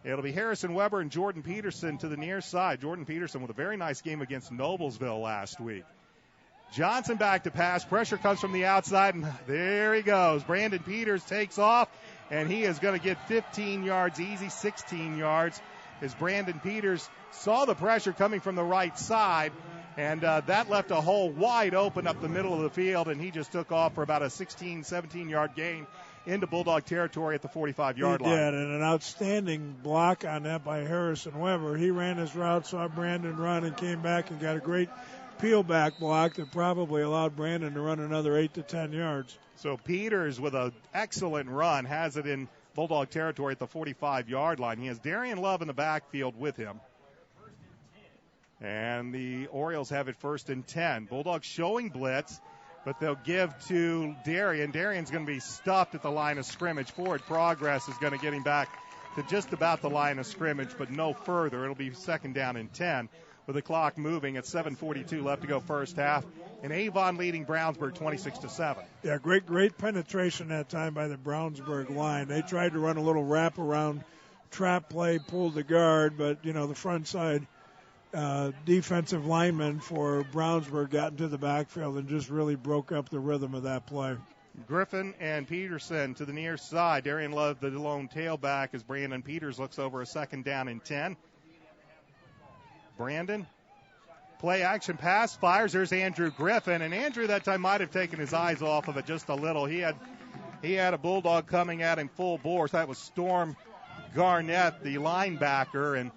It'll be Harrison Weber and Jordan Peterson to the near side. Jordan Peterson with a very nice game against Noblesville last week. Johnson back to pass. Pressure comes from the outside, and there he goes. Brandon Peters takes off, and he is going to get 15 yards easy, 16 yards, as Brandon Peters saw the pressure coming from the right side, and that left a hole wide open up the middle of the field, and he just took off for about a 16, 17-yard gain into Bulldog territory at the 45-yard line. He did, and an outstanding block on that by Harrison Weber. He ran his route, saw Brandon run, and came back and got a great peel-back block that probably allowed Brandon to run another 8 to 10 yards. So Peters, with an excellent run, has it in Bulldog territory at the 45-yard line. He has Darian Love in the backfield with him. And the Orioles have it 1st and 10. Bulldogs showing blitz, but they'll give to Darian. Darian's going to be stopped at the line of scrimmage. Forward progress is going to get him back to just about the line of scrimmage, but no further. It'll be 2nd down and 10 with the clock moving at 7:42 left to go first half. And Avon leading Brownsburg 26-7. Yeah, great penetration that time by the Brownsburg line. They tried to run a little wraparound trap play, pulled the guard, but, the front side defensive lineman for Brownsburg got into the backfield and just really broke up the rhythm of that play. Griffin and Peterson to the near side. Darian Love, the lone tailback, as Brandon Peters looks over a 2nd down and 10. Brandon, play action pass, fires. There's Andrew Griffin, and Andrew that time might have taken his eyes off of it just a little. He had a Bulldog coming at him full bore. So that was Storm Garnett, the linebacker, and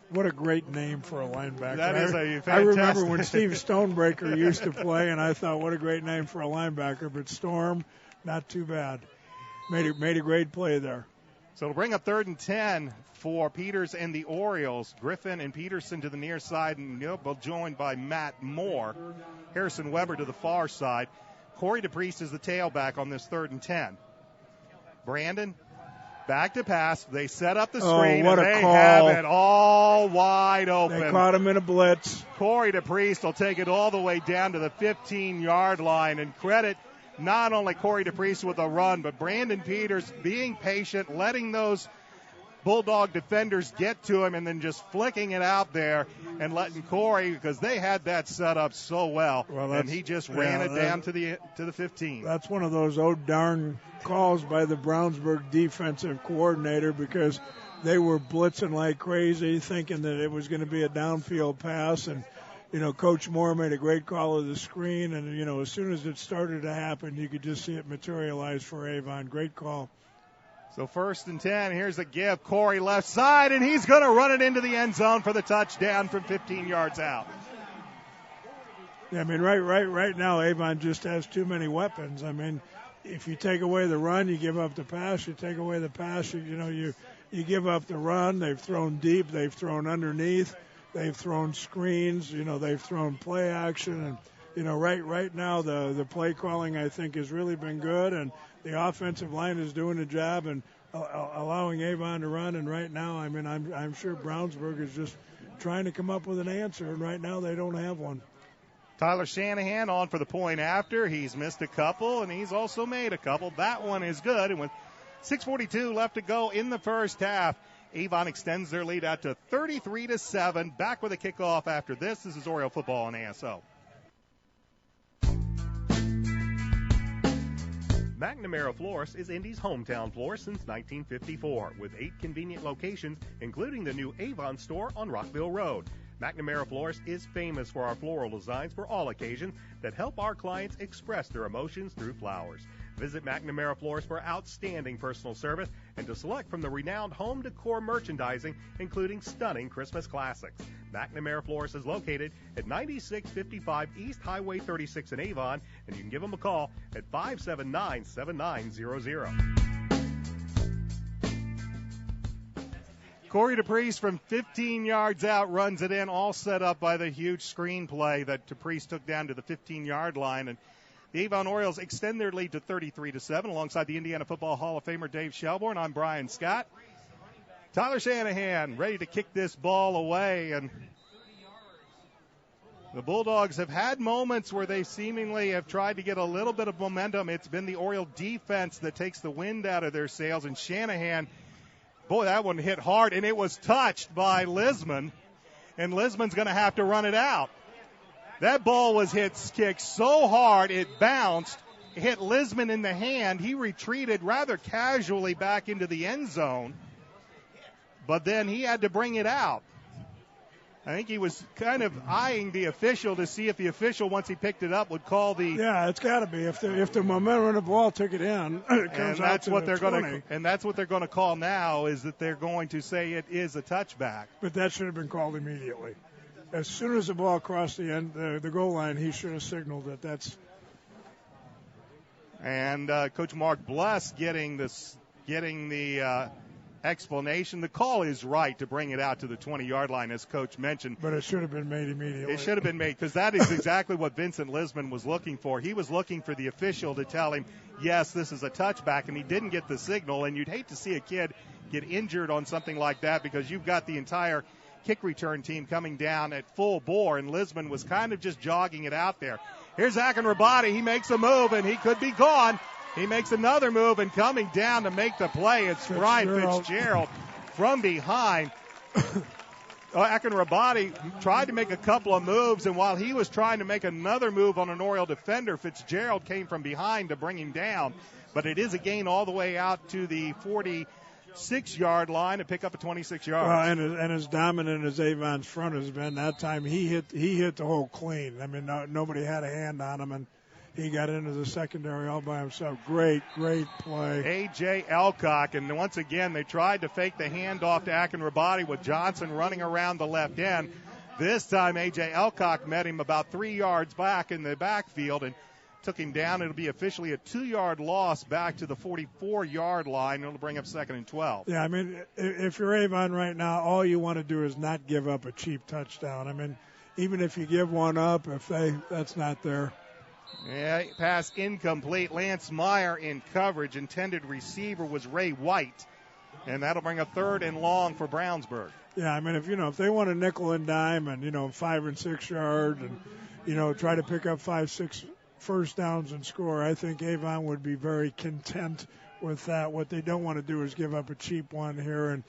what a great name for a linebacker. That is a fantastic. I remember when Steve Stonebreaker used to play, and I thought, what a great name for a linebacker. But Storm, not too bad. Made a great play there. So it'll bring up 3rd and 10 for Peters and the Orioles. Griffin and Peterson to the near side, and both joined by Matt Moore. Harrison Weber to the far side. Corey DePriest is the tailback on this 3rd and 10. Brandon, back to pass. They set up the screen, what and a they call. have it all wide open. They caught him in a blitz. Corey DePriest will take it all the way down to the 15-yard line, and credit not only Corey DePriest with a run, but Brandon Peters being patient, letting those Bulldog defenders get to him and then just flicking it out there and letting Corey, because they had that set up so well and he just ran it down to the 15. That's one of those oh darn calls by the Brownsburg defensive coordinator, because they were blitzing like crazy, thinking that it was going to be a downfield pass, and Coach Moore made a great call of the screen, and as soon as it started to happen, you could just see it materialize for Avon. Great call. So 1st and 10, here's a give. Corey left side, and he's going to run it into the end zone for the touchdown from 15 yards out. Yeah, I mean, right now, Avon just has too many weapons. I mean, if you take away the run, you give up the pass. You take away the pass, you give up the run. They've thrown deep. They've thrown underneath. They've thrown screens. They've thrown play action. And, right now, the play calling, I think, has really been good. And the offensive line is doing a job and allowing Avon to run. And right now, I mean, I'm sure Brownsburg is just trying to come up with an answer. And right now, they don't have one. Tyler Shanahan on for the point after. He's missed a couple, and he's also made a couple. That one is good. And with 6:42 left to go in the first half, Avon extends their lead out to 33-7. Back with a kickoff after this. This is Oriole football on ASO. McNamara Florist is Indy's hometown florist since 1954, with 8 convenient locations, including the new Avon store on Rockville Road. McNamara Florist is famous for our floral designs for all occasions that help our clients express their emotions through flowers. Visit McNamara Florist for outstanding personal service and to select from the renowned home decor merchandising, including stunning Christmas classics. McNamara Florist is located at 9655 East Highway 36 in Avon, and you can give them a call at 579-7900. Corey DePriest from 15 yards out runs it in, all set up by the huge screen play that DePriest took down to the 15-yard line. And the Avon Orioles extend their lead to 33-7 alongside the Indiana Football Hall of Famer Dave Shelbourne. I'm Brian Scott. Tyler Shanahan ready to kick this ball away. And the Bulldogs have had moments where they seemingly have tried to get a little bit of momentum. It's been the Oriole defense that takes the wind out of their sails. And Shanahan, boy, that one hit hard, and it was touched by Lisman, and Lisman's going to have to run it out. That ball was kicked so hard it bounced, hit Lisman in the hand. He retreated rather casually back into the end zone, but then he had to bring it out. I think he was kind of eyeing the official to see if the official, once he picked it up, would call the. Yeah, it's got to be. If the momentum of the ball took it in, it comes and that's out what to they're 20. going to. And that's what they're going to call now, is that they're going to say it is a touchback. But that should have been called immediately. As soon as the ball crossed the goal line, he should have signaled that that's. And Coach Mark Bless getting the explanation. The call is right to bring it out to the 20-yard line, as Coach mentioned. But it should have been made immediately. It should have been made, because that is exactly what Vincent Lisman was looking for. He was looking for the official to tell him, yes, this is a touchback, and he didn't get the signal. And you'd hate to see a kid get injured on something like that, because you've got the entire kick return team coming down at full bore, and Lisman was kind of just jogging it out there. Here's Akinrabadi. He makes a move, and he could be gone. He makes another move, and coming down to make the play, it's Brian Fitzgerald from behind. Akinrabadi tried to make a couple of moves, and while he was trying to make another move on an Oriole defender, Fitzgerald came from behind to bring him down. But it is a gain all the way out to the 46-yard line to pick up a 26 yards. Well, and as dominant as Avon's front has been, that time he hit the hole clean. I mean, nobody had a hand on him, and he got into the secondary all by himself. Great play. A.J. Elcock, and once again, they tried to fake the handoff to Akinrabadi with Johnson running around the left end. This time, A.J. Elcock met him about 3 yards back in the backfield and took him down. It'll be officially a 2-yard loss back to the 44-yard line. It'll bring up 2nd and 12. Yeah, I mean, if you're Avon right now, all you want to do is not give up a cheap touchdown. I mean, even if you give one up, that's not there. Yeah, pass incomplete. Lance Meyer in coverage. Intended receiver was Ray White. And that'll bring a 3rd and long for Brownsburg. Yeah, I mean, if they want a nickel and dime and, 5 and 6 yards and, try to pick up 5 first downs and score. I think Avon would be very content with that. What they don't want to do is give up a cheap one here and,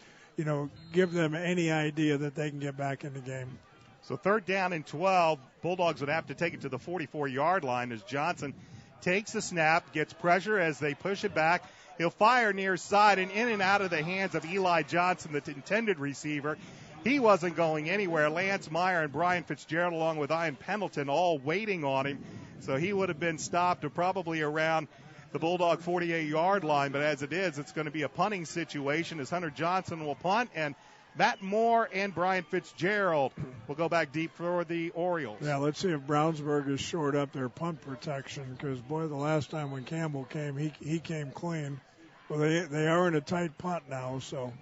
give them any idea that they can get back in the game. So 3rd down and 12. Bulldogs would have to take it to the 44-yard line as Johnson takes the snap, gets pressure as they push it back. He'll fire near side and in and out of the hands of Eli Johnson, the intended receiver. He wasn't going anywhere. Lance Meyer and Brian Fitzgerald, along with Ian Pendleton, all waiting on him. So he would have been stopped probably around the Bulldog 48-yard line. But as it is, it's going to be a punting situation as Hunter Johnson will punt, and Matt Moore and Brian Fitzgerald will go back deep for the Orioles. Yeah, let's see if Brownsburg has shored up their punt protection, because, boy, the last time when Campbell came, he came clean. Well, they are in a tight punt now, so.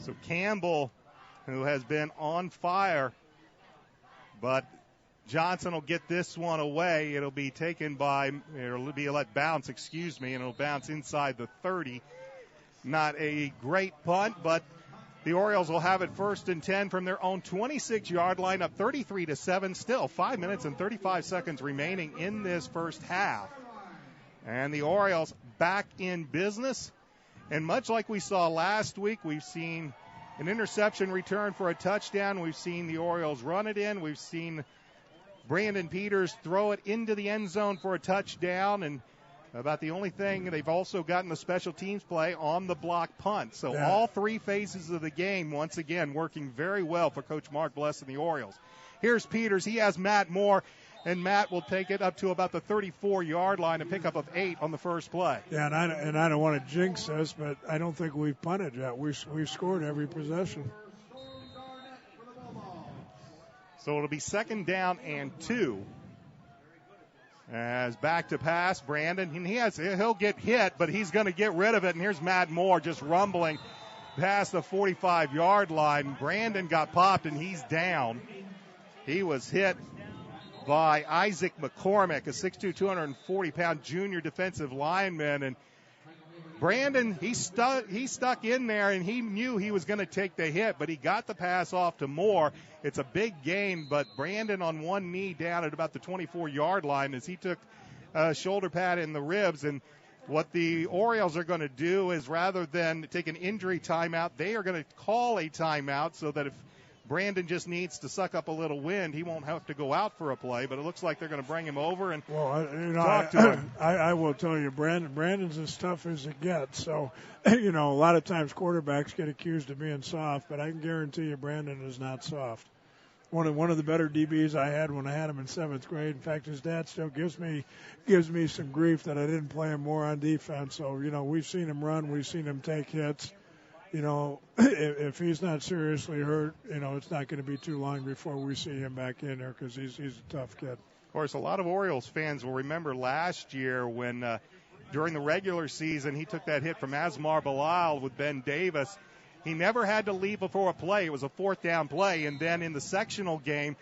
So Campbell, who has been on fire, but Johnson will get this one away. It'll be let bounce, and it'll bounce inside the 30. Not a great punt, but the Orioles will have it 1st and 10 from their own 26-yard line, up 33-7. Still 5 minutes and 35 seconds remaining in this first half. And the Orioles back in business. And much like we saw last week, we've seen an interception return for a touchdown. We've seen the Orioles run it in. We've seen Brandon Peters throw it into the end zone for a touchdown. And about the only thing, they've also gotten the special teams play on the block punt. So all 3 phases of the game, once again, working very well for Coach Mark Bless and the Orioles. Here's Peters. He has Matt Moore, and Matt will take it up to about the 34-yard line, a pickup of 8 on the first play. Yeah, and I don't want to jinx this, but I don't think we've punted yet. We've scored every possession. So it'll be 2nd down and 2. As back to pass, Brandon, he'll get hit, but he's going to get rid of it. And here's Matt Moore just rumbling past the 45-yard line. Brandon got popped, and he's down. He was hit by Isaac McCormick, a 6'2", 240-pound junior defensive lineman. And Brandon, he stuck in there, and he knew he was going to take the hit, but he got the pass off to Moore. It's a big gain, but Brandon on one knee down at about the 24-yard line as he took a shoulder pad in the ribs. And what the Orioles are going to do is, rather than take an injury timeout, they are going to call a timeout so that if Brandon just needs to suck up a little wind, he won't have to go out for a play. But it looks like they're going to bring him over and talk to him. I will tell you, Brandon's as tough as it gets. So, a lot of times quarterbacks get accused of being soft, but I can guarantee you Brandon is not soft. One of the better DBs I had when I had him in 7th grade. In fact, his dad still gives me some grief that I didn't play him more on defense. So, we've seen him run. We've seen him take hits. If he's not seriously hurt, it's not going to be too long before we see him back in there, because he's a tough kid. Of course, a lot of Orioles fans will remember last year when during the regular season he took that hit from Asmar Bilal with Ben Davis. He never had to leave before a play. It was a 4th down play. And then in the sectional game,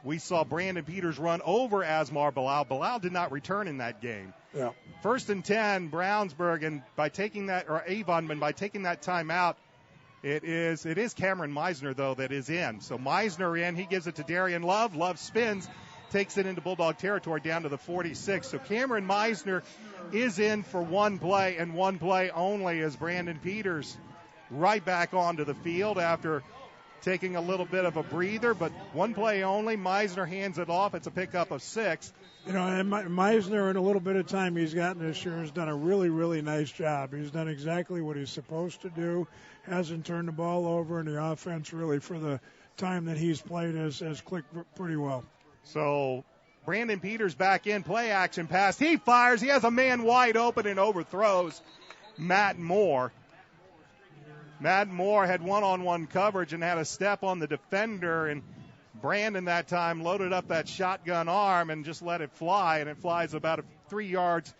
we saw Brandon Peters run over Asmar Bilal. Bilal did not return in that game. Yeah. 1st and 10, Brownsburg, and by taking that timeout, it is Cameron Meisner, though, that is in. So Meisner in, he gives it to Darian Love. Love spins, takes it into Bulldog territory down to the 46. So Cameron Meisner is in for one play, and one play only, as Brandon Peters right back onto the field after taking a little bit of a breather, but one play only. Meisner hands it off. It's a pickup of 6. And Meisner, in a little bit of time he's gotten this year, has done a really, really nice job. He's done exactly what he's supposed to do, hasn't turned the ball over, and the offense really, for the time that he's played, has clicked pretty well. So Brandon Peters back in, play action pass. He fires. He has a man wide open and overthrows Matt Moore. Matt Moore had one-on-one coverage and had a step on the defender, and Brandon that time loaded up that shotgun arm and just let it fly, and it flies about 3 yards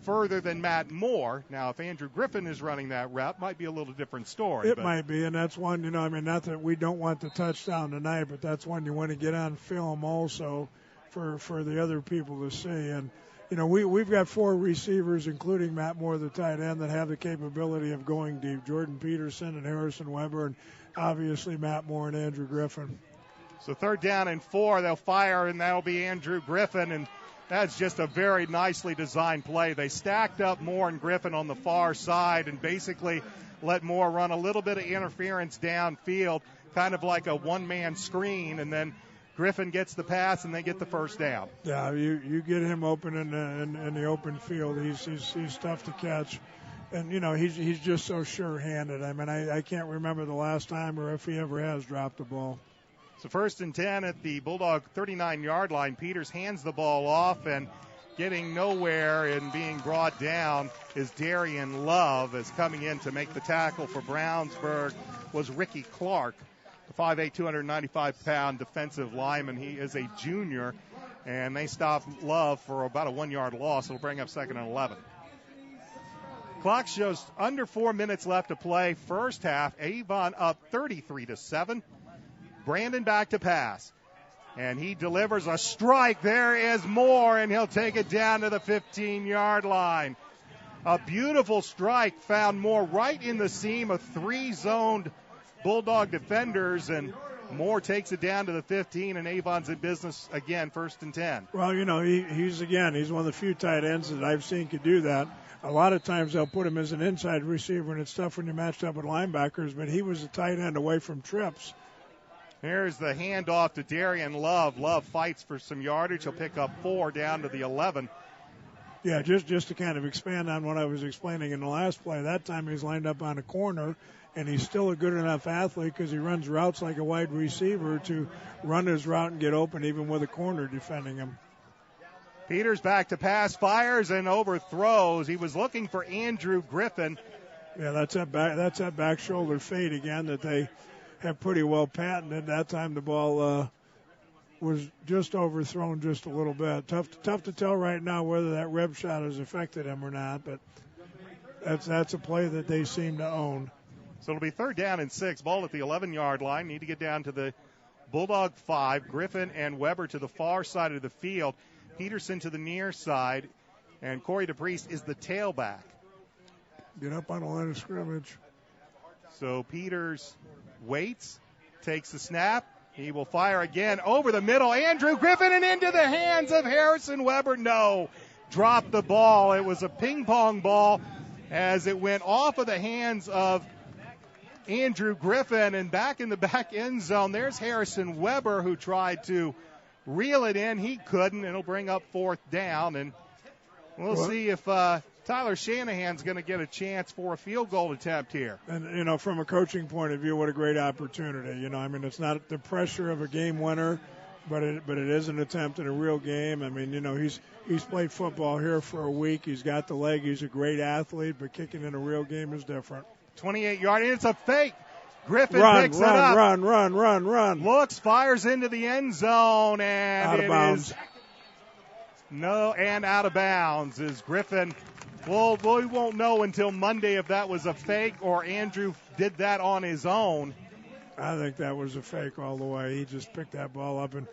further than Matt Moore. Now, if Andrew Griffin is running that route, might be a little different story. It might be, and that's one, not that we don't want the touchdown tonight, but that's one you want to get on film also for the other people to see. And we've got 4 receivers, including Matt Moore, the tight end, that have the capability of going deep. Jordan Peterson and Harrison Weber, and obviously Matt Moore and Andrew Griffin. So 3rd down and 4, they'll fire, and that'll be Andrew Griffin. And That's just a very nicely designed play. They stacked up Moore and Griffin on the far side and basically let Moore run a little bit of interference downfield, kind of like a one-man screen, and then Griffin gets the pass and they get the first down. Yeah, you get him open in the open field. He's tough to catch. And, you know, he's just so sure-handed. I mean, I can't remember the last time or if he ever has dropped the ball. So 1st and 10 at the Bulldog 39-yard line. Peters hands the ball off, and getting nowhere and being brought down is Darian Love, as coming in to make the tackle for Brownsburg was Ricky Clark, the 5'8", 295-pound defensive lineman. He is a junior, and they stop Love for about a 1-yard loss. It'll bring up 2nd and 11. Clock shows under 4 minutes left to play. First half, Avon up 33-7. Brandon back to pass. And he delivers a strike. There is Moore, and he'll take it down to the 15-yard line. A beautiful strike found Moore right in the seam of 3 zoned Bulldog defenders, and Moore takes it down to the 15, and Avon's in business again, 1st and 10. Well, you know, he's one of the few tight ends that I've seen could do that. A lot of times they'll put him as an inside receiver, and it's tough when you're matched up with linebackers, but he was a tight end away from trips. Here's the handoff to Darian Love. Love fights for some yardage. He'll pick up 4 down to the 11. Yeah, just to kind of expand on what I was explaining in the last play, that time he's lined up on a corner, and he's still a good enough athlete because he runs routes like a wide receiver to run his route and get open even with a corner defending him. Peters back to pass, fires and overthrows. He was looking for Andrew Griffin. Yeah, that's that back shoulder fade again that they have pretty well patented. That time the ball was just overthrown just a little bit. Tough to tell right now whether that rib shot has affected him or not, but that's a play that they seem to own. So it'll be 3rd down and 6. Ball at the 11-yard line. Need to get down to the Bulldog 5. Griffin and Weber to the far side of the field. Peterson to the near side, and Corey DePriest is the tailback. Get up on the line of scrimmage. So Peters waits, takes the snap. He will fire again over the middle. Andrew Griffin, and into the hands of Harrison Weber. No, dropped the ball. It was a ping-pong ball as it went off of the hands of Andrew Griffin and back in the back end zone. There's Harrison Weber, who tried to reel it in. He couldn't. It'll bring up 4th down, and we'll see if Tyler Shanahan's going to get a chance for a field goal attempt here. And, you know, from a coaching point of view, what a great opportunity. You know, I mean, it's not the pressure of a game winner, but it is an attempt at a real game. I mean, you know, he's played football here for a week. He's got the leg. He's a great athlete, but kicking in a real game is different. 28-yard, and it's a fake. Griffin picks it up. Run. Looks, fires into the end zone, and out of bounds. Out of bounds is Griffin. Well, we won't know until Monday if that was a fake or Andrew did that on his own. I think that was a fake all the way. He just picked that ball up, and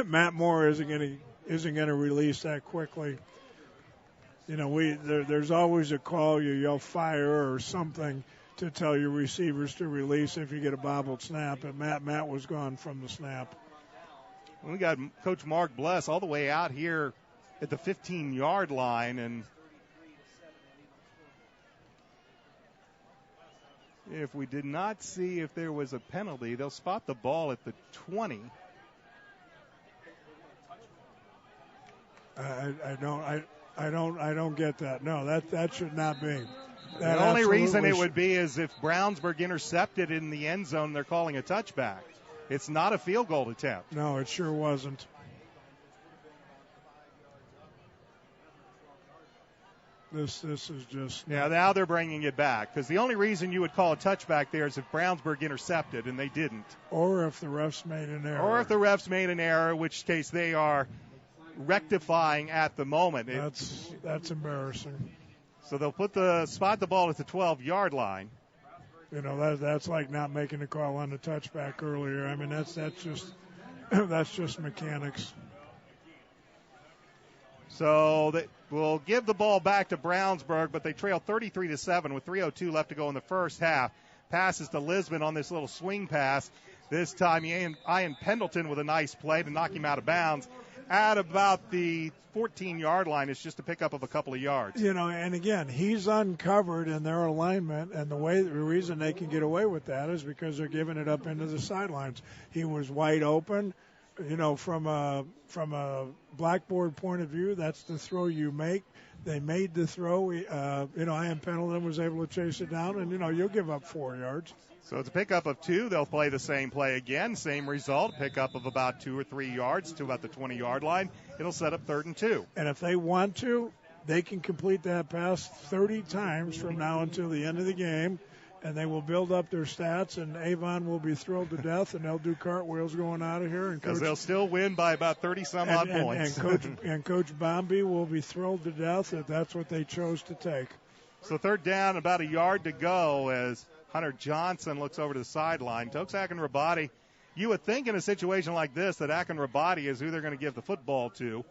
Matt Moore isn't going to release that quickly. You know, there's always a call. You yell fire or something to tell your receivers to release if you get a bobbled snap, and Matt was gone from the snap. We got Coach Mark Bless all the way out here at the 15-yard line, and if we did not see if there was a penalty, they'll spot the ball at the 20. I don't get that. No, that should not be. The only reason it would be is if Brownsburg intercepted in the end zone, they're calling a touchback. It's not a field goal attempt. No, it sure wasn't. This is just... Yeah, now they're bringing it back, because the only reason you would call a touchback there is if Brownsburg intercepted, and they didn't. Or if the refs made an error. In which case they are rectifying at the moment. That's embarrassing. So they'll spot the ball at the 12-yard line. You know, that's like not making a call on the touchback earlier. I mean, that's just mechanics. So we'll give the ball back to Brownsburg, but they trail 33-7 with 3:02 left to go in the first half. Passes to Lisbon on this little swing pass. This time, Ian Pendleton with a nice play to knock him out of bounds. at about the 14-yard line. It's just a pickup of a couple of yards. And again, he's uncovered in their alignment, and the reason they can get away with that is because they're giving it up into the sidelines. He was wide open. From a blackboard point of view, that's the throw you make. They made the throw. Ian Pendleton was able to chase it down, and, you'll give up 4 yards. So it's a pickup of 2. They'll play the same play again. Same result. Pickup of about 2 or 3 yards to about the 20-yard line. It'll set up 3rd and 2. And if they want to, they can complete that pass 30 times from now until the end of the game, and they will build up their stats, and Avon will be thrilled to death, and they'll do cartwheels going out of here. Because they'll still win by about 30-some-odd points. And Coach Bombi will be thrilled to death that that's what they chose to take. So 3rd down, about a yard to go as Hunter Johnson looks over to the sideline. Tokes Akinrabadi. You would think in a situation like this that Akinrabadi is who they're going to give the football to.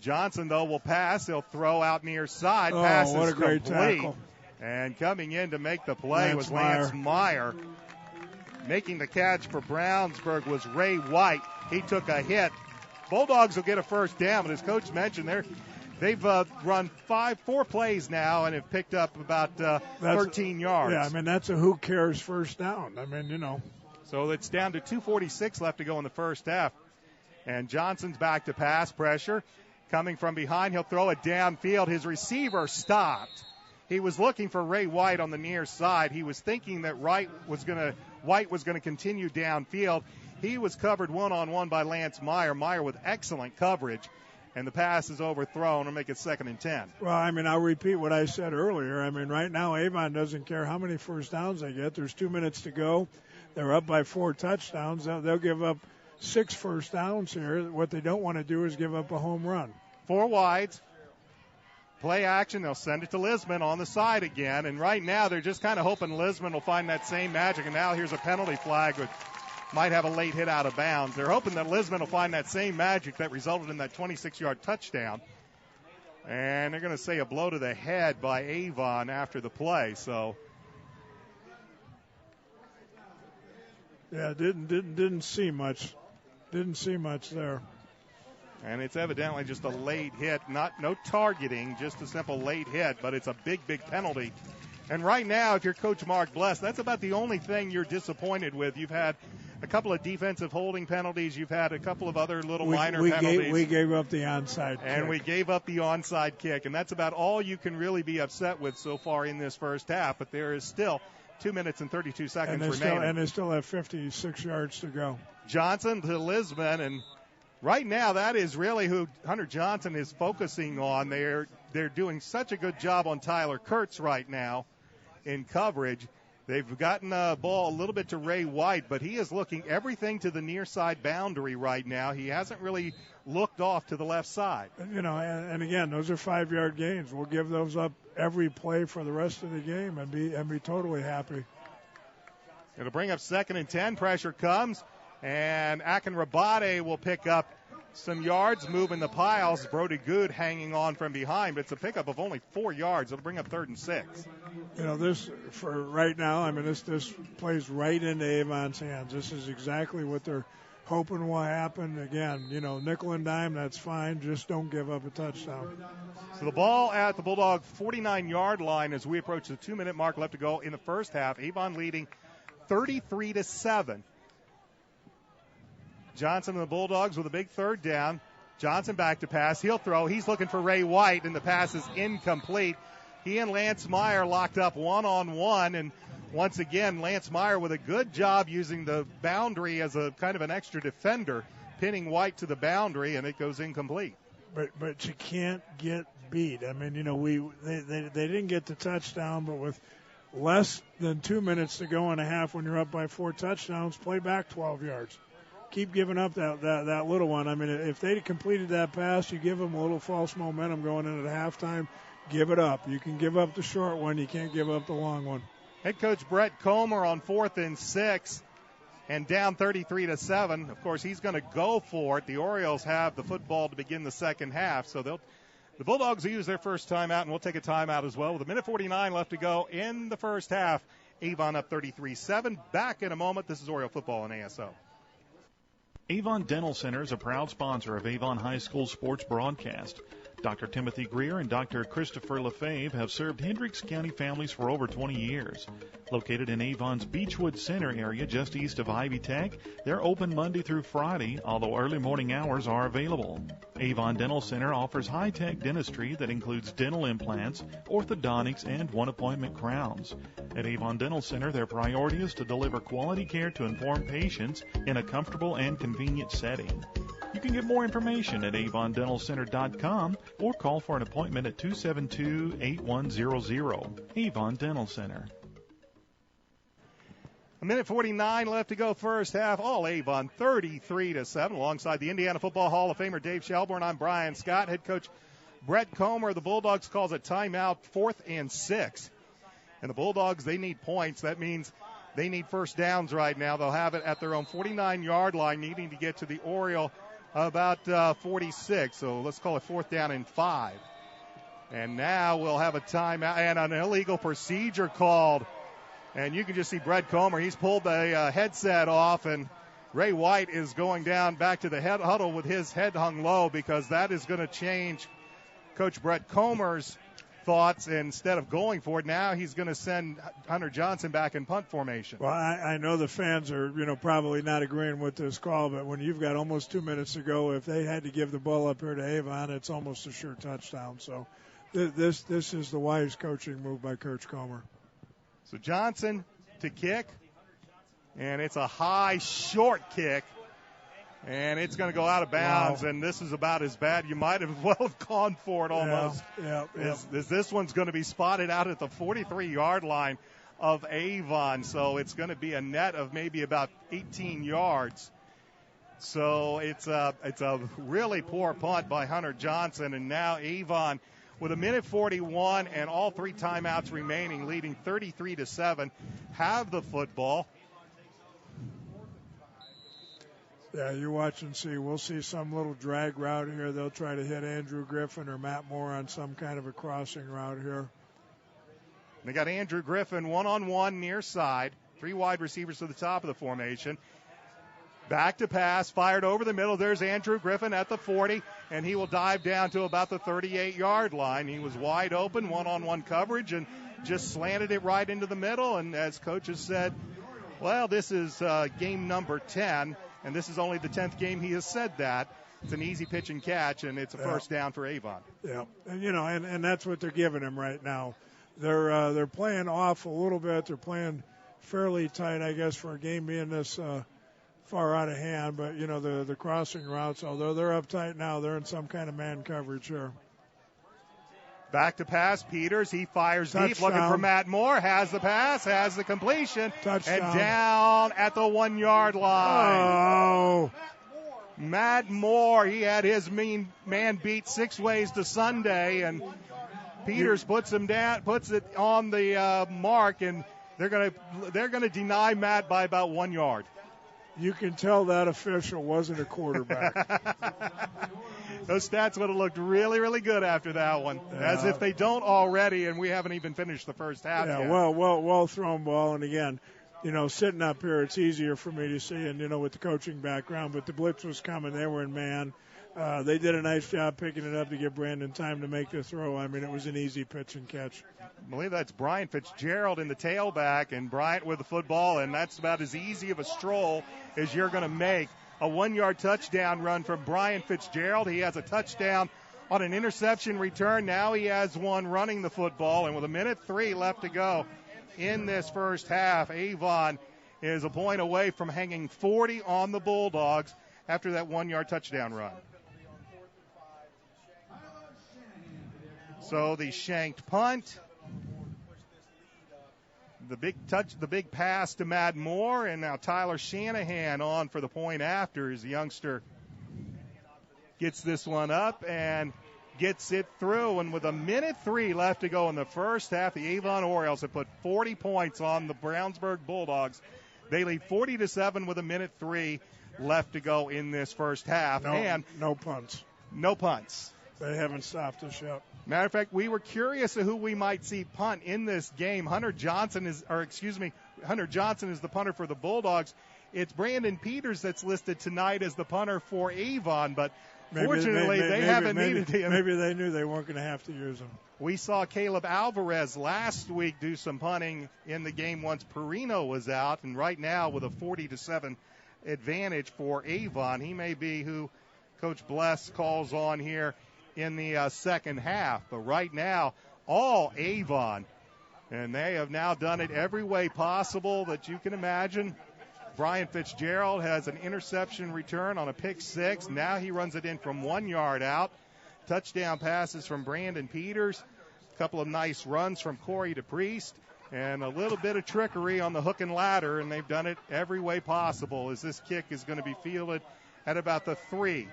Johnson, though, will pass. He'll throw out near side. Pass what is a great complete. tackle. And coming in to make the play was Lance Meyer. Making the catch for Brownsburg was Ray White. He took a hit. Bulldogs will get a 1st down, but as Coach mentioned, they've run 4 plays now and have picked up about 13 yards. Yeah, that's a who cares 1st down. So it's down to 2:46 left to go in the 1st half. And Johnson's back to pass pressure. Coming from behind, he'll throw it downfield. His receiver stopped. He was looking for Ray White on the near side. He was thinking that White was going to continue downfield. He was covered one-on-one by Lance Meyer. Meyer with excellent coverage. And the pass is overthrown and make it 2nd and 10. Well, I'll repeat what I said earlier. Right now Avon doesn't care how many 1st downs they get. There's 2 minutes to go. They're up by 4 touchdowns. They'll give up 6 1st downs here. What they don't want to do is give up a home run. 4 wides. Play action. They'll send it to Lisman on the side again. And right now they're just kind of hoping Lisman will find that same magic. And now here's a penalty flag, which might have a late hit out of bounds. They're hoping that Lisman will find that same magic that resulted in that 26-yard touchdown. And they're going to say a blow to the head by Avon after the play. So, yeah, didn't see much. Didn't see much there. And it's evidently just a late hit, no targeting, just a simple late hit, but it's a big, big penalty. And right now, if you're Coach Mark Bless, that's about the only thing you're disappointed with. You've had a couple of defensive holding penalties. You've had a couple of other little minor penalties. We gave up the onside kick. And we gave up the onside kick. And that's about all you can really be upset with so far in this 1st half. But there is still 2 minutes and 32 seconds remaining. And they still have 56 yards to go. Johnson to Lisman, and right now, that is really who Hunter Johnson is focusing on. They're doing such a good job on Tyler Kurtz right now in coverage. They've gotten the ball a little bit to Ray White, but he is looking everything to the near side boundary right now. He hasn't really looked off to the left side. And again, those are 5-yard gains. We'll give those up every play for the rest of the game and be totally happy. It'll bring up 2nd and 10. Pressure comes. And Akinrabadi will pick up some yards, moving the piles. Brody Good hanging on from behind, but it's a pickup of only 4 yards. It'll bring up 3rd and 6. This for right now, this plays right into Avon's hands. This is exactly what they're hoping will happen. Again, nickel and dime, that's fine. Just don't give up a touchdown. So the ball at the Bulldog 49-yard line as we approach the 2-minute mark left to go in the 1st half. Avon leading 33-7. Johnson and the Bulldogs with a big 3rd down. Johnson back to pass. He'll throw. He's looking for Ray White, and the pass is incomplete. He and Lance Meyer locked up one-on-one, and once again, Lance Meyer with a good job using the boundary as a kind of an extra defender, pinning White to the boundary, and it goes incomplete. But you can't get beat. They didn't get the touchdown, but with less than 2 minutes to go and a half when you're up by 4 touchdowns, play back 12 yards. Keep giving up that little one. If they'd completed that pass, you give them a little false momentum going into halftime. Give it up. You can give up the short one. You can't give up the long one. Head coach Brett Comer on 4th and 6 and down 33-7. Of course, he's going to go for it. The Orioles have the football to begin the 2nd half, so the Bulldogs will use their first timeout, and we'll take a timeout as well. With 1:49 left to go in the 1st half, Avon up 33-7. Back in a moment. This is Oriole football on ASO. Avon Dental Center is a proud sponsor of Avon High School sports broadcast. Dr. Timothy Greer and Dr. Christopher Lefebvre have served Hendricks County families for over 20 years. Located in Avon's Beechwood Center area just east of Ivy Tech, they're open Monday through Friday, although early morning hours are available. Avon Dental Center offers high-tech dentistry that includes dental implants, orthodontics, and one-appointment crowns. At Avon Dental Center, their priority is to deliver quality care to informed patients in a comfortable and convenient setting. You can get more information at avondentalcenter.com or call for an appointment at 272-8100. Avon Dental Center. A minute 49 left to go first half. All Avon 33-7 alongside the Indiana Football Hall of Famer Dave Shelburne. I'm Brian Scott. Head coach Brett Comer. The Bulldogs calls a timeout, 4th and 6. And the Bulldogs, they need points. That means they need first downs right now. They'll have it at their own 49-yard line, needing to get to the Oriole about 46. So let's call it 4th down and 5. And now we'll have a timeout and an illegal procedure called. And you can just see Brett Comer. He's pulled the headset off, and Ray White is going down back to the head huddle with his head hung low, because that is going to change Coach Brett Comer's thoughts. Instead of going for it, now he's going to send Hunter Johnson back in punt formation. Well, I know the fans are, probably not agreeing with this call, but when you've got almost 2 minutes to go, if they had to give the ball up here to Avon, it's almost a sure touchdown. So this is the wise coaching move by Coach Comer. So Johnson to kick, and it's a high, short kick, and it's going to go out of bounds. Wow. And this is about as bad. You might have well have gone for it almost. Yeah. This one's going to be spotted out at the 43-yard line of Avon, so it's going to be a net of maybe about 18 yards. So it's a really poor punt by Hunter Johnson, and now Avon, with a minute 41 and all 3 timeouts remaining, leading 33-7, have the football. Yeah, you watch and see. We'll see some little drag route here. They'll try to hit Andrew Griffin or Matt Moore on some kind of a crossing route here. They got Andrew Griffin one-on-one near side. 3 wide receivers to the top of the formation. Back to pass, fired over the middle. There's Andrew Griffin at the 40, and he will dive down to about the 38-yard line. He was wide open, one-on-one coverage, and just slanted it right into the middle. And as coaches said, well, this is game number 10, and this is only the 10th game he has said that. It's an easy pitch and catch, and it's a first down for Avon. Yeah, and and that's what they're giving him right now. They're playing off a little bit. They're playing fairly tight, I guess, for a game being this far out of hand, but the crossing routes, although they're up tight now, they're in some kind of man coverage here. Back to pass, Peters. He fires Touchdown. Deep, looking for Matt Moore. Has the pass, has the completion. Touchdown. And down at the 1-yard line. Oh. Matt Moore, he had his man beat 6 ways to Sunday, and Peters puts him down, puts it on the mark, and they're gonna deny Matt by about 1 yard. You can tell that official wasn't a quarterback. Those stats would have looked really, really good after that one, as if they don't already, and we haven't even finished the first half yet. Well thrown ball, and again, sitting up here, it's easier for me to see, and with the coaching background, but the blitz was coming. They were in man. They did a nice job picking it up to give Brandon time to make the throw. I mean, it was an easy pitch and catch. I believe that's Brian Fitzgerald in the tailback, and Bryant with the football, and that's about as easy of a stroll as you're going to make. A 1-yard touchdown run from Brian Fitzgerald. He has a touchdown on an interception return. Now he has one running the football, and with a minute 3 left to go in this first half, Avon is a point away from hanging 40 on the Bulldogs after that 1-yard touchdown run. So the shanked punt, the big pass to Matt Moore, and now Tyler Shanahan on for the point after as the youngster gets this one up and gets it through. And with a minute 3 left to go in the first half, the Avon Orioles have put 40 points on the Brownsburg Bulldogs. They lead 40-7 with a minute 3 left to go in this first half. No punts. No punts. They haven't stopped us yet. Matter of fact, we were curious of who we might see punt in this game. Hunter Johnson is the punter for the Bulldogs. it's Brandon Peters that's listed tonight as the punter for Avon, but fortunately they haven't needed him. Maybe they knew they weren't going to have to use him. We saw Caleb Alvarez last week do some punting in the game once Perino was out, and right now with a 40-7 advantage for Avon, he may be who Coach Bless calls on here in the second half. But right now, all Avon, and they have now done it every way possible that you can imagine. Brian Fitzgerald has an interception return on a pick six. Now he runs it in from 1 yard out. Touchdown passes from Brandon Peters. A couple of nice runs from Corey DePriest. And a little bit of trickery on the hook and ladder, and they've done it every way possible as this kick is going to be fielded at about the 3.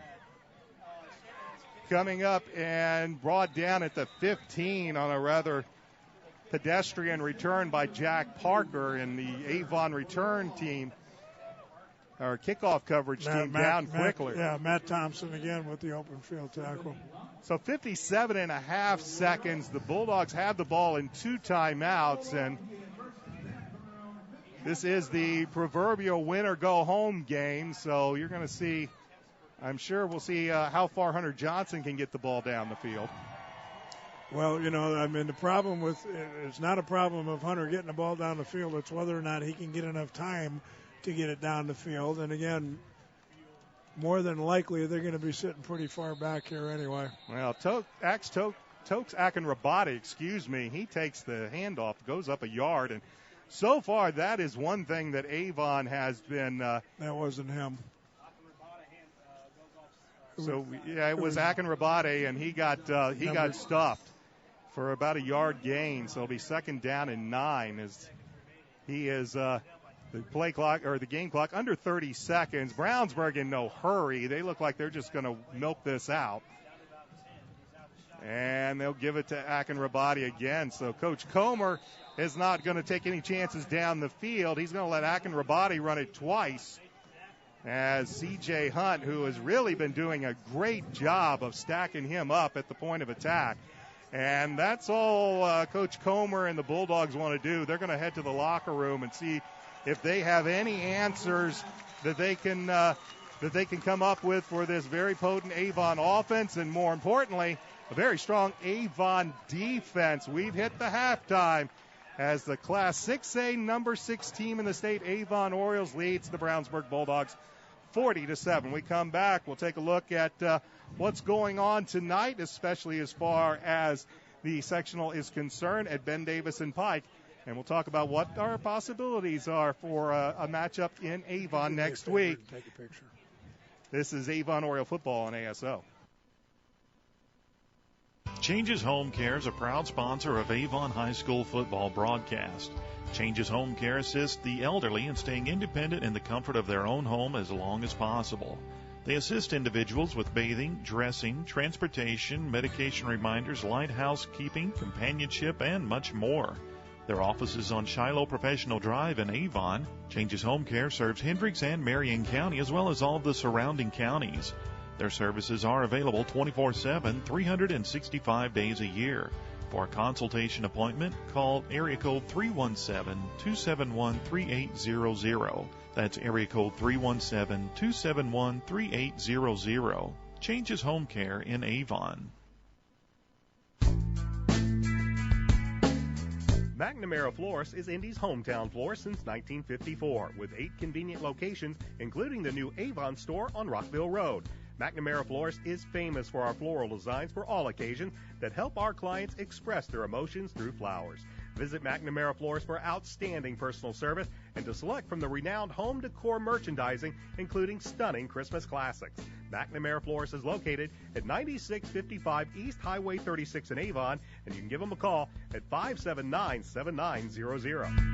Coming up and brought down at the 15 on a rather pedestrian return by Jack Parker, and the Avon return team, or kickoff coverage team, down quickly. Matt Thompson again with the open field tackle. So 57.5 seconds. The Bulldogs have the ball in 2 timeouts, and this is the proverbial win-or-go-home game. So you're going to see, I'm sure we'll see how far Hunter Johnson can get the ball down the field. Well, the problem with it's not a problem of Hunter getting the ball down the field. It's whether or not he can get enough time to get it down the field. And again, more than likely they're going to be sitting pretty far back here anyway. Well, Tokes Akinrabadi, he takes the handoff, goes up a yard, and so far that is one thing that Avon has been. That wasn't him. So it was Akinrabadi, and he got stuffed for about a yard gain. So it'll be second down and 9 as he is. The play clock or the game clock under 30 seconds. Brownsburg in no hurry. They look like they're just going to milk this out. And they'll give it to Akinrabadi again. So Coach Comer is not going to take any chances down the field. He's going to let Akinrabadi run it twice as C.J. Hunt, who has really been doing a great job of stacking him up at the point of attack. And that's all Coach Comer and the Bulldogs want to do. They're going to head to the locker room and see if they have any answers that they can come up with for this very potent Avon offense, and more importantly, a very strong Avon defense. We've hit the halftime as the Class 6A number 6 team in the state, Avon Orioles, leads the Brownsburg Bulldogs 40-7. We come back, we'll take a look at what's going on tonight, especially as far as the sectional is concerned at Ben Davis and Pike. And we'll talk about what our possibilities are for a matchup in Avon next week. Take a picture. This is Avon Oriole football on ASO. Changes Home Care is a proud sponsor of Avon High School football broadcast. Changes Home Care assists the elderly in staying independent in the comfort of their own home as long as possible. They assist individuals with bathing, dressing, transportation, medication reminders, light housekeeping, companionship, and much more. Their office is on Shiloh Professional Drive in Avon. Changes Home Care serves Hendricks and Marion County as well as all of the surrounding counties. Their services are available 24/7, 365 days a year. For a consultation appointment, call area code 317-271-3800. That's area code 317-271-3800. Changes Home Care in Avon. McNamara Florist is Indy's hometown florist since 1954, with 8 convenient locations, including the new Avon store on Rockville Road. McNamara Florist is famous for our floral designs for all occasions that help our clients express their emotions through flowers. Visit McNamara Florist for outstanding personal service and to select from the renowned home decor merchandising, including stunning Christmas classics. McNamara Florist is located at 9655 East Highway 36 in Avon, and you can give them a call at 579-7900.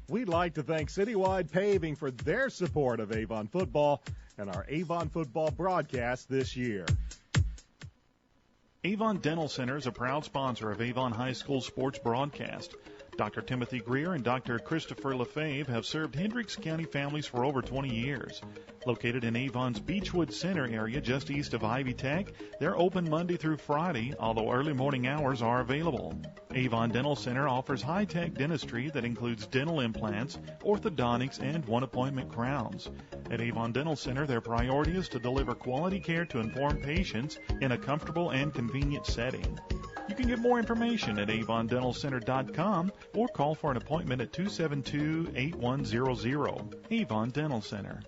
We'd like to thank Citywide Paving for their support of Avon football and our Avon football broadcast this year. Avon Dental Center is a proud sponsor of Avon High School sports broadcast. Dr. Timothy Greer and Dr. Christopher Lefebvre have served Hendricks County families for over 20 years. Located in Avon's Beechwood Center area just east of Ivy Tech, they're open Monday through Friday, although early morning hours are available. Avon Dental Center offers high-tech dentistry that includes dental implants, orthodontics, and one-appointment crowns. At Avon Dental Center, their priority is to deliver quality care to informed patients in a comfortable and convenient setting. You can get more information at avondentalcenter.com or call for an appointment at 272-8100. Avon Dental Center.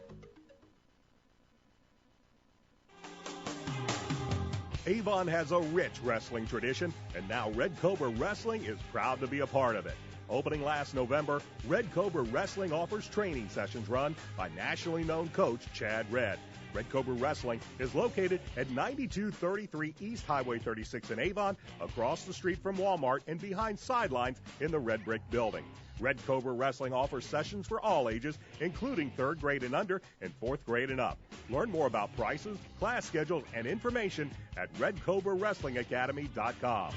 Avon has a rich wrestling tradition, and now Red Cobra Wrestling is proud to be a part of it. Opening last November, Red Cobra Wrestling offers training sessions run by nationally known coach Chad Red. Red Cobra Wrestling is located at 9233 East Highway 36 in Avon, across the street from Walmart and behind sidelines in the Red Brick Building. Red Cobra Wrestling offers sessions for all ages, including 3rd grade and under and 4th grade and up. Learn more about prices, class schedules, and information at RedCobraWrestlingAcademy.com.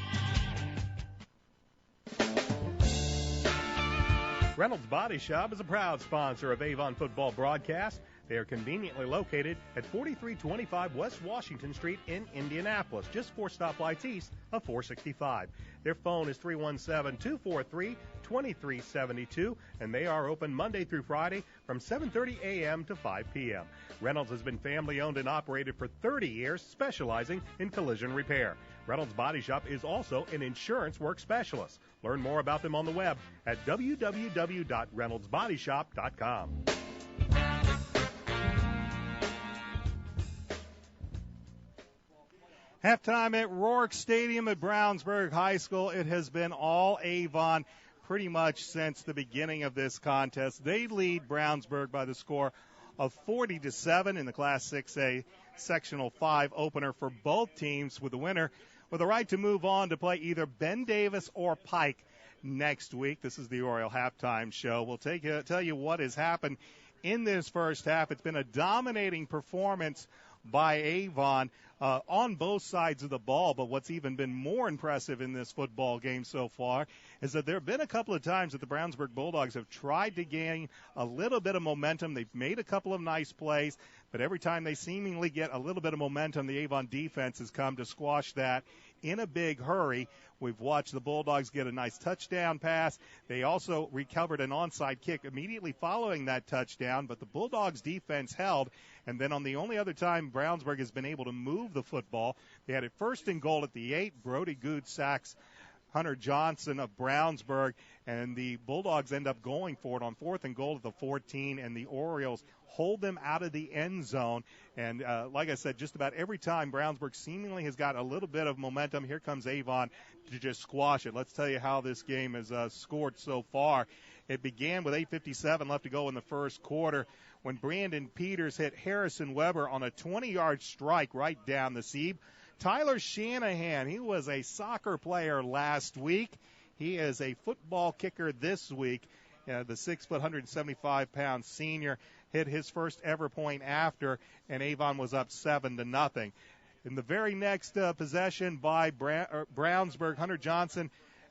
Reynolds Body Shop is a proud sponsor of Avon Football Broadcast. They are conveniently located at 4325 West Washington Street in Indianapolis, just 4 stoplights east of 465. Their phone is 317-243-2372, and they are open Monday through Friday from 7:30 a.m. to 5 p.m. Reynolds has been family-owned and operated for 30 years, specializing in collision repair. Reynolds Body Shop is also an insurance work specialist. Learn more about them on the web at www.reynoldsbodyshop.com. Halftime at Rourke Stadium at Brownsburg High School. It has been all Avon pretty much since the beginning of this contest. They lead Brownsburg by the score of 40-7 in the Class 6A Sectional 5 opener for both teams, with the winner with a right to move on to play either Ben Davis or Pike next week. This is the Oriole Halftime Show. We'll tell you what has happened in this first half. It's been a dominating performance by Avon on both sides of the ball, but what's even been more impressive in this football game so far is that there have been a couple of times that the Brownsburg Bulldogs have tried to gain a little bit of momentum. They've made a couple of nice plays, but every time they seemingly get a little bit of momentum, the Avon defense has come to squash that in a big hurry. We've watched the Bulldogs get a nice touchdown pass. They also recovered an onside kick immediately following that touchdown, but the Bulldogs defense held. And then on the only other time Brownsburg has been able to move the football, they had it 1st and goal at the 8. Brody Good sacks Hunter Johnson of Brownsburg, and the Bulldogs end up going for it on 4th and goal at the 14, and the Orioles hold them out of the end zone. And like I said, just about every time Brownsburg seemingly has got a little bit of momentum, here comes Avon to just squash it. Let's tell you how this game has scored so far. It began with 8:57 left to go in the first quarter when Brandon Peters hit Harrison Weber on a 20-yard strike right down the seam. Tyler Shanahan, he was a soccer player last week. He is a football kicker this week. The 6 foot, 175-pound senior hit his first ever point after, and Avon was up 7-0. In the very next possession by Brownsburg, Hunter Johnson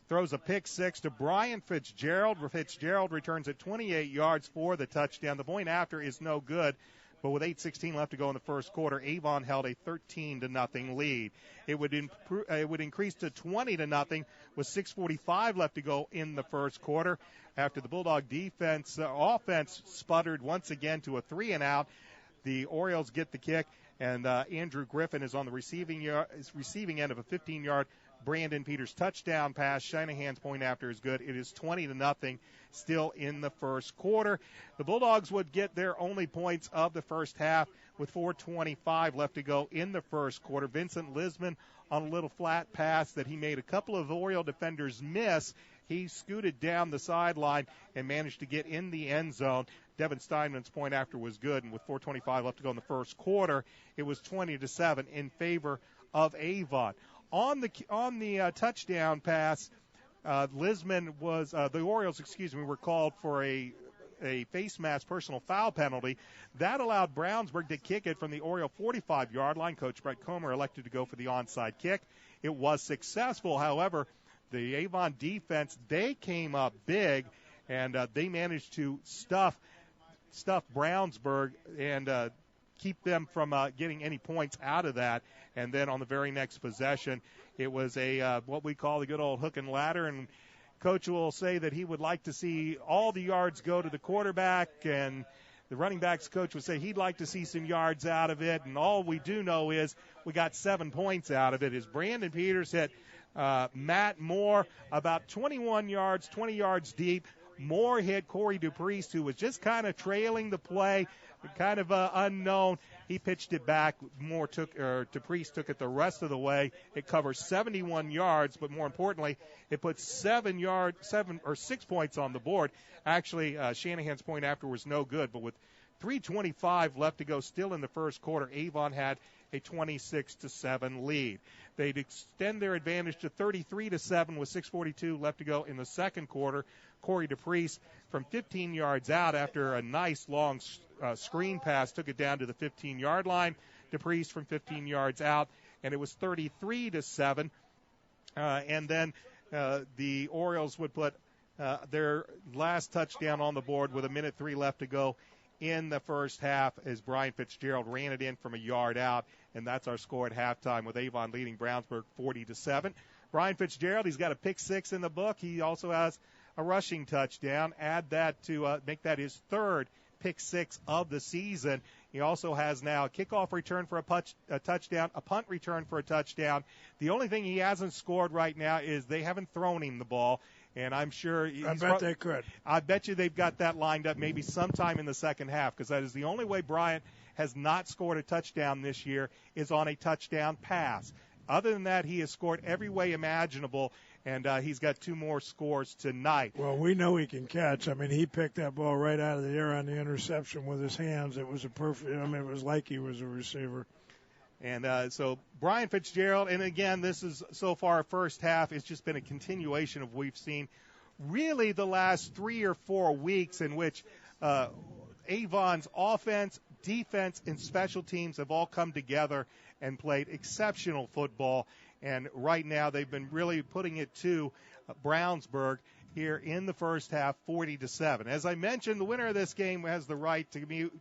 throws a pick 6 to Brian Fitzgerald. Fitzgerald returns at 28 yards for the touchdown. The point after is no good, but with 8:16 left to go in the first quarter, Avon held a 13-0 lead. It would increase to 20-0 with 6:45 left to go in the first quarter after the Bulldog offense sputtered once again to a 3-and-out. The Orioles get the kick, and Andrew Griffin is on the receiving end of a 15-yard Brandon Peters touchdown pass. Shanahan's point after is good. It is 20-0 still in the first quarter. The Bulldogs would get their only points of the first half with 4:25 left to go in the first quarter. Vincent Lisman on a little flat pass that he made a couple of Oriole defenders miss. He scooted down the sideline and managed to get in the end zone. Devin Steinman's point after was good, and with 4:25 left to go in the first quarter, it was 20-7 in favor of Avon. On the touchdown pass, Lisman was the Orioles, were called for a face mask personal foul penalty. That allowed Brownsburg to kick it from the Oriole 45-yard line. Coach Brett Comer elected to go for the onside kick. It was successful. However, the Avon defense, they came up big, and they managed to stuff Brownsburg and keep them from getting any points out of that. And then on the very next possession, it was a what we call the good old hook and ladder, and Coach will say that he would like to see all the yards go to the quarterback, and the running backs coach would say he'd like to see some yards out of it. And all we do know is we got 7 points out of it. As Brandon Peters hit Matt Moore about 21 yards, 20 yards deep. Moore hit Corey Dupriest, who was just kind of trailing the play, kind of unknown. He pitched it back. Dupriest took it the rest of the way. It covers 71 yards, but more importantly, it puts 6 points on the board. Actually, Shanahan's point after was no good, but with 3:25 left to go still in the first quarter, Avon had a 26-7 lead. They'd extend their advantage to 33-7 with 6:42 left to go in the second quarter. Corey Dupriest from 15 yards out after a nice long screen pass took it down to the 15-yard line. Dupriest from 15 yards out, and it was 33-7. And then the Orioles would put their last touchdown on the board with 1:03 left to go in the first half as Brian Fitzgerald ran it in from a yard out, and that's our score at halftime with Avon leading Brownsburg 40-7. Brian Fitzgerald, he's got a pick 6 in the book. He also has a rushing touchdown. Add that to make that his third pick 6 of the season. He also has now a kickoff return for a touchdown, a punt return for a touchdown. The only thing he hasn't scored right now is they haven't thrown him the ball. And I'm sure I bet they could. I bet you they've got that lined up maybe sometime in the second half, because that is the only way Bryant has not scored a touchdown this year is on a touchdown pass. Other than that, he has scored every way imaginable, and he's got 2 more scores tonight. Well, we know he can catch. I mean, he picked that ball right out of the air on the interception with his hands. It was it was like he was a receiver. And so Brian Fitzgerald, and again, this is so far first half, it's just been a continuation of what we've seen really the last 3 or 4 weeks in which Avon's offense, defense, and special teams have all come together and played exceptional football. And right now they've been really putting it to Brownsburg here in the first half, 40-7. As I mentioned, the winner of this game has the right to commute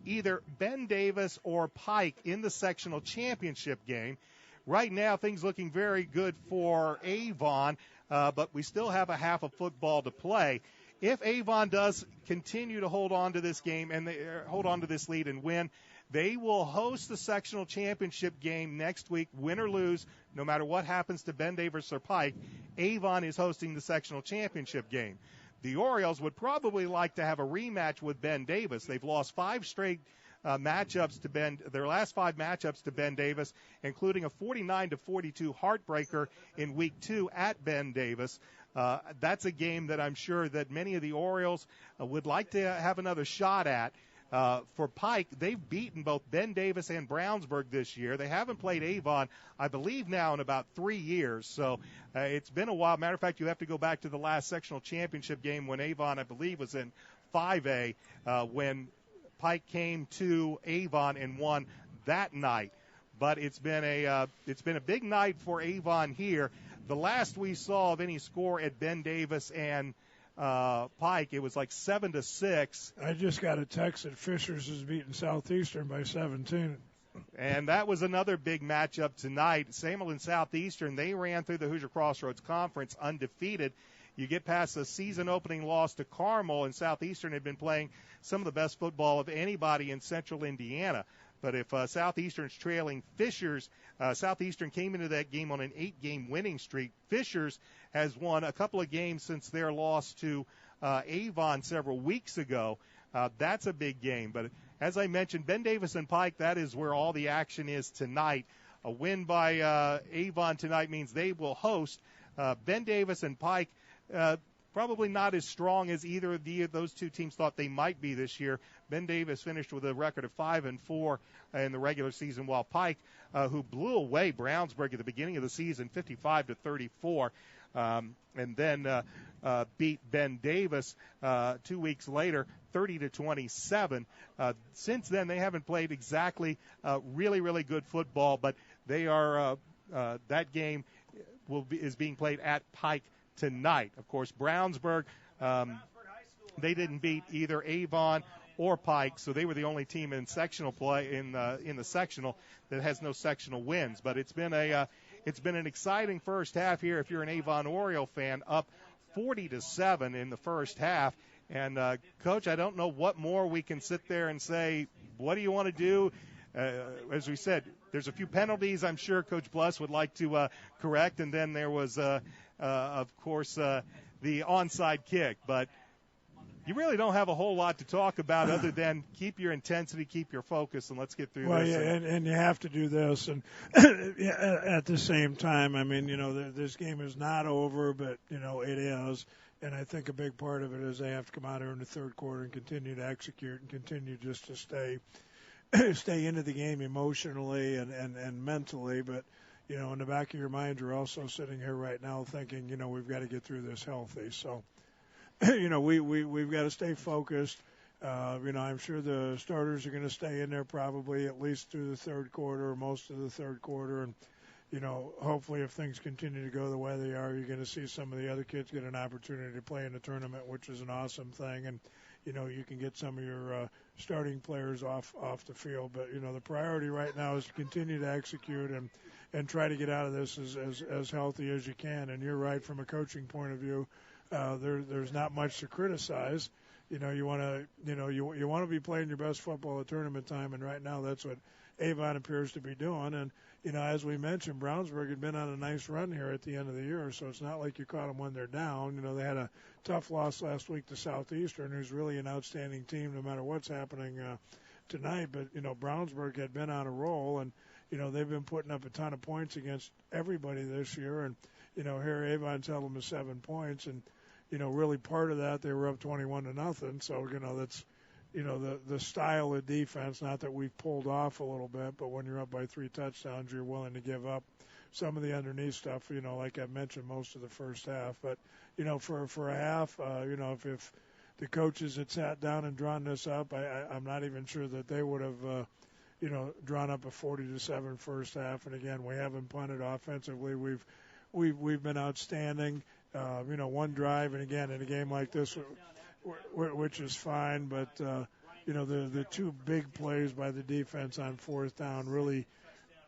either Ben Davis or Pike in the sectional championship game. Right now, things looking very good for Avon, but we still have a half of football to play. If Avon does continue to hold on to this game and hold on to this lead and win, they will host the sectional championship game next week, win or lose, no matter what happens to Ben Davis or Pike. Avon is hosting the sectional championship game. The Orioles would probably like to have a rematch with Ben Davis. They've lost 5 straight matchups to their last 5 matchups to Ben Davis, including a 49-42 heartbreaker in week 2 at Ben Davis. That's a game that I'm sure that many of the Orioles would like to have another shot at. For Pike, they've beaten both Ben Davis and Brownsburg this year. They haven't played Avon, I believe, now in about 3 years. So it's been a while. Matter of fact, you have to go back to the last sectional championship game when Avon, I believe, was in 5A when Pike came to Avon and won that night. But it's been a big night for Avon here. The last we saw of any score at Ben Davis and Pike, it was like 7-6. I just got a text that Fishers is beating Southeastern by 17. And that was another big matchup tonight. Samuel and Southeastern, they ran through the Hoosier Crossroads Conference undefeated. You get past the season-opening loss to Carmel, and Southeastern had been playing some of the best football of anybody in central Indiana. But if Southeastern's trailing Fishers, Southeastern came into that game on an 8-game winning streak. Fishers has won a couple of games since their loss to Avon several weeks ago. That's a big game. But as I mentioned, Ben Davis and Pike, that is where all the action is tonight. A win by Avon tonight means they will host Ben Davis and Pike. Probably not as strong as either of those two teams thought they might be this year. Ben Davis finished with a record of 5-4 in the regular season, while Pike, who blew away Brownsburg at the beginning of the season, 55-34, and then beat Ben Davis 2 weeks later, 30-27. Since then, they haven't played exactly really, really good football, but they are that game is being played at Pike tonight. Of course, Brownsburg, they didn't beat either Avon or Pike, so they were the only team in sectional play in the sectional that has no sectional wins. But it's been an exciting first half here. If you're an Avon Oriole fan, up 40-7 in the first half. And Coach, I don't know what more we can sit there and say. What do you want to do? As we said, there's a few penalties I'm sure Coach Bless would like to correct, and then there was, of course, the onside kick. But you really don't have a whole lot to talk about other than keep your intensity, keep your focus, and let's get through this. Well, yeah, and you have to do this. And at the same time, I mean, this game is not over, but, it is. And I think a big part of it is they have to come out here in the third quarter and continue to execute and continue just to stay into the game emotionally and mentally. But, in the back of your mind, you're also sitting here right now thinking, we've got to get through this healthy. So, we've got to stay focused. I'm sure the starters are going to stay in there probably at least through the third quarter or most of the third quarter. And, hopefully if things continue to go the way they are, you're going to see some of the other kids get an opportunity to play in the tournament, which is an awesome thing. And, you can get some of your starting players off the field. But, the priority right now is to continue to execute and try to get out of this as healthy as you can. And you're right, from a coaching point of view, there's not much to criticize. You want to be playing your best football at tournament time, and right now that's what Avon appears to be doing. And, as we mentioned, Brownsburg had been on a nice run here at the end of the year, so it's not like you caught them when they're down. They had a tough loss last week to Southeastern, who's really an outstanding team no matter what's happening tonight. But, Brownsburg had been on a roll, and, they've been putting up a ton of points against everybody this year. And, here Avon's held them to 7 points, and, really part of that, they were up 21-0. So, that's, the style of defense, not that we've pulled off a little bit, but when you're up by 3 touchdowns, you're willing to give up some of the underneath stuff, like I mentioned, most of the first half. But, for a half, if the coaches had sat down and drawn this up, I'm not even sure that they would have, drawn up a 40-7 first half. And again, we haven't punted offensively. We've been outstanding. One drive, and again, in a game like this, which is fine, but the two big plays by the defense on fourth down really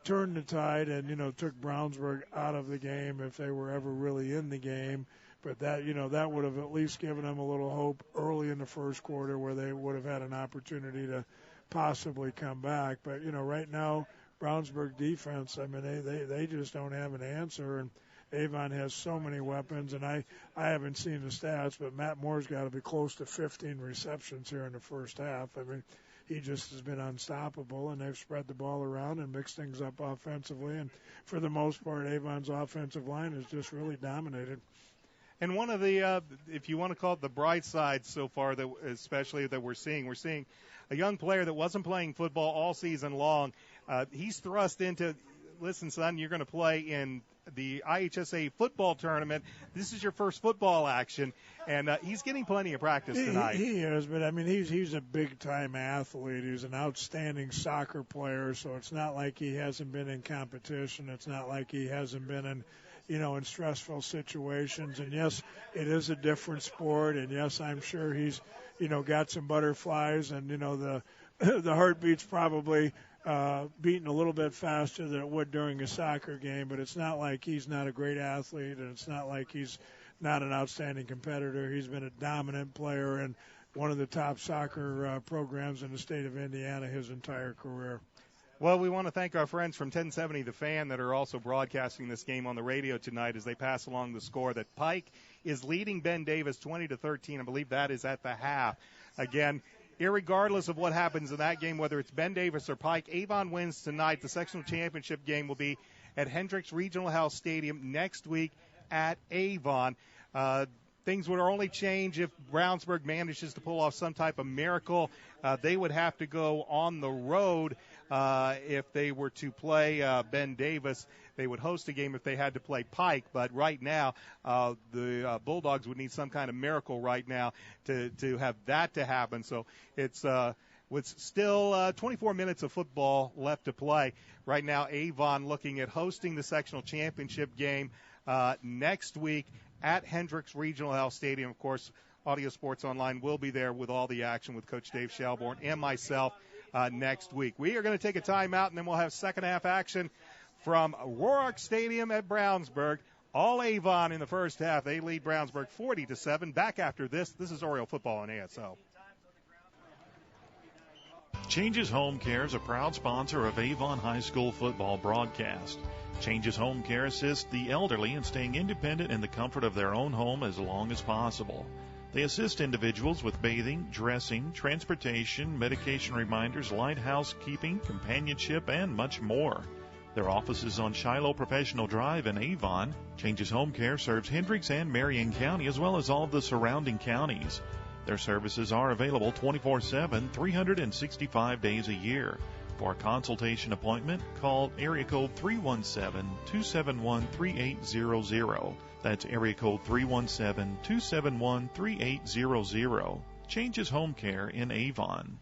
turned the tide and took Brownsburg out of the game if they were ever really in the game. But that would have at least given them a little hope early in the first quarter where they would have had an opportunity to possibly come back. But right now, Brownsburg defense, I mean, they just don't have an answer. And Avon has so many weapons, and I haven't seen the stats, but Matt Moore's got to be close to 15 receptions here in the first half. I mean, he just has been unstoppable, and they've spread the ball around and mixed things up offensively. And for the most part, Avon's offensive line has just really dominated. And one of the, if you want to call it the bright side so far, that especially that we're seeing a young player that wasn't playing football all season long. He's thrust into, listen, son, you're going to play in the IHSAA football tournament. This is your first football action, and he's getting plenty of practice tonight. He is, but I mean, he's a big-time athlete. He's an outstanding soccer player, so it's not like he hasn't been in competition. It's not like he hasn't been in, in stressful situations. And yes, it is a different sport, and yes, I'm sure he's, got some butterflies, and the heartbeat's probably beating a little bit faster than it would during a soccer game, but it's not like he's not a great athlete, and it's not like he's not an outstanding competitor. He's been a dominant player in one of the top soccer programs in the state of Indiana his entire career. Well, we want to thank our friends from 1070 The Fan that are also broadcasting this game on the radio tonight as they pass along the score that Pike is leading Ben Davis 20-13. I believe that is at the half. Again, irregardless of what happens in that game, whether it's Ben Davis or Pike, Avon wins tonight. The sectional championship game will be at Hendricks Regional Health Stadium next week at Avon. Things would only change if Brownsburg manages to pull off some type of miracle. They would have to go on the road if they were to play Ben Davis. They would host a game if they had to play Pike. But right now, the Bulldogs would need some kind of miracle right now to have that to happen. So it's with still 24 minutes of football left to play. Right now, Avon looking at hosting the sectional championship game next week at Hendricks Regional Health Stadium. Of course, Audio Sports Online will be there with all the action with Coach Dave Shelbourne and myself next week. We are going to take a timeout, and then we'll have second half action from Roark Stadium at Brownsburg. All Avon in the first half. They lead Brownsburg 40-7. Back after this. This is Oriole football on ASO. Changes Home Care is a proud sponsor of Avon High School football broadcast. Changes Home Care assists the elderly in staying independent in the comfort of their own home as long as possible. They assist individuals with bathing, dressing, transportation, medication reminders, light housekeeping, companionship, and much more. Their office is on Shiloh Professional Drive in Avon. Changes Home Care serves Hendricks and Marion County as well as all of the surrounding counties. Their services are available 24/7, 365 days a year. For a consultation appointment, call area code 317-271-3800. That's area code 317-271-3800. Changes Home Care in Avon.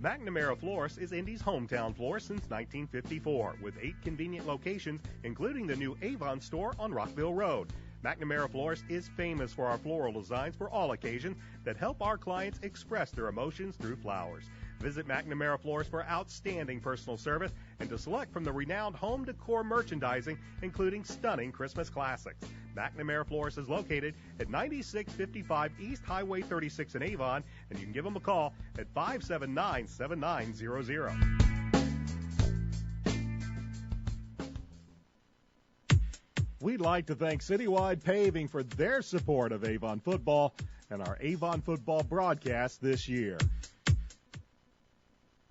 McNamara Florist is Indy's hometown florist since 1954, with 8 convenient locations, including the new Avon store on Rockville Road. McNamara Florist is famous for our floral designs for all occasions that help our clients express their emotions through flowers. Visit McNamara Florist for outstanding personal service and to select from the renowned home decor merchandising, including stunning Christmas classics. McNamara Florist is located at 9655 East Highway 36 in Avon, and you can give them a call at 579-7900. We'd like to thank Citywide Paving for their support of Avon football and our Avon football broadcast this year.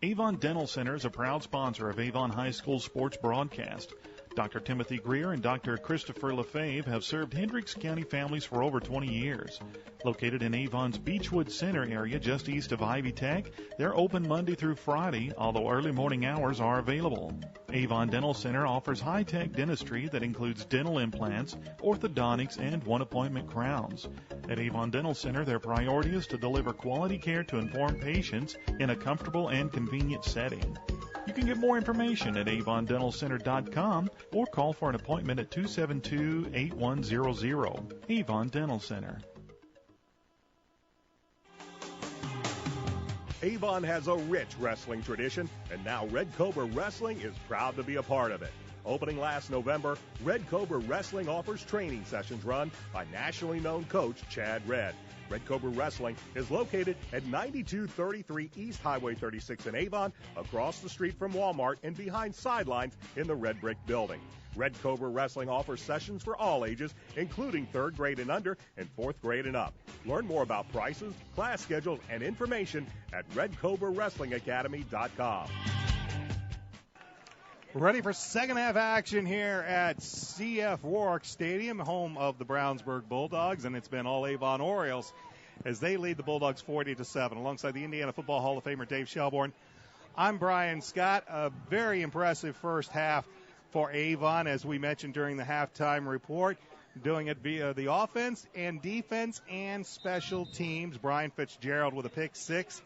Avon Dental Center is a proud sponsor of Avon High School sports broadcast. Dr. Timothy Greer and Dr. Christopher Lefebvre have served Hendricks County families for over 20 years. Located in Avon's Beechwood Center area just east of Ivy Tech, they're open Monday through Friday, although early morning hours are available. Avon Dental Center offers high-tech dentistry that includes dental implants, orthodontics, and one-appointment crowns. At Avon Dental Center, their priority is to deliver quality care to informed patients in a comfortable and convenient setting. You can get more information at avondentalcenter.com or call for an appointment at 272-8100. Avon Dental Center. Avon has a rich wrestling tradition, and now Red Cobra Wrestling is proud to be a part of it. Opening last November, Red Cobra Wrestling offers training sessions run by nationally known coach Chad Red. Red Cobra Wrestling is located at 9233 East Highway 36 in Avon, across the street from Walmart and behind sidelines in the Red Brick Building. Red Cobra Wrestling offers sessions for all ages, including 3rd grade and under and 4th grade and up. Learn more about prices, class schedules, and information at RedCobraWrestlingAcademy.com. Ready for second half action here at CF Roark Stadium, home of the Brownsburg Bulldogs, and it's been all Avon Orioles as they lead the Bulldogs 40-7. Alongside the Indiana Football Hall of Famer Dave Shelbourne, I'm Brian Scott. A very impressive first half for Avon, as we mentioned during the halftime report, doing it via the offense and defense and special teams. Brian Fitzgerald with a pick six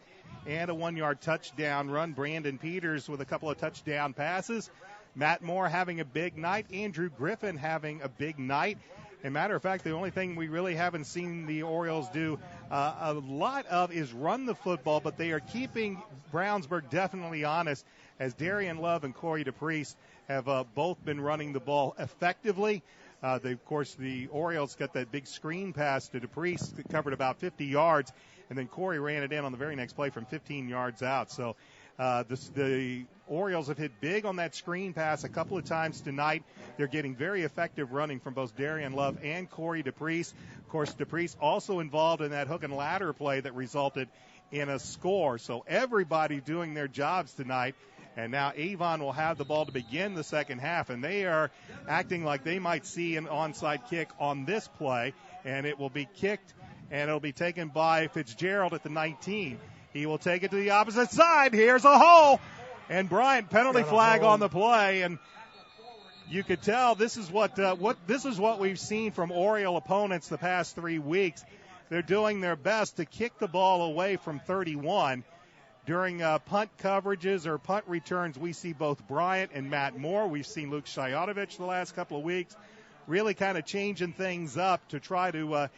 and a 1-yard touchdown run. Brandon Peters with a couple of touchdown passes. Matt Moore having a big night. Andrew Griffin having a big night. As a matter of fact, the only thing we really haven't seen the Orioles do a lot of is run the football, but they are keeping Brownsburg definitely honest, as Darian Love and Corey DePriest have both been running the ball effectively. Of course, the Orioles got that big screen pass to DePriest that covered about 50 yards, and then Corey ran it in on the very next play from 15 yards out. So the Orioles have hit big on that screen pass a couple of times tonight. They're getting very effective running from both Darian Love and Corey DePriest. Of course, DePriest also involved in that hook and ladder play that resulted in a score. So everybody doing their jobs tonight. And now Avon will have the ball to begin the second half, and they are acting like they might see an onside kick on this play, and it will be kicked, and it'll be taken by Fitzgerald at the 19. He will take it to the opposite side. Here's a hole, and Bryant penalty flag on the play, and you could tell this is what we've seen from Oriole opponents the past 3 weeks. They're doing their best to kick the ball away from 31. During punt coverages or punt returns, we see both Bryant and Matt Moore. We've seen Luke Shayatovich the last couple of weeks, really kind of changing things up to try to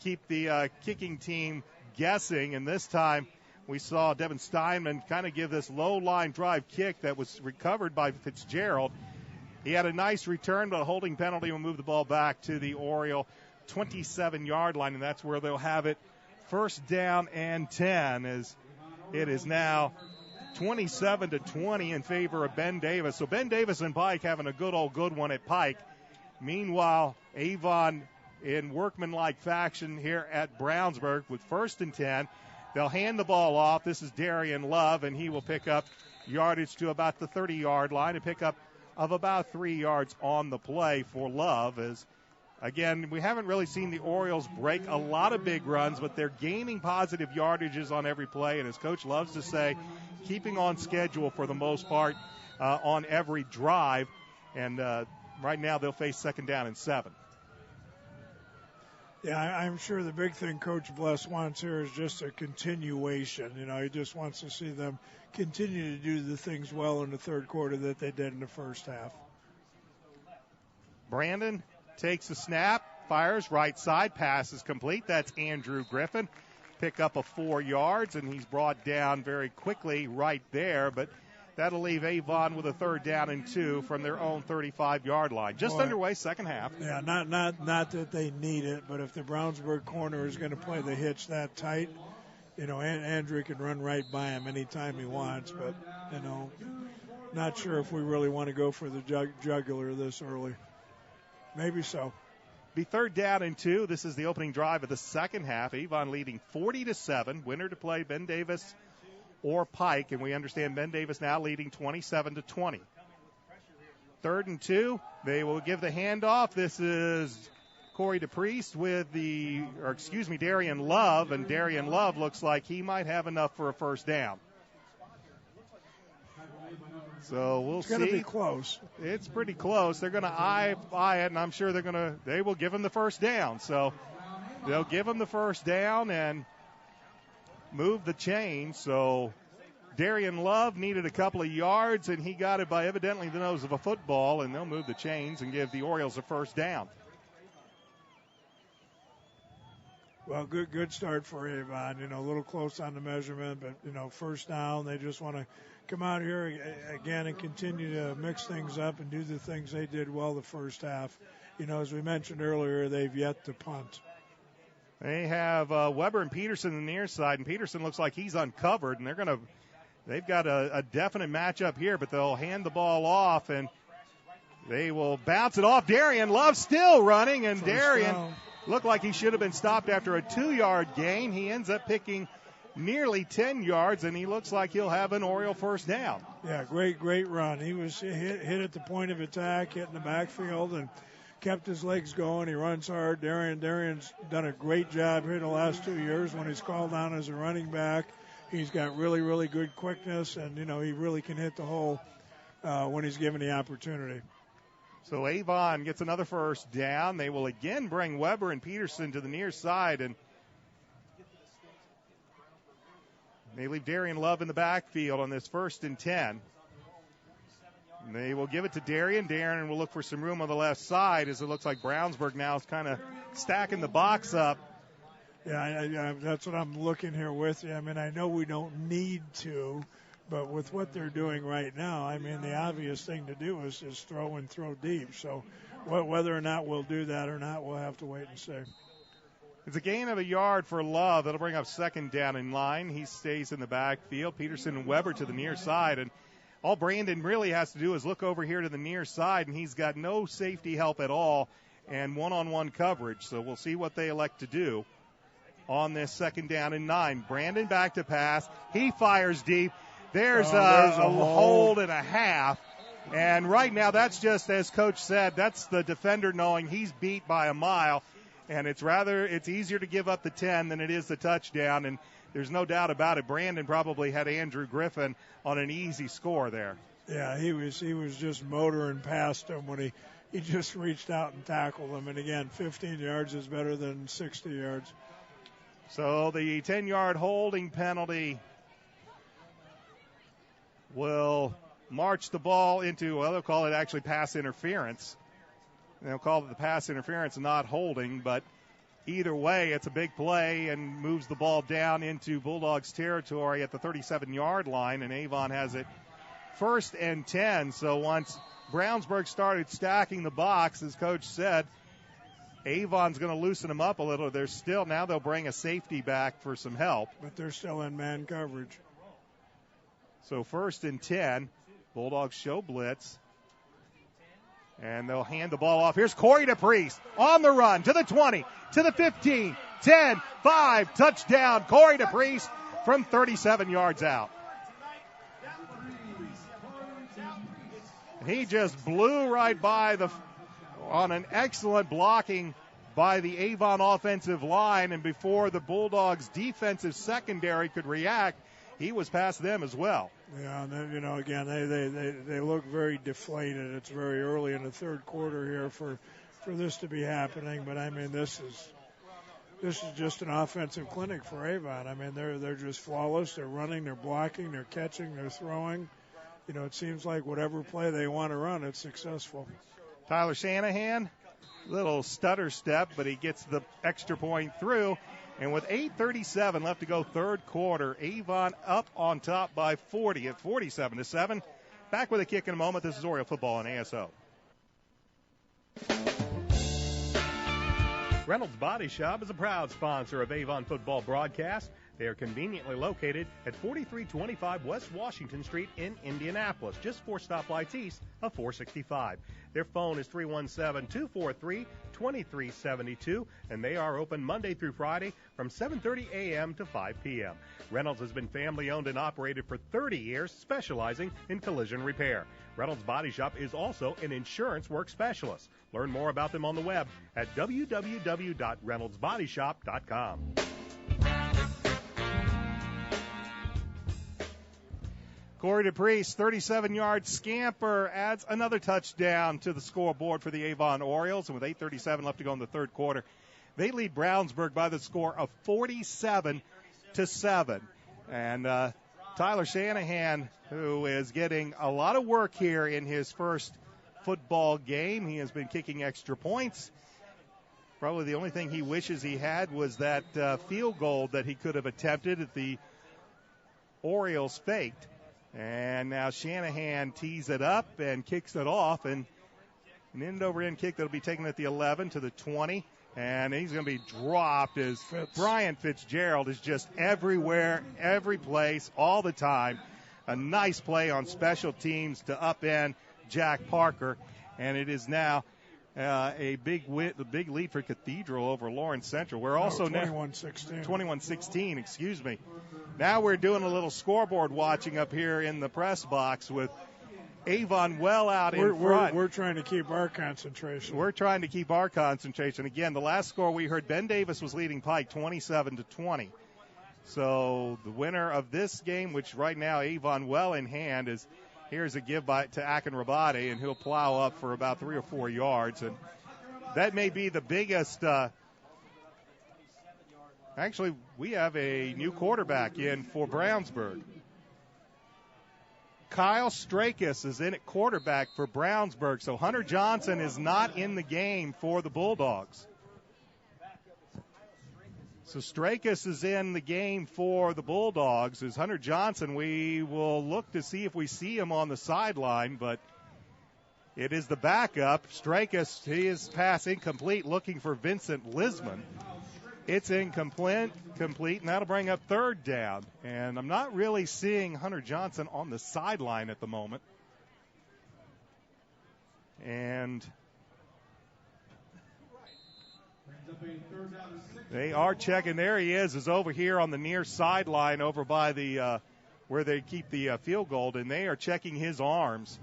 keep the kicking team guessing. And this time we saw Devin Steinman kind of give this low-line drive kick that was recovered by Fitzgerald. He had a nice return, but a holding penalty will move the ball back to the Oriole 27-yard line, and that's where they'll have it first down and 10, as it is now 27-20 in favor of Ben Davis. So Ben Davis and Pike having a good one at Pike. Meanwhile, Avon in workmanlike fashion here at Brownsburg with first and 10. They'll hand the ball off. This is Darian Love, and he will pick up yardage to about the 30-yard line, a pickup of about 3 yards on the play for Love. As again, we haven't really seen the Orioles break a lot of big runs, but they're gaining positive yardages on every play, and as Coach loves to say, keeping on schedule for the most part on every drive. And right now they'll face second down and 7. Yeah, I'm sure the big thing Coach Bless wants here is just a continuation. You know, he just wants to see them continue to do the things well in the third quarter that they did in the first half. Brandon takes the snap, fires right side, pass is complete. That's Andrew Griffin. Pick up of 4 yards, and he's brought down very quickly right there, but that'll leave Avon with a third down and 2 from their own 35-yard line. Just underway, second half. Yeah, not that they need it, but if the Brownsburg corner is going to play the hitch that tight, you know, Andrew can run right by him anytime he wants. But, you know, not sure if we really want to go for the jugular this early. Maybe so. Be third down and 2. This is the opening drive of the second half. Avon leading 40-7. Winner to play Ben Davis or Pike, and we understand Ben Davis now leading 27-20. Third and 2. They will give the handoff. This is Corey DePriest with Darian Love, and Darian Love looks like he might have enough for a first down. So we'll see. It's going to be close. It's pretty close. They're going to eye it, and I'm sure they will give him the first down. So they'll give him the first down and move the chains. So Darian Love needed a couple of yards, and he got it by evidently the nose of a football, and they'll move the chains and give the Orioles a first down. Well, good start for Avon. You know, a little close on the measurement, but, you know, first down. They just want to come out here again and continue to mix things up and do the things they did well the first half. You know, as we mentioned earlier, they've yet to punt. They have Weber and Peterson on the near side, and Peterson looks like he's uncovered, and they've got a definite matchup here, but they'll hand the ball off, and they will bounce it off. Darian Love still running, and Darian looked like he should have been stopped after a 2-yard gain. He ends up picking nearly 10 yards, and he looks like he'll have an Oriole first down. Yeah, great run. He was hit at the point of attack, hit in the backfield, and kept his legs going. He runs hard. Darian's done a great job here the last 2 years when he's called down as a running back. He's got really good quickness, and, you know, he really can hit the hole when he's given the opportunity. So Avon gets another first down. They will again bring Weber and Peterson to the near side, and they leave Darian Love in the backfield on this first and 10. And they will give it to Darian. Darian will look for some room on the left side, as it looks like Brownsburg now is kind of stacking the box up. Yeah, that's what I'm looking here with you. I mean, I know we don't need to, but with what they're doing right now, I mean, the obvious thing to do is throw and throw deep. So whether or not we'll do that or not, we'll have to wait and see. It's a gain of a yard for Love. That'll bring up second down in line. He stays in the backfield. Peterson and Weber to the near side. And all Brandon really has to do is look over here to the near side, and he's got no safety help at all and one-on-one coverage. So we'll see what they elect to do on this second down and 9. Brandon back to pass. He fires deep. There's a hold and a half. And right now, that's just, as Coach said, that's the defender knowing he's beat by a mile. And it's easier to give up the 10 than it is the touchdown. And there's no doubt about it. Brandon probably had Andrew Griffin on an easy score there. Yeah, he was just motoring past him when he just reached out and tackled him. And again, 15 yards is better than 60 yards. So the 10-yard holding penalty will march the ball into, well, they'll call it actually pass interference. They'll call it the pass interference, not holding, but either way, it's a big play and moves the ball down into Bulldogs territory at the 37-yard line, and Avon has it 1st and 10. So once Brownsburg started stacking the box, as Coach said, Avon's going to loosen them up a little. Now they'll bring a safety back for some help. But they're still in man coverage. So 1st and 10, Bulldogs show blitz. And they'll hand the ball off. Here's Corey DePriest on the run to the 20, to the 15, 10, 5, touchdown. Corey DePriest from 37 yards out. He just blew right by on an excellent blocking by the Avon offensive line, and before the Bulldogs defensive secondary could react, he was past them as well. Yeah, and then, again, they look very deflated. It's very early in the third quarter here for this to be happening, but I mean this is just an offensive clinic for Avon. I mean they're just flawless. They're running, they're blocking, they're catching, they're throwing. It seems like whatever play they want to run, it's successful. Tyler Shanahan, little stutter step, but he gets the extra point through. And with 8:37 left to go, third quarter, Avon up on top by 40 at 47-7. Back with a kick in a moment. This is Oriole football on ASO. Reynolds Body Shop is a proud sponsor of Avon football broadcast. They are conveniently located at 4325 West Washington Street in Indianapolis, just 4 stoplights east of 465. Their phone is 317-243-2372, and they are open Monday through Friday from 7:30 a.m. to 5 p.m. Reynolds has been family-owned and operated for 30 years, specializing in collision repair. Reynolds Body Shop is also an insurance work specialist. Learn more about them on the web at www.reynoldsbodyshop.com. Corey DePriest, 37-yard scamper, adds another touchdown to the scoreboard for the Avon Orioles. And with 8:37 left to go in the third quarter, they lead Brownsburg by the score of 47-7. And Tyler Shanahan, who is getting a lot of work here in his first football game, he has been kicking extra points. Probably the only thing he wishes he had was that field goal that he could have attempted at the Orioles faked. And now Shanahan tees it up and kicks it off, and an end-over-end kick that will be taken at the 11 to the 20. And he's going to be dropped as Brian Fitzgerald is just everywhere, every place, all the time. A nice play on special teams to upend Jack Parker. And it is now a big lead for Cathedral over Lawrence Central. We're also 21-16. 21-16, excuse me. Now we're doing a little scoreboard watching up here in the press box with Avon well out in front. We're trying to keep our concentration. We're trying to keep our concentration. Again, the last score we heard, Ben Davis was leading Pike 27-20. So the winner of this game, which right now Avon well in hand, is here's a give to Akinrabadi, and he'll plow up for about 3 or 4 yards. And that may be the biggest actually, we have a new quarterback in for Brownsburg. Kyle Strakus is in at quarterback for Brownsburg. So Hunter Johnson is not in the game for the Bulldogs. So Strakus is in the game for the Bulldogs. As Hunter Johnson, we will look to see if we see him on the sideline, but it is the backup. Strakus, his pass incomplete, looking for Vincent Lisman. It's incomplete, and that'll bring up third down. And I'm not really seeing Hunter Johnson on the sideline at the moment. And they are checking. There he is over here on the near sideline over by the where they keep the field goal, and they are checking his arms.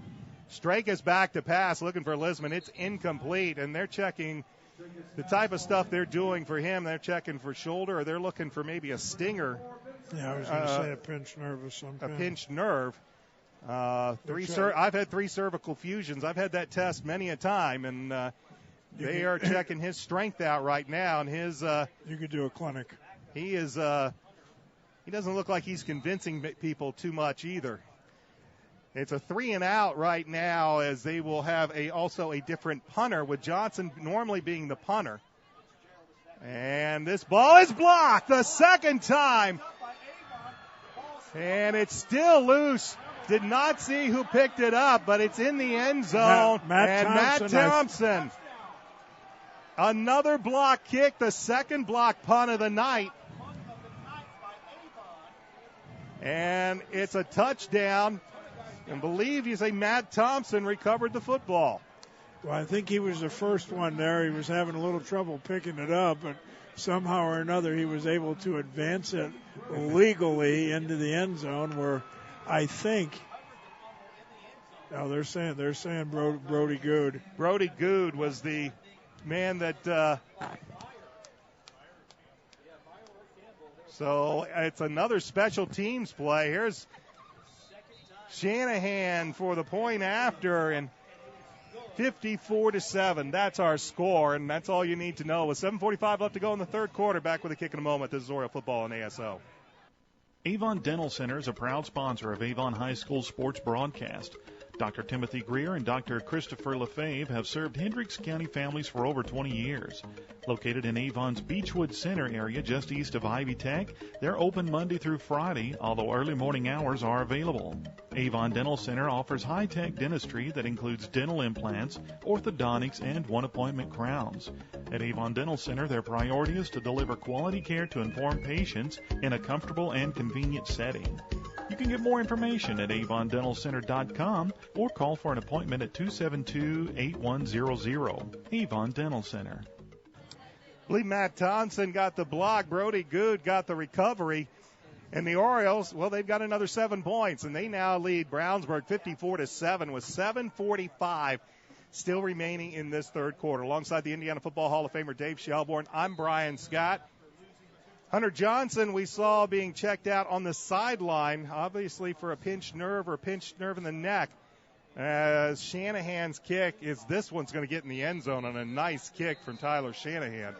Strakus back to pass, looking for Lisman. It's incomplete, and they're checking the type of stuff they're doing for him. They're checking for shoulder, or they're looking for maybe a stinger. Yeah, I was going to say a pinched nerve or something. A pinched nerve. I've had 3 cervical fusions. I've had that test many a time, and they are checking his strength out right now. And his you could do a clinic. He is. He doesn't look like he's convincing people too much either. It's a 3-and-out right now, as they will have also a different punter, with Johnson normally being the punter. And this ball is blocked the second time. And it's still loose. Did not see who picked it up, but it's in the end zone. Matt Thompson. Another block kick, the second block punt of the night. And it's a touchdown. And believe you say Matt Thompson recovered the football. Well, I think he was the first one there. He was having a little trouble picking it up, but somehow or another he was able to advance it legally into the end zone, where I think they're saying Brody Good. Brody Good was the man that so it's another special teams play. Here's Shanahan for the point after, and 54-7. That's our score, and that's all you need to know. With 7:45 left to go in the third quarter, back with a kick in a moment. This is Oriole football on ASO. Avon Dental Center is a proud sponsor of Avon High School sports broadcast. Dr. Timothy Greer and Dr. Christopher Lefebvre have served Hendricks County families for over 20 years. Located in Avon's Beechwood Center area just east of Ivy Tech, they're open Monday through Friday, although early morning hours are available. Avon Dental Center offers high-tech dentistry that includes dental implants, orthodontics, and one-appointment crowns. At Avon Dental Center, their priority is to deliver quality care to informed patients in a comfortable and convenient setting. You can get more information at avondentalcenter.com or call for an appointment at 272-8100. Avon Dental Center. I believe Matt Thompson got the block. Brody Good got the recovery. And the Orioles, well, they've got another 7 points, and they now lead Brownsburg 54-7 with 7:45 still remaining in this third quarter. Alongside the Indiana Football Hall of Famer Dave Shelbourne, I'm Brian Scott. Hunter Johnson, we saw being checked out on the sideline, obviously for a pinched nerve in the neck. As Shanahan's kick is this one's going to get in the end zone on a nice kick from Tyler Shanahan.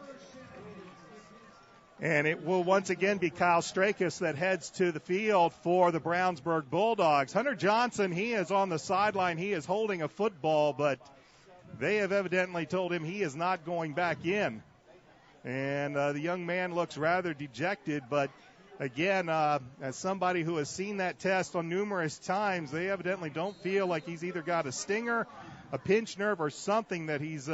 And it will once again be Kyle Strakis that heads to the field for the Brownsburg Bulldogs. Hunter Johnson, he is on the sideline. He is holding a football, but they have evidently told him he is not going back in. And the young man looks rather dejected, but again, as somebody who has seen that test on numerous times, they evidently don't feel like he's either got a stinger, a pinched nerve, or something that he's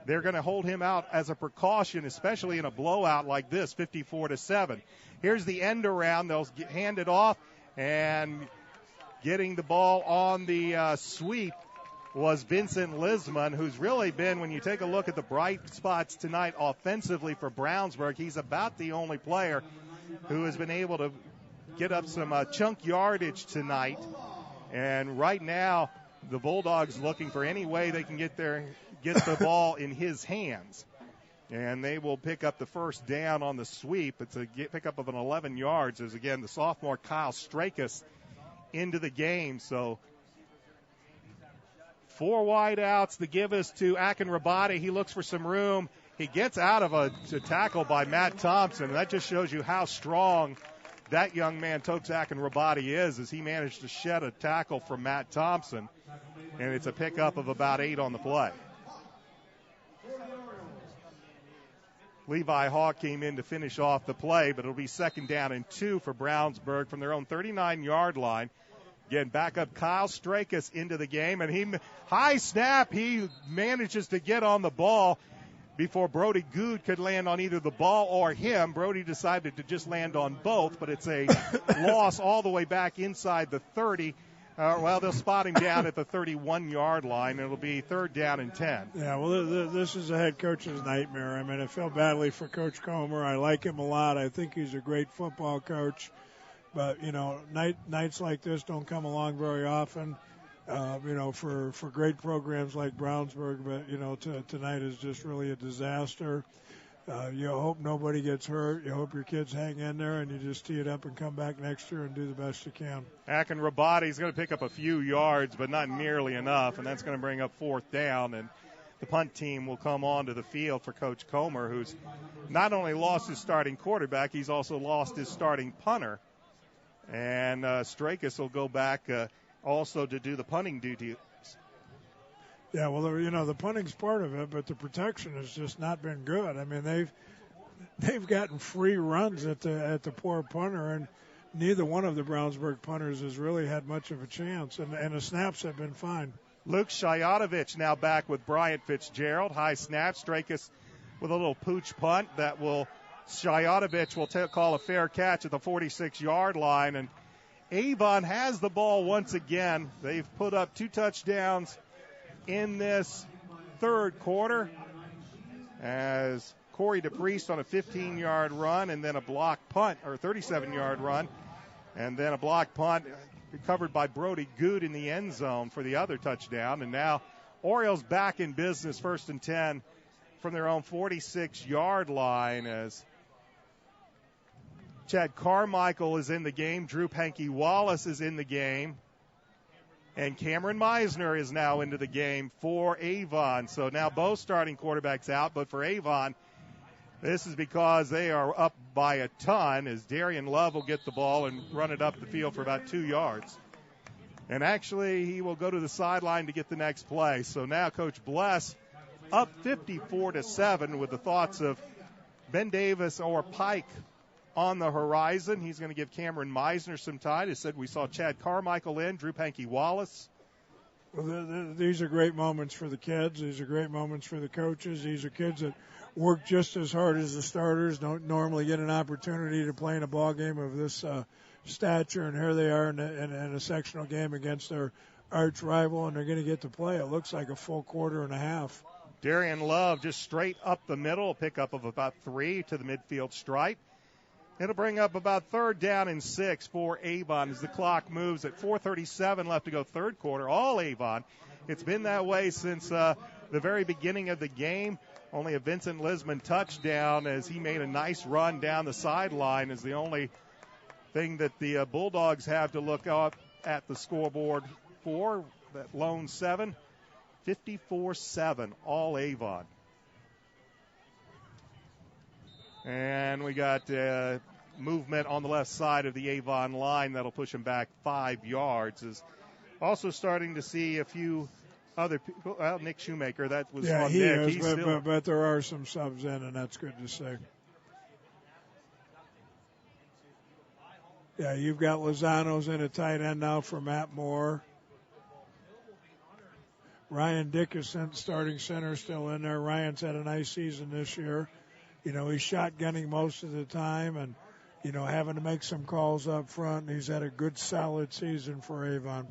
they're going to hold him out as a precaution, especially in a blowout like this, 54-7. Here's the end around. They'll hand it off, and getting the ball on the sweep was Vincent Lisman, who's really been, when you take a look at the bright spots tonight offensively for Brownsburg, he's about the only player who has been able to get up some chunk yardage tonight. And right now, the Bulldogs looking for any way they can get the ball in his hands. And they will pick up the first down on the sweep. It's a pickup of an 11 yards as, again, the sophomore Kyle Strakis into the game. So 4 wide outs. The give is to Akin Rabati. He looks for some room. He gets out of a tackle by Matt Thompson. And that just shows you how strong that young man, Akin Rabati, is, as he managed to shed a tackle from Matt Thompson. And it's a pickup of about 8 on the play. Levi Hawk came in to finish off the play, but it'll be 2nd down and 2 for Brownsburg from their own 39-yard line. Again, back up Kyle Strakis into the game, and high snap, he manages to get on the ball before Brody Good could land on either the ball or him. Brody decided to just land on both, but it's a loss all the way back inside the 30. They'll spot him down at the 31-yard line. It'll be 3rd down and 10. Yeah, well, this is a head coach's nightmare. I mean, I feel badly for Coach Comer. I like him a lot. I think he's a great football coach. But, nights like this don't come along very often, for great programs like Brownsburg. But, tonight is just really a disaster. You hope nobody gets hurt. You hope your kids hang in there, and you just tee it up and come back next year and do the best you can. Akin Rabati's going to pick up a few yards, but not nearly enough, and that's going to bring up 4th down. And the punt team will come onto the field for Coach Comer, who's not only lost his starting quarterback, he's also lost his starting punter. And Strakis will go back also to do the punting duty. Yeah, well, the punting's part of it, but the protection has just not been good. I mean, they've gotten free runs at the poor punter, and neither one of the Brownsburg punters has really had much of a chance, and the snaps have been fine. Luke Shayatovich now back with Bryant Fitzgerald. High snap. Strakus with a little pooch punt that Shayatovich will call a fair catch at the 46-yard line. And Avon has the ball once again. They've put up 2 touchdowns in this third quarter as Corey DePriest on a 15-yard run and then a block punt, or 37-yard run, and then a block punt recovered by Brody Good in the end zone for the other touchdown. And now Orioles back in business, 1st and 10 from their own 46-yard line as Chad Carmichael is in the game. Drew Panky Wallace is in the game. And Cameron Meisner is now into the game for Avon. So now both starting quarterbacks out. But for Avon, this is because they are up by a ton, as Darian Love will get the ball and run it up the field for about 2 yards. And actually, he will go to the sideline to get the next play. So now Coach Bless up 54-7 with the thoughts of Ben Davis or Pike on the horizon. He's going to give Cameron Meisner some time. He said we saw Chad Carmichael in, Drew Panky Wallace. Well, these are great moments for the kids. These are great moments for the coaches. These are kids that work just as hard as the starters, don't normally get an opportunity to play in a ball game of this stature, and here they are in a sectional game against their arch rival, and they're going to get to play. It looks like a full quarter and a half. Darian Love just straight up the middle, a pickup of about 3 to the midfield stripe. It'll bring up about 3rd down and 6 for Avon as the clock moves at 4:37 left to go third quarter. All Avon. It's been that way since the very beginning of the game. Only a Vincent Lisman touchdown as he made a nice run down the sideline is the only thing that the Bulldogs have to look up at the scoreboard for. That lone 7, 54-7, all Avon. And we got movement on the left side of the Avon line that'll push him back 5 yards. Is also starting to see a few other people. Well, Nick Shoemaker, that was on he Nick. is, but there are some subs in, and that's good to see. Yeah, you've got Lozano's in a tight end now for Matt Moore. Ryan Dickinson, starting center, still in there. Ryan's had a nice season this year. He's shotgunning most of the time and, having to make some calls up front. He's had a good, solid season for Avon.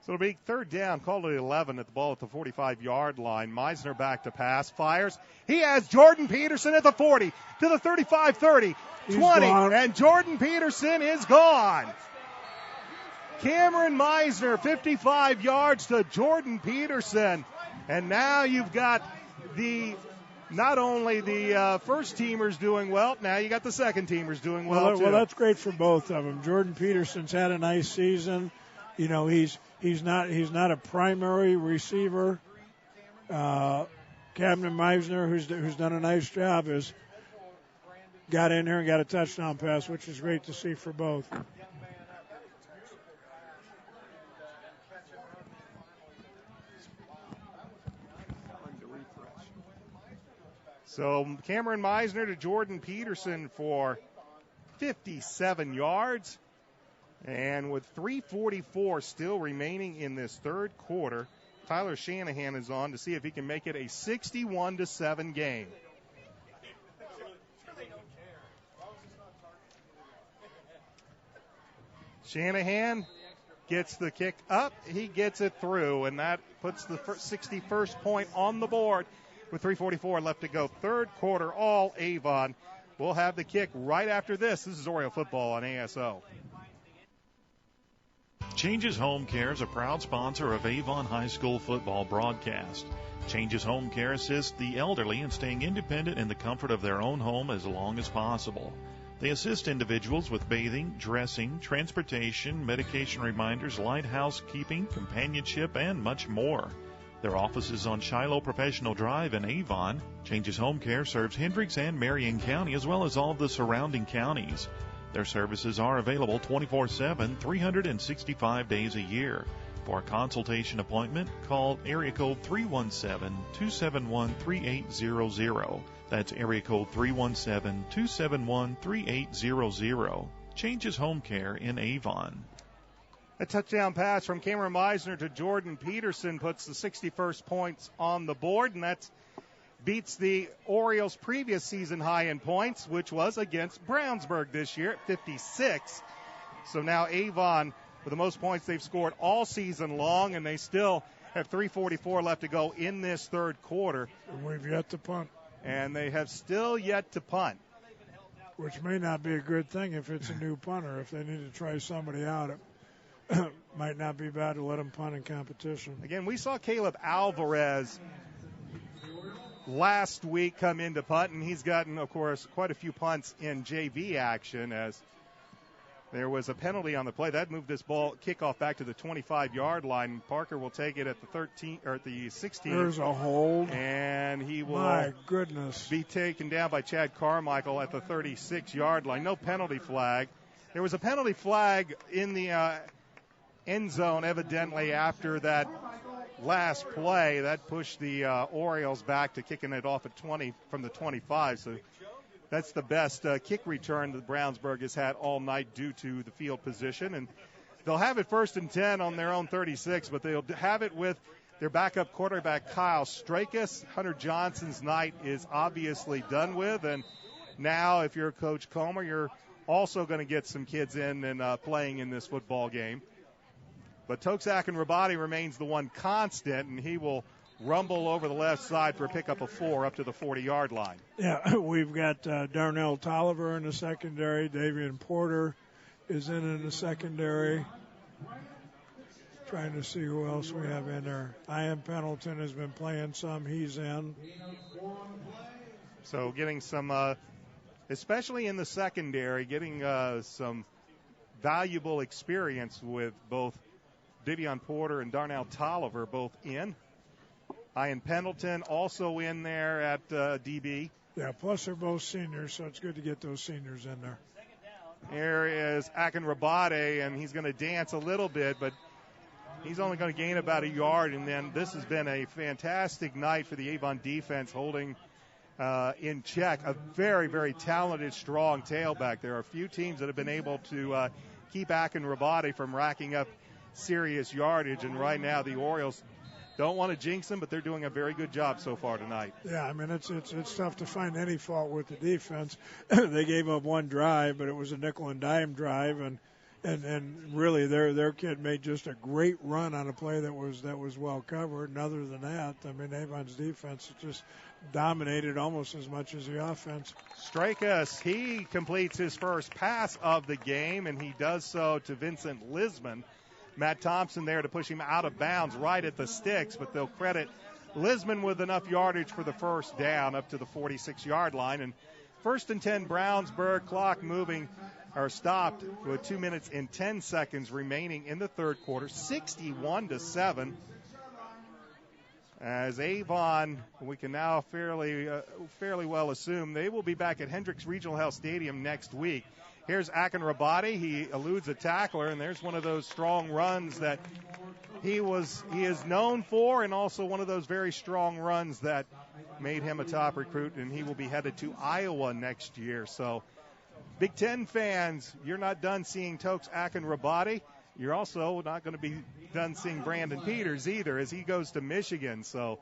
So it'll be 3rd down, called at 11 at the ball at the 45-yard line. Meisner back to pass, fires. He has Jordan Peterson at the 40, to the 35, 30, 20, and Jordan Peterson is gone. Cameron Meisner, 55 yards to Jordan Peterson. And now you've got not only the first teamers doing well, now you got the second teamers doing well, too. Well, that's great for both of them. Jordan Peterson's had a nice season. He's not a primary receiver. Cameron Meisner, who's done a nice job, has got in here and got a touchdown pass, which is great to see for both. So Cameron Meisner to Jordan Peterson for 57 yards. And with 3:44 still remaining in this third quarter, Tyler Shanahan is on to see if he can make it a 61-7 game. Shanahan gets the kick up. He gets it through, and that puts the 61st point on the board with 3:44 left to go. Third quarter, all Avon. We'll have the kick right after this. This is Oriole football on ASO. Changes Home Care is a proud sponsor of Avon High School football broadcast. Changes Home Care assists the elderly in staying independent in the comfort of their own home as long as possible. They assist individuals with bathing, dressing, transportation, medication reminders, light housekeeping, companionship, and much more. Their office is on Shiloh Professional Drive in Avon. Changes Home Care serves Hendricks and Marion County as well as all of the surrounding counties. Their services are available 24/7, 365 days a year. For a consultation appointment, call area code 317-271-3800. That's area code 317-271-3800. Changes Home Care in Avon. A touchdown pass from Cameron Meisner to Jordan Peterson puts the 61st points on the board, and that beats the Orioles' previous season high in points, which was against Brownsburg this year at 56. So now Avon with the most points they've scored all season long, and they still have 3:44 left to go in this third quarter. And we've yet to punt. And they have still yet to punt. Which may not be a good thing if it's a new punter. If they need to try somebody out, it might not be bad to let them punt in competition. Again, we saw Caleb Alvarez last week come into punt, and he's gotten, of course, quite a few punts in JV action as there was a penalty on the play. That moved this ball kickoff back to the 25-yard line. Parker will take it at the 13 or at the 16. There's a hold. And he will My goodness. be taken down by Chad Carmichael at the 36-yard line. No penalty flag. There was a penalty flag in the end zone evidently after that last play. That pushed the Orioles back to kicking it off at 20 from the 25. So that's the best kick return that Brownsburg has had all night due to the field position. And they'll have it 1st and 10 on their own 36, but they'll have it with their backup quarterback, Kyle Strakus. Hunter Johnson's night is obviously done with. And now, if you're Coach Comer, you're also going to get some kids in and playing in this football game. But Toksak and Rabati remains the one constant, and he will rumble over the left side for a pickup of 4 up to the 40-yard line. Yeah, we've got Darnell Tolliver in the secondary. Davian Porter is in the secondary. Trying to see who else we have in there. Ian Pendleton has been playing some. He's in. So getting some, especially in the secondary, getting some valuable experience with both Davion Porter and Darnell Tolliver both in. Ian Pendleton also in there at DB. Yeah, plus they're both seniors, so it's good to get those seniors in there. Here is Akin Rabate, and he's going to dance a little bit, but he's only going to gain about a yard. And then this has been a fantastic night for the Avon defense, holding in check a very, very talented, strong tailback. There are a few teams that have been able to keep Akin Rabate from racking up serious yardage, and right now the Orioles don't want to jinx them, but they're doing a very good job so far tonight. Yeah, I mean, it's tough to find any fault with the defense. They gave up one drive, but it was a nickel and dime drive, and really their kid made just a great run on a play that was well covered. And other than that, I mean, Avon's defense just dominated almost as much as the offense. Strakus, he completes his first pass of the game, and he does so to Vincent Lisman. Matt Thompson there to push him out of bounds right at the sticks, but they'll credit Lisman with enough yardage for the first down up to the 46-yard line. And 1st and 10, Brownsburg, clock moving or stopped with 2 minutes and 10 seconds remaining in the third quarter, 61-7. As Avon, we can now fairly well assume they will be back at Hendricks Regional Health Stadium next week. Here's Akin Rabati. He eludes a tackler, and there's one of those strong runs that he is known for, and also one of those very strong runs that made him a top recruit, and he will be headed to Iowa next year. So, Big Ten fans, you're not done seeing Tokes Akin Rabati. You're also not going to be done seeing Brandon Peters either as he goes to Michigan. So,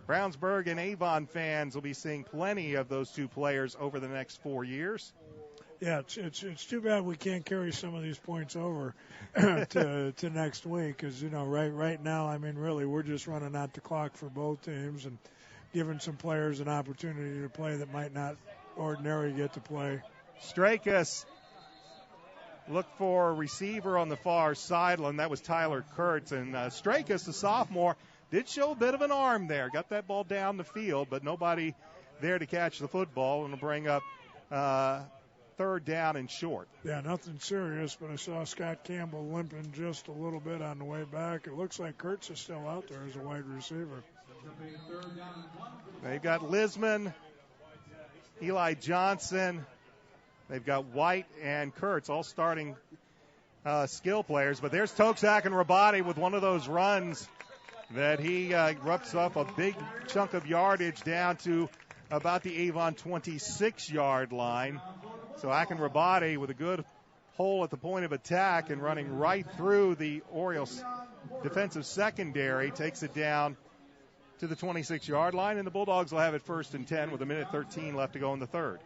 Brownsburg and Avon fans will be seeing plenty of those two players over the next 4 years. Yeah, it's too bad we can't carry some of these points over to next week, because right now, I mean, really, we're just running out the clock for both teams and giving some players an opportunity to play that might not ordinarily get to play. Strakus looked for a receiver on the far sideline. That was Tyler Kurtz, and Strakus, the sophomore, did show a bit of an arm there. Got that ball down the field, but nobody there to catch the football, and will bring up third down and short. Yeah, nothing serious, but I saw Scott Campbell limping just a little bit on the way back. It looks like Kurtz is still out there as a wide receiver. They've got Lisman, Eli Johnson, They've got White and Kurtz all starting skill players. But there's Toksak and Rabati with one of those runs that he rips up a big chunk of yardage down to about the Avon 26-yard line. So Akin Rabati with a good hole at the point of attack and running right through the Orioles defensive secondary takes it down to the 26-yard line, and the Bulldogs will have it 1st and 10 with 1:13 left to go in the third.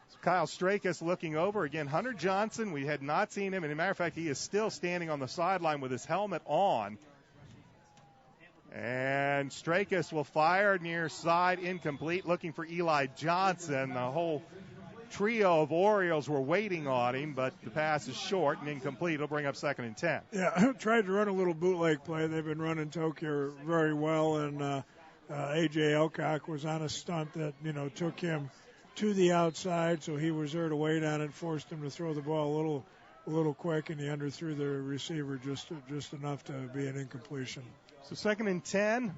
So Kyle Strakus looking over. Again, Hunter Johnson, we had not seen him, and as a matter of fact, he is still standing on the sideline with his helmet on. And Strakus will fire near side, incomplete, looking for Eli Johnson. The whole trio of Orioles were waiting on him, but the pass is short and incomplete. It'll bring up 2nd and 10. Yeah, tried to run a little bootleg play. They've been running Tok here very well, and A.J. Elcock was on a stunt that, took him to the outside, so he was there to wait on it, forced him to throw the ball a little quick, and he underthrew the receiver just enough to be an incompletion. So 2nd and 10.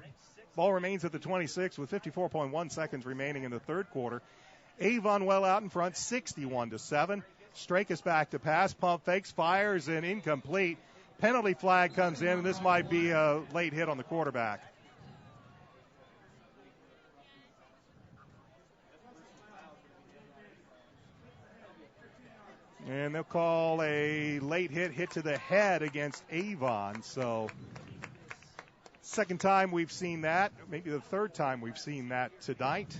Ball remains at the 26 with 54.1 seconds remaining in the third quarter. Avon well out in front, 61-7. Strakus back to pass, pump fakes, fires, and incomplete. Penalty flag comes in, and this might be a late hit on the quarterback. And they'll call a late hit to the head against Avon. So second time we've seen that, maybe the third time we've seen that tonight.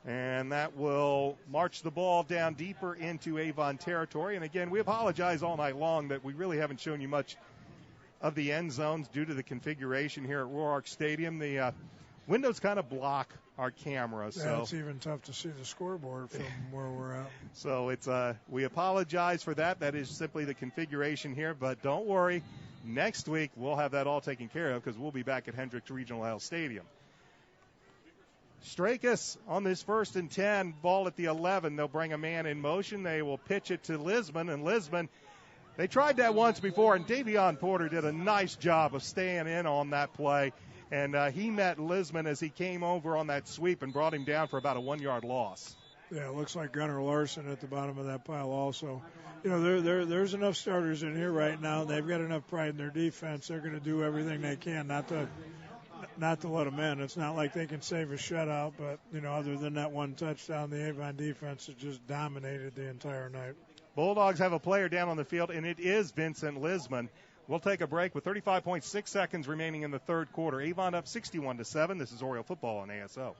And that will march the ball down deeper into Avon territory. And again, we apologize all night long that we really haven't shown you much of the end zones due to the configuration here at Roark Stadium. The windows kind of block our camera. Yeah, so it's even tough to see the scoreboard from where we're at. So it's we apologize for that. That is simply the configuration here. But don't worry, next week we'll have that all taken care of because we'll be back at Hendricks Regional Health Stadium. Strakus on this 1st and 10, ball at the 11. They'll bring a man in motion. They will pitch it to Lisbon, and Lisbon, they tried that once before, and Davion Porter did a nice job of staying in on that play. And he met Lisbon as he came over on that sweep and brought him down for about a 1-yard loss. Yeah, it looks like Gunnar Larson at the bottom of that pile also. There's enough starters in here right now. They've got enough pride in their defense. They're going to do everything they can not to let them in. It's not like they can save a shutout, but, other than that one touchdown, the Avon defense has just dominated the entire night. Bulldogs have a player down on the field, and it is Vincent Lisbon. We'll take a break with 35.6 seconds remaining in the third quarter. Avon up 61-7. This is Oriole football on ASO.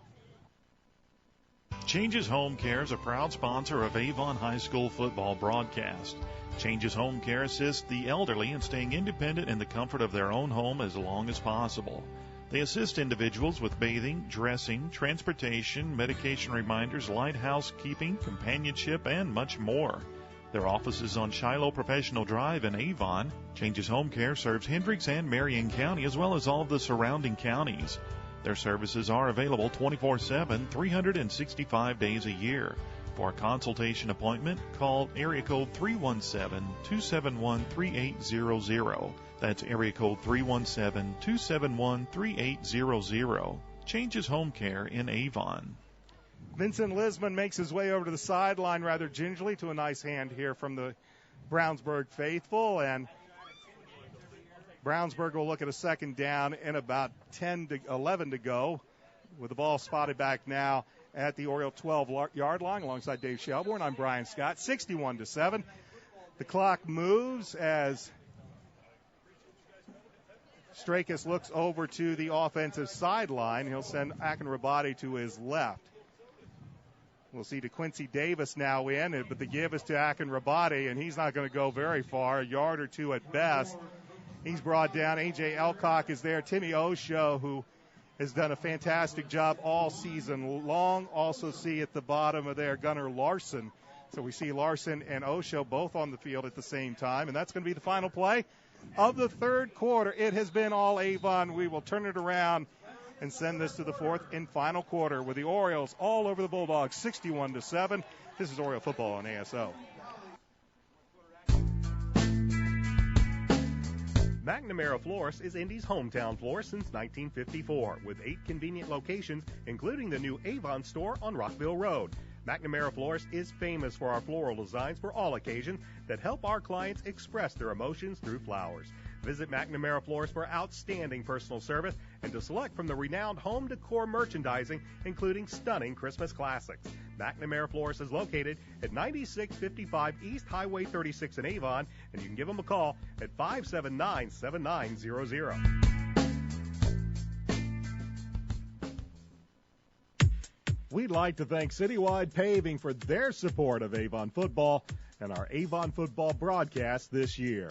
Changes Home Care is a proud sponsor of Avon High School football broadcast. Changes Home Care assists the elderly in staying independent in the comfort of their own home as long as possible. They assist individuals with bathing, dressing, transportation, medication reminders, light housekeeping, companionship, and much more. Their office is on Shiloh Professional Drive in Avon. Changes Home Care serves Hendricks and Marion County as well as all of the surrounding counties. Their services are available 24/7, 365 days a year. For a consultation appointment, call area code 317-271-3800. That's area code 317-271-3800. Changes Home Care in Avon. Vincent Lisbon makes his way over to the sideline rather gingerly to a nice hand here from the Brownsburg faithful. And Brownsburg will look at a second down in about 11 to go with the ball spotted back now at the Oriole 12-yard line alongside Dave Shelbourne. I'm Brian Scott, 61-7. The clock moves as Strakus looks over to the offensive sideline. He'll send Akin Rabati to his left. We'll see DeQuincy Davis now in, but the give is to Akin Rabati, and he's not going to go very far, a yard or two at best. He's brought down. A.J. Elcock is there. Timmy Osho, who has done a fantastic job all season long. Also see at the bottom of there Gunnar Larson. So we see Larson and Osho both on the field at the same time, and that's going to be the final play of the third quarter. It has been all Avon. We will turn it around and send this to the fourth and final quarter with the Orioles all over the Bulldogs, 61-7. This is Oriole football on ASO. McNamara Florist is Indy's hometown florist since 1954, with 8 convenient locations, including the new Avon store on Rockville Road. McNamara Florist is famous for our floral designs for all occasions that help our clients express their emotions through flowers. Visit McNamara Florist for outstanding personal service and to select from the renowned home decor merchandising, including stunning Christmas classics. McNamara Florist is located at 9655 East Highway 36 in Avon, and you can give them a call at 579-7900. We'd like to thank Citywide Paving for their support of Avon football and our Avon football broadcast this year.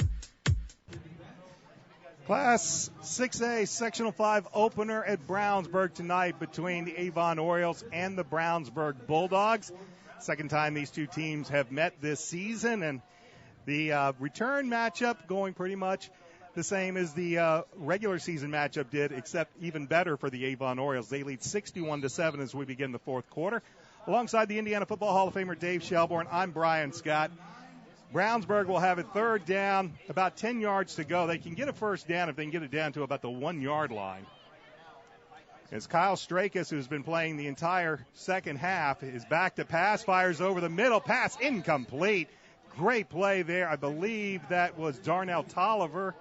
Class 6A Sectional 5 opener at Brownsburg tonight between the Avon Orioles and the Brownsburg Bulldogs. Second time these two teams have met this season, and the return matchup going pretty much the same as the regular season matchup did, except even better for the Avon Orioles. They lead 61-7 as we begin the fourth quarter. Alongside the Indiana Football Hall of Famer Dave Shelbourne, I'm Brian Scott. Brownsburg will have it third down, about 10 yards to go. They can get a first down if they can get it down to about the 1-yard line. As Kyle Strakis, who's been playing the entire second half, is back to pass, fires over the middle, pass incomplete. Great play there. I believe that was Darnell Tolliver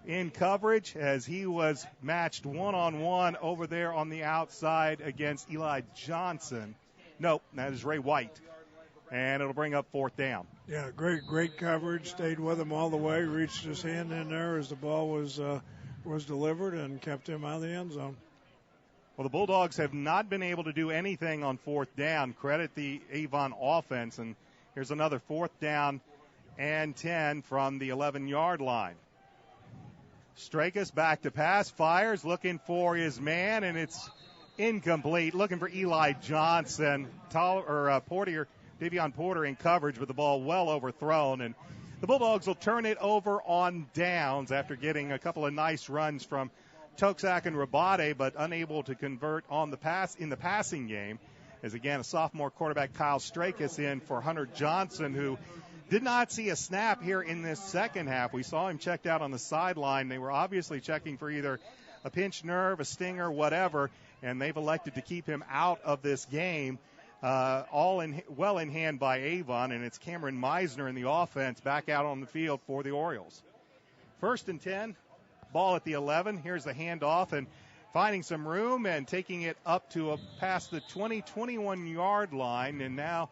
in coverage as he was matched one-on-one over there on the outside against Eli Johnson. Nope, that is Ray White. And it'll bring up fourth down. Yeah, great coverage. Stayed with him all the way. Reached his hand in there as the ball was delivered and kept him out of the end zone. Well, the Bulldogs have not been able to do anything on fourth down. Credit the Avon offense. And here's another fourth down and 10 from the 11-yard line. Strakis back to pass, fires, looking for his man, and it's incomplete. Looking for Eli Johnson. Davion Porter in coverage with the ball well overthrown, and the Bulldogs will turn it over on downs after getting a couple of nice runs from Toksak and Rabate, but unable to convert on the pass in the passing game. As again, a sophomore quarterback Kyle Strakis in for Hunter Johnson, who did not see a snap here in this second half. We saw him checked out on the sideline. They were obviously checking for either a pinched nerve, a stinger, whatever, and they've elected to keep him out of this game. Well in hand by Avon, and it's Cameron Meisner in the offense back out on the field for the Orioles. First and 10, ball at the 11. Here's the handoff and finding some room and taking it up to past the 21-yard line. And now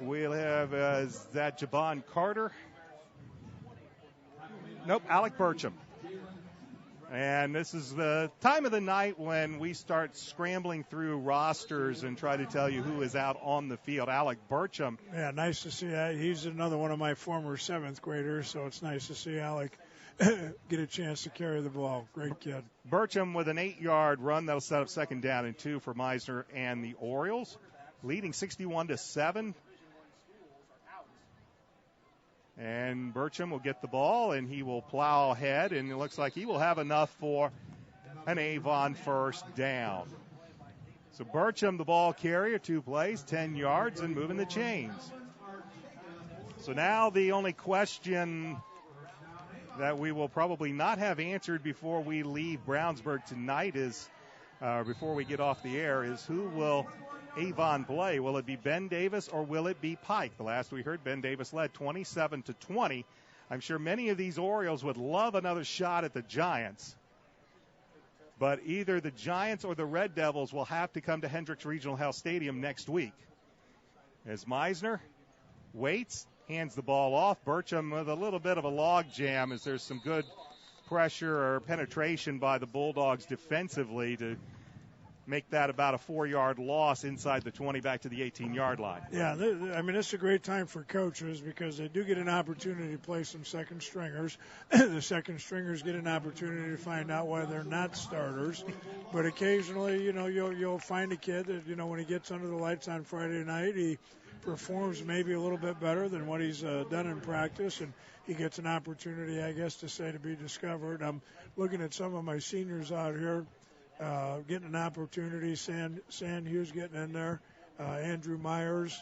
we'll have that Jabon Carter. Nope, Alec Burcham. And this is the time of the night when we start scrambling through rosters and try to tell you who is out on the field. Alec Burcham. Yeah, nice to see that. He's another one of my former 7th graders, so it's nice to see Alec get a chance to carry the ball. Great kid. Burcham with an 8-yard run. That'll set up second down and 2 for Meisner and the Orioles, leading 61-7. And Burcham will get the ball, and he will plow ahead, and it looks like he will have enough for an Avon first down. So Burcham, the ball carrier, 2 plays, 10 yards, and moving the chains. So now the only question that we will probably not have answered before we leave Brownsburg tonight is, before we get off the air, is who will Avon play? Will it be Ben Davis or will it be Pike? The last we heard, Ben Davis led 27-20. I'm sure many of these Orioles would love another shot at the Giants. But either the Giants or the Red Devils will have to come to Hendricks Regional Health Stadium next week. As Meisner waits, hands the ball off. Burcham with a little bit of a log jam as there's some good pressure or penetration by the Bulldogs defensively to make that about a 4-yard loss inside the 20 back to the 18-yard line. Yeah, I mean, it's a great time for coaches because they do get an opportunity to play some second stringers. The second stringers get an opportunity to find out why they're not starters. But occasionally, you'll find a kid that, when he gets under the lights on Friday night, he performs maybe a little bit better than what he's done in practice, and he gets an opportunity, I guess, to be discovered. I'm looking at some of my seniors out here. Getting an opportunity. Sand Hughes getting in there. Andrew Myers.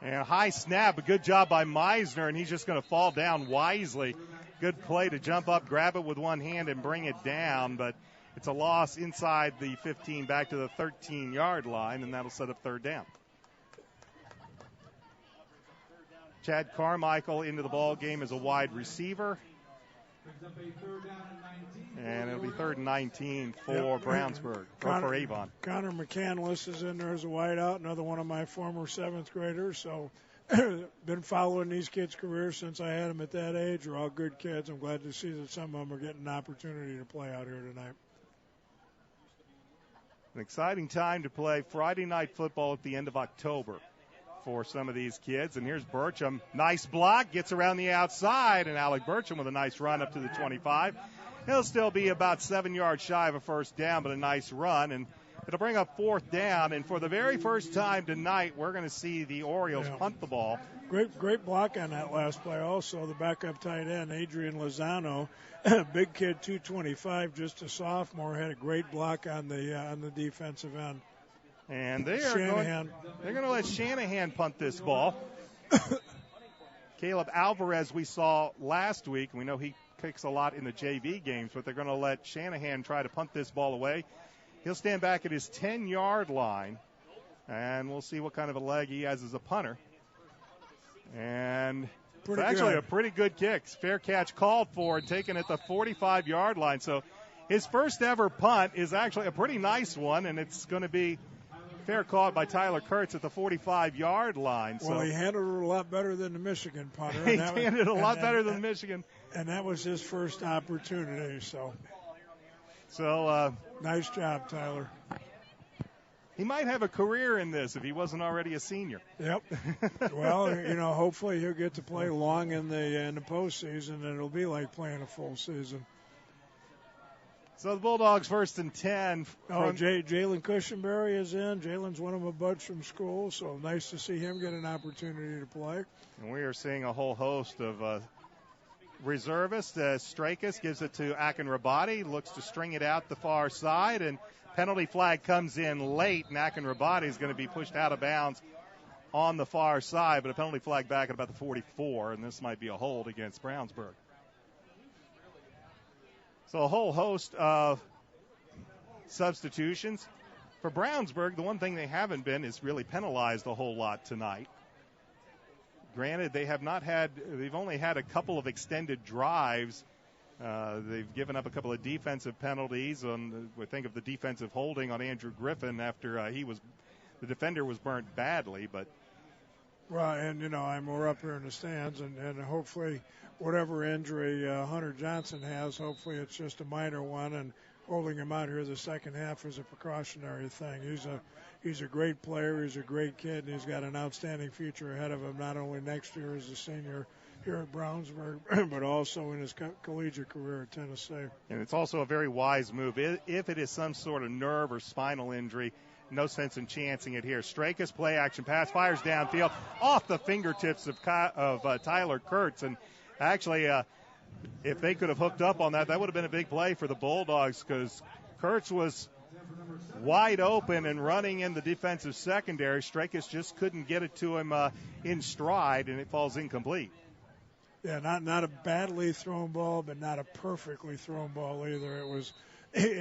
And a high snap, a good job by Meisner, and he's just going to fall down wisely. Good play to jump up, grab it with one hand, and bring it down, but it's a loss inside the 15 back to the 13-yard line, and that'll set up third down. Chad Carmichael into the ball game as a wide receiver. And it'll be 3rd and 19 for Brownsburg, or for Avon. Connor McCandless is in there as a wideout, another one of my former 7th graders. So been following these kids' careers since I had them at that age. They're all good kids. I'm glad to see that some of them are getting an opportunity to play out here tonight. An exciting time to play Friday night football at the end of October for some of these kids. And here's Burcham. Nice block, gets around the outside, and Alec Burcham with a nice run up to the 25. He'll still be about 7 yards shy of a first down, but a nice run. And it'll bring up 4th down. And for the very first time tonight, we're going to see the Orioles punt the ball. Great block on that last play. Also, the backup tight end, Adrian Lozano, big kid, 225, just a sophomore, had a great block on the defensive end. And they're going to let Shanahan punt this ball. Caleb Alvarez we saw last week. We know he kicks a lot in the JV games, but they're going to let Shanahan try to punt this ball away. He'll stand back at his 10-yard line, and we'll see what kind of a leg he has as a punter. And it's actually a pretty good kick. Fair catch called for and taken at the 45-yard line. So his first ever punt is actually a pretty nice one, and it's going to be fair caught by Tyler Kurtz at the 45-yard line. Well, he handled it a lot better than the Michigan punter. He handled it a lot better than Michigan. And that was his first opportunity. So nice job, Tyler. He might have a career in this if he wasn't already a senior. Yep. Well, hopefully he'll get to play long in the postseason, and it'll be like playing a full season. So the Bulldogs 1st and 10. Jalen Cushenberry is in. Jalen's one of my buds from school, so nice to see him get an opportunity to play. And we are seeing a whole host of reservists. Strakus gives it to Akinrabadi, looks to string it out the far side, and penalty flag comes in late, and Akinrabadi is going to be pushed out of bounds on the far side, but a penalty flag back at about the 44, and this might be a hold against Brownsburg. So a whole host of substitutions. For Brownsburg, the one thing they haven't been is really penalized a whole lot tonight. Granted, they've only had a couple of extended drives. They've given up a couple of defensive penalties. We think of the defensive holding on Andrew Griffin after the defender was burnt badly, but. Well, and, we're up here in the stands, and hopefully whatever injury Hunter Johnson has, hopefully it's just a minor one, and holding him out here the second half is a precautionary thing. He's a great player, he's a great kid, and he's got an outstanding future ahead of him, not only next year as a senior here at Brownsburg, but also in his collegiate career at Tennessee. And it's also a very wise move. If it is some sort of nerve or spinal injury, no sense in chancing it here. Strakus, play action pass, fires downfield off the fingertips of Tyler Kurtz. And actually, if they could have hooked up on that would have been a big play for the Bulldogs, because Kurtz was wide open and running in the defensive secondary. Strakus just couldn't get it to him in stride, and it falls incomplete. Yeah, not a badly thrown ball, but not a perfectly thrown ball either. It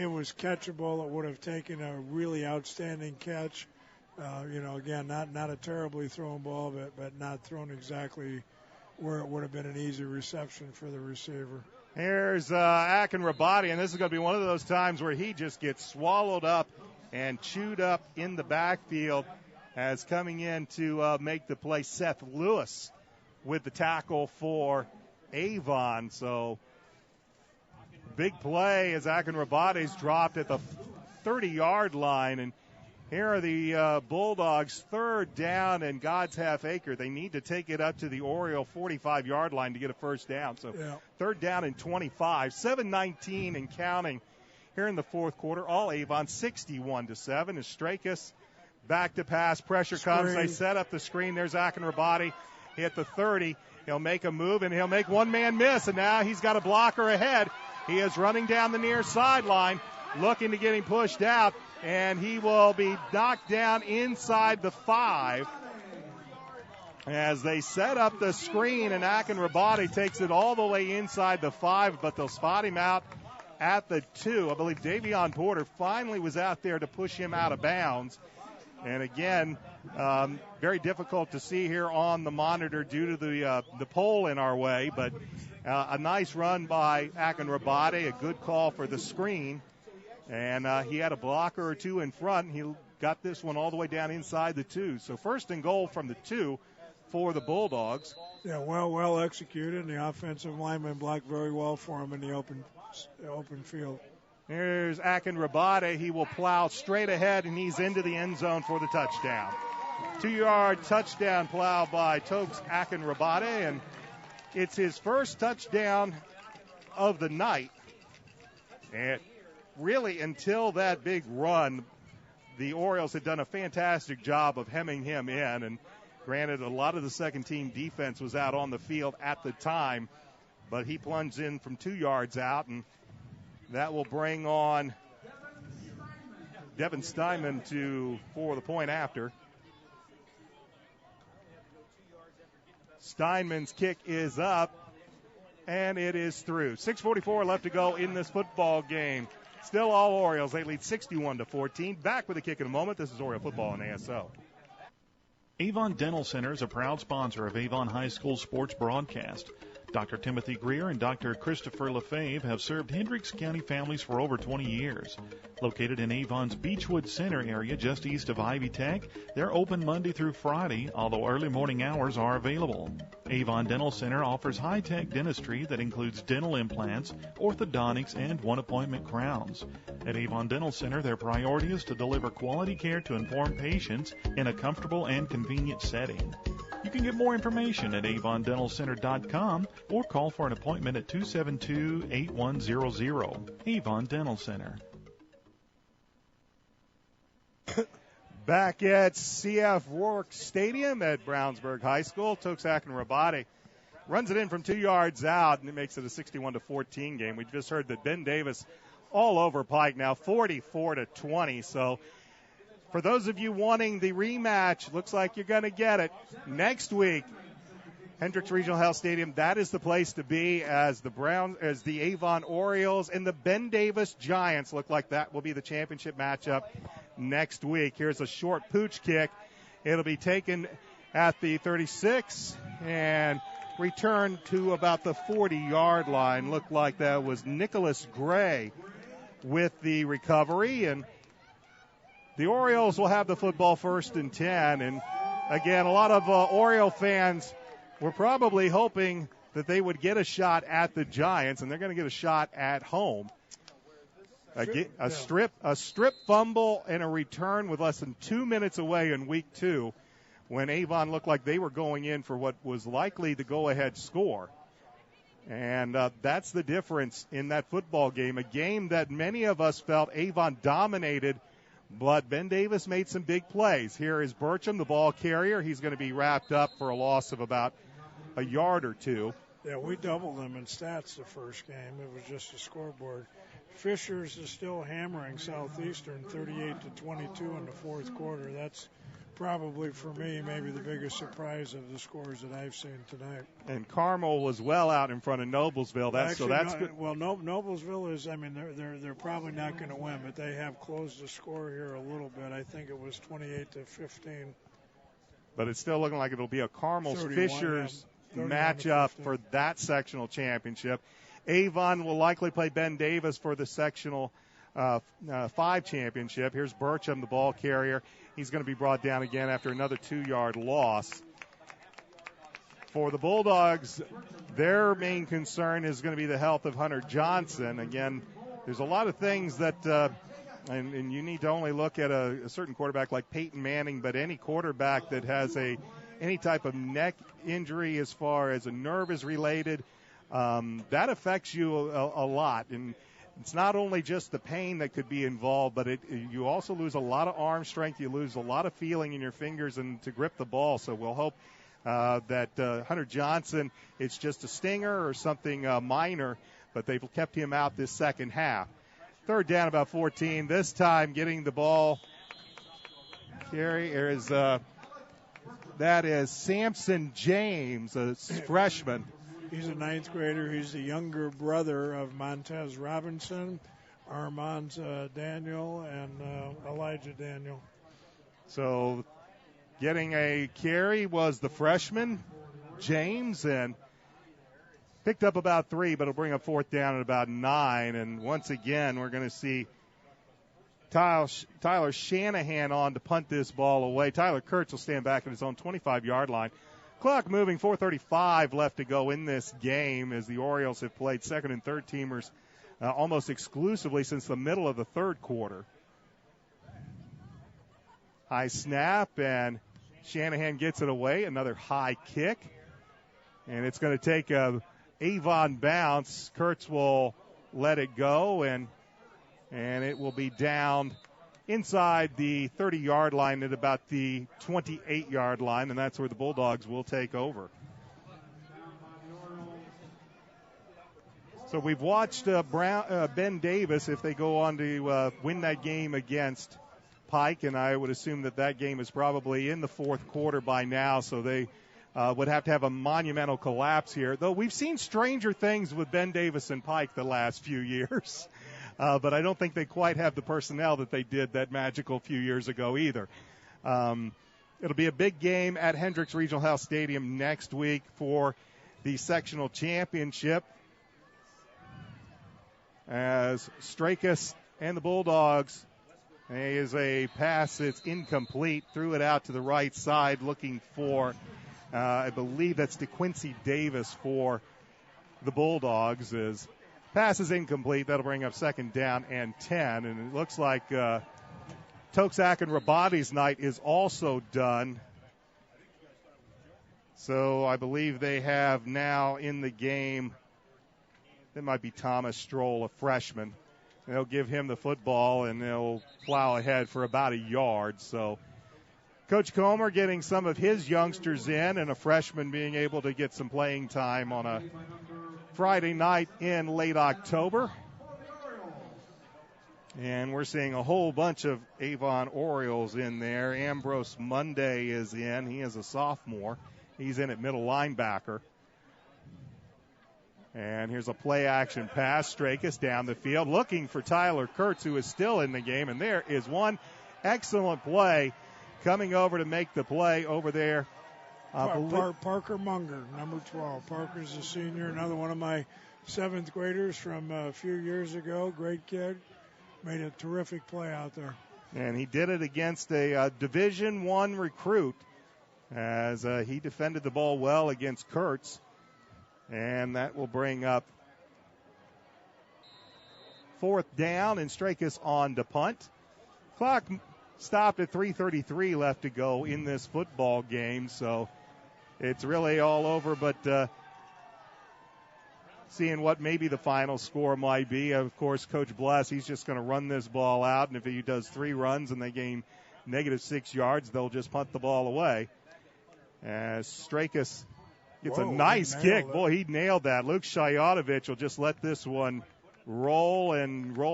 was catchable. It would have taken a really outstanding catch. Again, not a terribly thrown ball, but not thrown exactly where it would have been an easy reception for the receiver. Here's Akinrabadi, and this is going to be one of those times where he just gets swallowed up and chewed up in the backfield, as coming in to make the play Seth Lewis with the tackle for Avon. So big play as Akinrabadi's dropped at the 30-yard line. And here are the Bulldogs, 3rd down and God's half acre. They need to take it up to the Oriole 45-yard line to get a first down. So 3rd down and 25, 7:19 and counting here in the fourth quarter. All Avon 61-7 as Strakus back to pass. Pressure comes. They set up the screen. There's Akinrabadi. He hit the 30. He'll make a move, and he'll make one man miss, and now he's got a blocker ahead. He is running down the near sideline, looking to get him pushed out, and he will be knocked down inside the 5. as they set up the screen, and Akinrabadi takes it all the way inside the 5, but they'll spot him out at the 2. I believe Davion Porter finally was out there to push him out of bounds. And again, very difficult to see here on the monitor due to the pole in our way, but a nice run by Akinrabadi, a good call for the screen. And he had a blocker or two in front. He got this one all the way down inside the 2. So first and goal from the 2 for the Bulldogs. Yeah, well executed. And the offensive lineman blocked very well for him in the open field. Here's Akinrabadi. He will plow straight ahead, and he's into the end zone for the touchdown. 2-yard touchdown plow by Tokes Akinrabadi, and it's his first touchdown of the night. And really, until that big run, the Orioles had done a fantastic job of hemming him in, and granted, a lot of the second-team defense was out on the field at the time, but he plunged in from 2 yards out, and that will bring on Devin Steinman for the point after. Steinman's kick is up, and it is through. 6:44 left to go in this football game. Still all Orioles. They lead 61-14. Back with a kick in a moment. This is Oriole football on ASO. Avon Dental Center is a proud sponsor of Avon High School sports broadcast. Dr. Timothy Greer and Dr. Christopher Lefebvre have served Hendricks County families for over 20 years. Located in Avon's Beechwood Center area just east of Ivy Tech, they're open Monday through Friday, although early morning hours are available. Avon Dental Center offers high-tech dentistry that includes dental implants, orthodontics, and one-appointment crowns. At Avon Dental Center, their priority is to deliver quality care to informed patients in a comfortable and convenient setting. You can get more information at avondentalcenter.com or call for an appointment at 272-8100. Avon Dental Center. Back at CF Rourke Stadium at Brownsburg High School, Tokes Akinrabadi runs it in from 2 yards out, and it makes it a 61-14 game. We just heard that Ben Davis all over Pike now, 44-20. So for those of you wanting the rematch, looks like you're going to get it next week. Hendricks Regional Health Stadium, that is the place to be as the Avon Orioles and the Ben Davis Giants look like that will be the championship matchup next week. Here's a short pooch kick. It'll be taken at the 36 and returned to about the 40-yard line. Looked like that was Nicholas Gray with the recovery, and the Orioles will have the football 1st and 10. And again, a lot of Oriole fans were probably hoping that they would get a shot at the Giants, and they're going to get a shot at home. A strip fumble and a return with less than 2 minutes away in week 2 when Avon looked like they were going in for what was likely the go-ahead score. And that's the difference in that football game, a game that many of us felt Avon dominated, but Ben Davis made some big plays. Here is Burcham, the ball carrier. He's going to be wrapped up for a loss of about a yard or two. Yeah, we doubled them in stats the first game. It was just a scoreboard. Fishers is still hammering Southeastern 38-22 in the fourth quarter. That's probably, for me, maybe the biggest surprise of the scores that I've seen tonight. And Carmel was well out in front of Noblesville. That's good. Well, Noblesville is, they're probably not going to win, but they have closed the score here a little bit. I think it was 28-15. But it's still looking like it'll be a Carmel's-Fishers matchup for that sectional championship. Avon will likely play Ben Davis for the sectional 5 championship. Here's Burcham, the ball carrier. He's going to be brought down again after another 2-yard loss. For the Bulldogs, their main concern is going to be the health of Hunter Johnson. Again, there's a lot of things that, and you need to only look at a certain quarterback like Peyton Manning, but any quarterback that has any type of neck injury as far as a nerve is related, that affects you a lot. And it's not only just the pain that could be involved, but you also lose a lot of arm strength. You lose a lot of feeling in your fingers and to grip the ball. So we'll hope that Hunter Johnson, it's just a stinger or something minor, but they've kept him out this second half. Third down, about 14. This time getting the ball. Here is That is Samson James, a freshman. He's a ninth grader. He's the younger brother of Montez Robinson, Armand Daniel, and Elijah Daniel. So getting a carry was the freshman, James, and picked up about 3, but it'll bring up fourth down at about 9. And once again, we're going to see Tyler Shanahan on to punt this ball away. Tyler Kurtz will stand back at his own 25-yard line. Clock moving, 4:35 left to go in this game as the Orioles have played second and third teamers almost exclusively since the middle of the third quarter. High snap, and Shanahan gets it away. Another high kick, and it's going to take a Avon bounce. Kurtz will let it go, and it will be down inside the 30-yard line at about the 28-yard line, and that's where the Bulldogs will take over. So we've watched Ben Davis, if they go on to win that game against Pike, and I would assume that game is probably in the fourth quarter by now, so they would have to have a monumental collapse here. Though we've seen stranger things with Ben Davis and Pike the last few years. But I don't think they quite have the personnel that they did that magical few years ago either. It'll be a big game at Hendricks Regional Health Stadium next week for the sectional championship, as Strakus and the Bulldogs, is a pass that's incomplete, threw it out to the right side looking for, I believe that's DeQuincy Davis for the Bulldogs. Pass is incomplete. That'll bring up second down and 10. And it looks like Toksak and Rabati's night is also done. So I believe they have now in the game, it might be Thomas Stroll, a freshman. They'll give him the football, and they'll plow ahead for about a yard. So Coach Comer getting some of his youngsters in, and a freshman being able to get some playing time on a Friday night in late October. And we're seeing a whole bunch of Avon Orioles in there. Ambrose Monday is in. He is a sophomore. He's in at middle linebacker. And here's a play-action pass. Strakus down the field looking for Tyler Kurtz, who is still in the game. And there is one excellent play coming over to make the play over there. Parker Munger, number 12. Parker's a senior, another one of my seventh graders from a few years ago. Great kid. Made a terrific play out there. And he did it against a Division I recruit, as he defended the ball well against Kurtz. And that will bring up fourth down, and Strakus on to punt. Clock stopped at 3:33 left to go in this football game, so it's really all over, but seeing what maybe the final score might be. Of course, Coach Bless, he's just going to run this ball out, and if he does 3 runs and they gain -6 yards, they'll just punt the ball away. As Strakus gets a nice kick. Boy, he nailed that. Luke Shayatovich will just let this one roll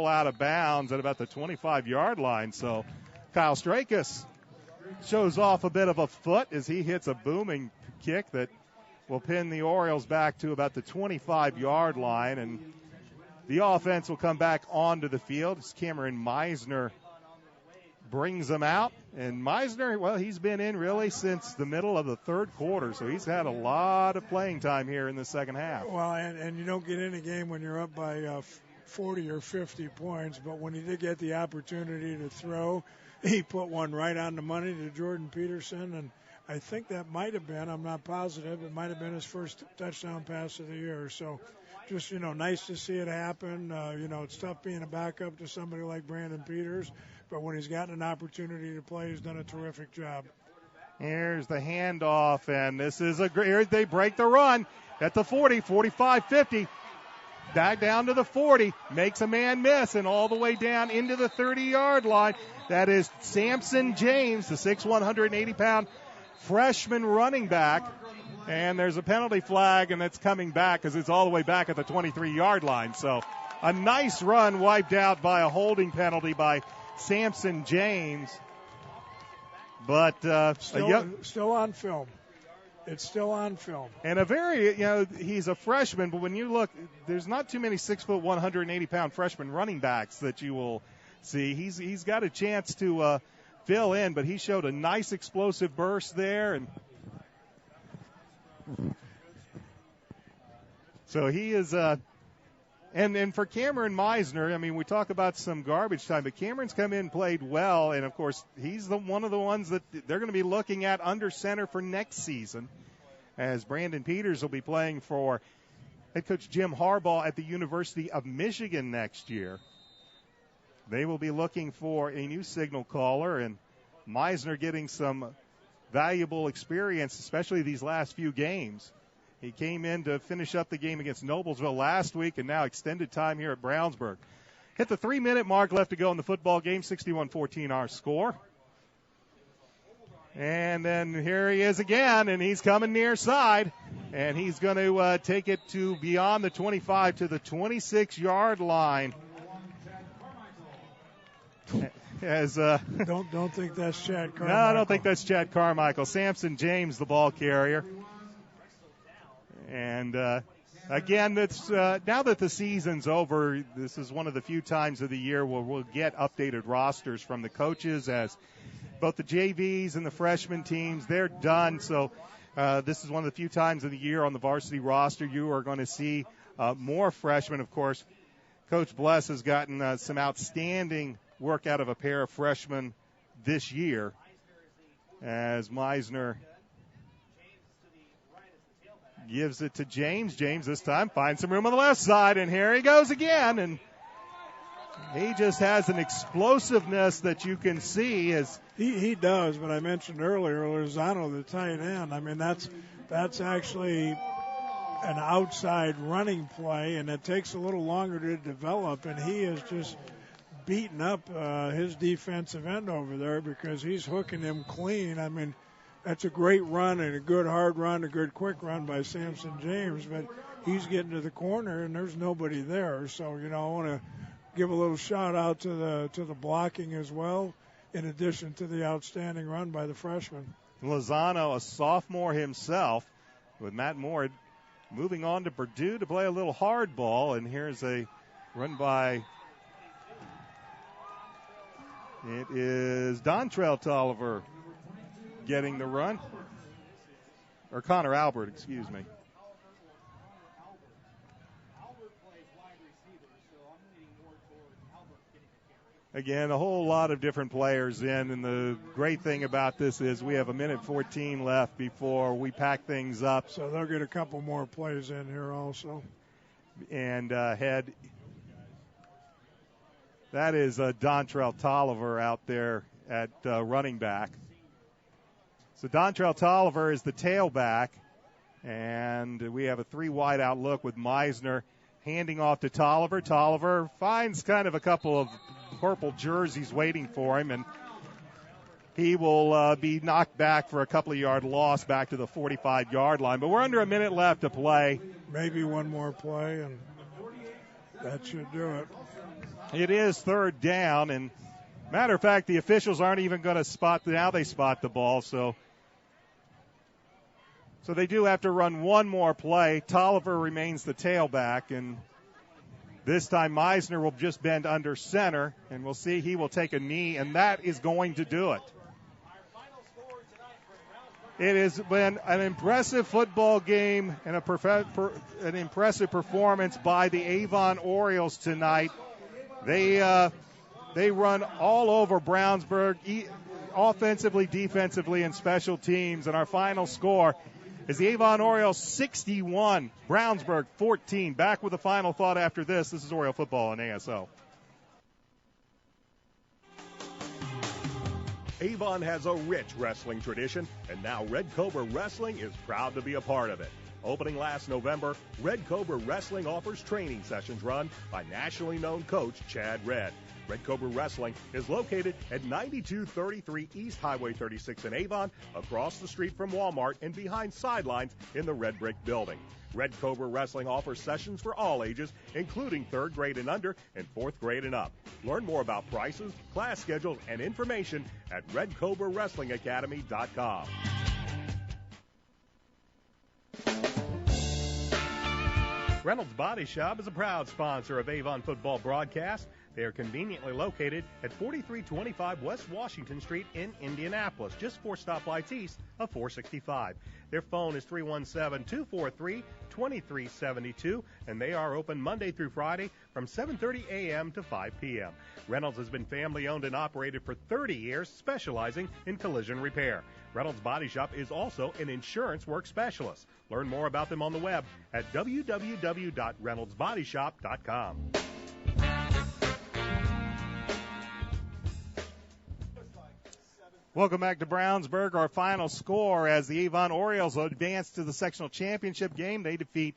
out of bounds at about the 25-yard line. So Kyle Strakus shows off a bit of a foot as he hits a booming kick that will pin the Orioles back to about the 25-yard line. And the offense will come back onto the field as Cameron Meisner brings them out. And Meisner, well, he's been in really since the middle of the third quarter, so he's had a lot of playing time here in the second half. Well, and you don't get in a game when you're up by 40 or 50 points, but when he did get the opportunity to throw, he put one right on the money to Jordan Peterson, and I think that might have been, I'm not positive, it might have been his first touchdown pass of the year. So just, nice to see it happen. It's tough being a backup to somebody like Brandon Peters, but when he's gotten an opportunity to play, he's done a terrific job. Here's the handoff, and this is here they break the run at the 40, 45, 50. Back down to the 40, makes a man miss, and all the way down into the 30-yard line. That is Samson James, the 6'1", 180-pound freshman running back. And there's a penalty flag, and it's coming back because it's all the way back at the 23-yard line. So a nice run wiped out by a holding penalty by Samson James. But still on film. It's still on film. And he's a freshman, but when you look, there's not too many 6 foot, 180-pound freshman running backs that you will see. He's got a chance to fill in, but he showed a nice explosive burst there, and so he is. And for Cameron Meisner, I mean, we talk about some garbage time, but Cameron's come in and played well, and of course he's one of the ones that they're going to be looking at under center for next season, as Brandon Peters will be playing for head coach Jim Harbaugh at the University of Michigan next year. They will be looking for a new signal caller, and Meisner getting some valuable experience, especially these last few games. He came in to finish up the game against Noblesville last week and now extended time here at Brownsburg. Hit the 3-minute mark left to go in the football game, 61-14 our score. And then here he is again, and he's coming near side, and he's going to take it to beyond the 25 to the 26-yard line. Don't think that's Chad Carmichael. No, I don't think that's Chad Carmichael. Samson James, the ball carrier. And again, it's now that the season's over, this is one of the few times of the year where we'll get updated rosters from the coaches, as both the JVs and the freshman teams, they're done. So this is one of the few times of the year on the varsity roster you are going to see more freshmen. Of course, Coach Bless has gotten some outstanding work out of a pair of freshmen this year, as Meisner gives it to James. James this time finds some room on the left side, and here he goes again. And he just has an explosiveness that you can see. As he does, but I mentioned earlier, Lozano, the tight end. I mean, that's actually an outside running play, and it takes a little longer to develop, and he is just beating up his defensive end over there because he's hooking him clean. I mean, that's a great run and a good hard run, a good quick run by Samson James, but he's getting to the corner and there's nobody there. So, I want to give a little shout out to the blocking as well, in addition to the outstanding run by the freshman. Lozano, a sophomore himself, with Matt Moore moving on to Purdue to play a little hard ball, and here's a run by, it is Dontrell Tolliver getting the run. Or Connor Albert, excuse me. Again, a whole lot of different players in, and the great thing about this is we have 1:14 left before we pack things up. So they'll get a couple more plays in here also. And that is Dontrell Tolliver out there at running back. So Dontrell Tolliver is the tailback, and we have a 3-wide out look with Meisner handing off to Tolliver. Tolliver finds kind of a couple of purple jerseys waiting for him, and he will be knocked back for a couple of yard loss back to the 45-yard line. But we're under a minute left to play. Maybe one more play, and that should do it. It is third down, and matter of fact, the officials aren't even going to spot. Now they spot the ball, so they do have to run one more play. Tolliver remains the tailback, and this time Meisner will just bend under center, and we'll see he will take a knee, and that is going to do it. It has been an impressive football game and an impressive performance by the Avon Orioles tonight. They run all over Brownsburg, offensively, defensively, and special teams, and our final score is the Avon Orioles 61, Brownsburg 14. Back with a final thought after this. This is Oriole football on ASO. Avon has a rich wrestling tradition, and now Red Cobra Wrestling is proud to be a part of it. Opening last November, Red Cobra Wrestling offers training sessions run by nationally known coach Chad Red. Red Cobra Wrestling is located at 9233 East Highway 36 in Avon, across the street from Walmart and behind Sidelines in the Red Brick Building. Red Cobra Wrestling offers sessions for all ages, including 3rd grade and under and 4th grade and up. Learn more about prices, class schedules, and information at RedCobraWrestlingAcademy.com. Reynolds Body Shop is a proud sponsor of Avon football broadcast. They are conveniently located at 4325 West Washington Street in Indianapolis, just 4 stoplights east of 465. Their phone is 317-243-2372, and they are open Monday through Friday from 7:30 a.m. to 5 p.m. Reynolds has been family-owned and operated for 30 years, specializing in collision repair. Reynolds Body Shop is also an insurance work specialist. Learn more about them on the web at www.reynoldsbodyshop.com. Welcome back to Brownsburg. Our final score as the Avon Orioles advance to the sectional championship game. They defeat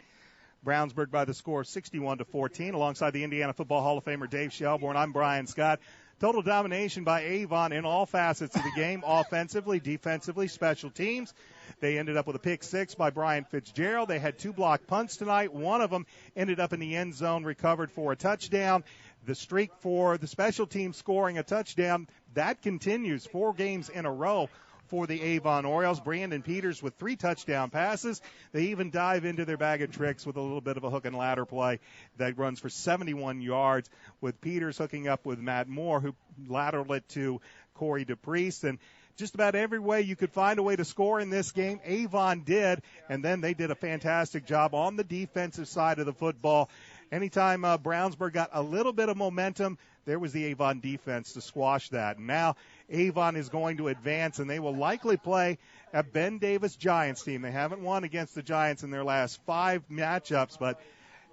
Brownsburg by the score of 61-14. Alongside the Indiana Football Hall of Famer Dave Shelbourne, I'm Brian Scott. Total domination by Avon in all facets of the game, offensively, defensively, special teams. They ended up with a pick 6 by Brian Fitzgerald. They had 2 block punts tonight. One of them ended up in the end zone, recovered for a touchdown. The streak for the special team scoring a touchdown, that continues 4 games in a row for the Avon Orioles. Brandon Peters with 3 touchdown passes. They even dive into their bag of tricks with a little bit of a hook and ladder play that runs for 71 yards, with Peters hooking up with Matt Moore, who lateraled it to Corey DePriest. And just about every way you could find a way to score in this game, Avon did, and then they did a fantastic job on the defensive side of the football. Anytime Brownsburg got a little bit of momentum, there was the Avon defense to squash that. And now Avon is going to advance, and they will likely play a Ben Davis Giants team. They haven't won against the Giants in their last 5 matchups, but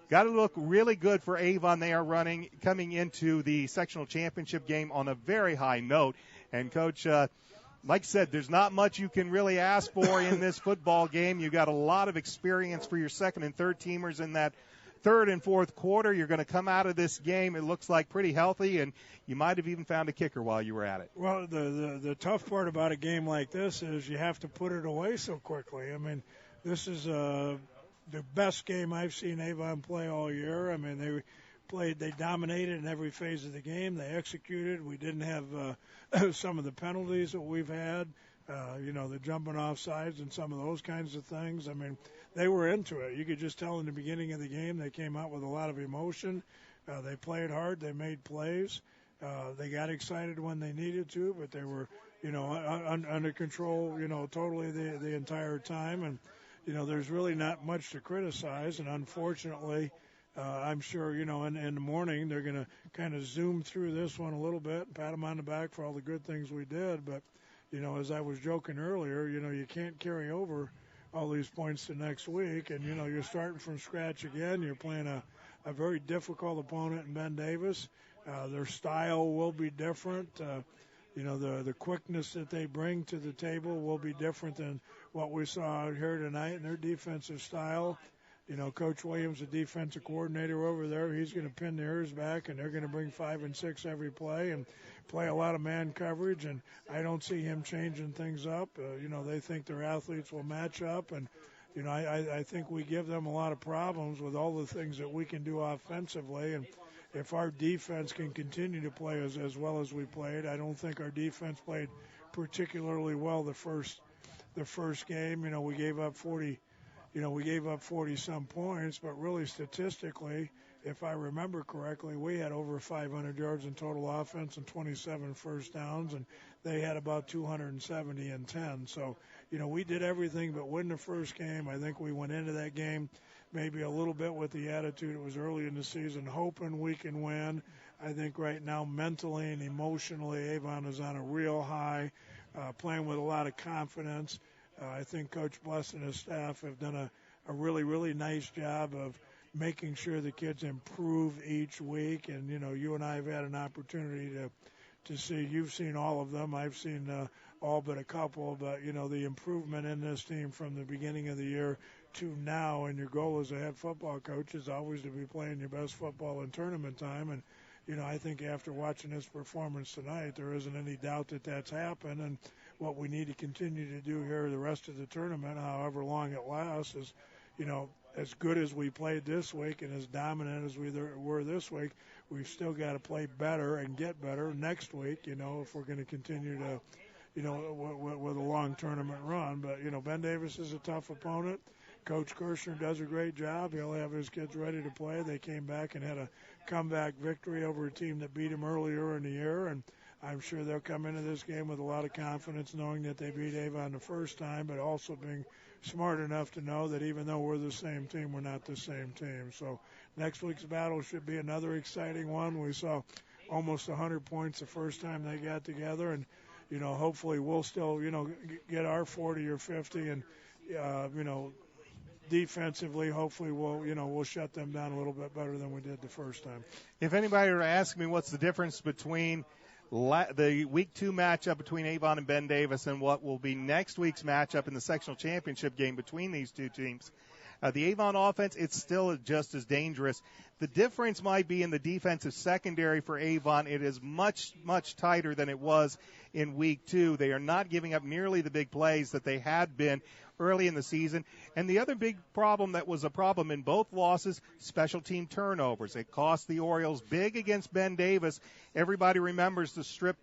got to look really good for Avon. They are coming into the sectional championship game on a very high note. And, Coach, like I said, there's not much you can really ask for in this football game. You got a lot of experience for your second and third teamers in that third and fourth quarter. You're going to come out of this game, it looks like, pretty healthy, and you might have even found a kicker while you were at it. Well, the tough part about a game like this is you have to put it away so quickly. I mean, this is the best game I've seen Avon play all year. I mean, they dominated in every phase of the game. They executed. We didn't have some of the penalties that we've had, the jumping off sides and some of those kinds of things. I mean, they were into it. You could just tell in the beginning of the game they came out with a lot of emotion. They played hard. They made plays. They got excited when they needed to, but they were, under control, totally the entire time. And, there's really not much to criticize. And unfortunately, I'm sure, in the morning they're going to kind of zoom through this one a little bit and pat them on the back for all the good things we did. But, as I was joking earlier, you can't carry over all these points to next week. And, you're starting from scratch again. You're playing a very difficult opponent in Ben Davis. Their style will be different. The quickness that they bring to the table will be different than what we saw out here tonight. And their defensive style, Coach Williams, the defensive coordinator over there, he's going to pin theirs back, and they're going to bring 5 and 6 every play and play a lot of man coverage. And I don't see him changing things up. They think their athletes will match up, and I think we give them a lot of problems with all the things that we can do offensively. And if our defense can continue to play as well as we played, I don't think our defense played particularly well the first game. We gave up 40. We gave up 40-some points, but really statistically, if I remember correctly, we had over 500 yards in total offense and 27 first downs, and they had about 270 and 10. So, we did everything but win the first game. I think we went into that game maybe a little bit with the attitude it was early in the season, hoping we can win. I think right now, mentally and emotionally, Avon is on a real high, playing with a lot of confidence. I think Coach Bless and his staff have done a really, really nice job of making sure the kids improve each week. And, you and I have had an opportunity to see. You've seen all of them. I've seen all but a couple. But, the improvement in this team from the beginning of the year to now, and your goal as a head football coach is always to be playing your best football in tournament time. And, I think after watching this performance tonight, there isn't any doubt that that's happened. And what we need to continue to do here the rest of the tournament, however long it lasts, is, as good as we played this week and as dominant as we were this week, we've still got to play better and get better next week, if we're going to continue to, with a long tournament run. But, Ben Davis is a tough opponent. Coach Kirshner does a great job. He'll have his kids ready to play. They came back and had a comeback victory over a team that beat them earlier in the year, and I'm sure they'll come into this game with a lot of confidence, knowing that they beat Avon the first time, but also being smart enough to know that even though we're the same team, we're not the same team. So next week's battle should be another exciting one. We saw almost 100 points the first time they got together, and hopefully we'll still get our 40 or 50, and defensively, hopefully we'll shut them down a little bit better than we did the first time. If anybody were to ask me what's the difference between the Week 2 matchup between Avon and Ben Davis and what will be next week's matchup in the sectional championship game between these two teams, the Avon offense, it's still just as dangerous. The difference might be in the defensive secondary for Avon. It is much, much tighter than it was in Week 2. They are not giving up nearly the big plays that they had been early in the season. And the other big problem that was a problem in both losses, special team turnovers. It cost the Orioles big against Ben Davis. Everybody remembers the strip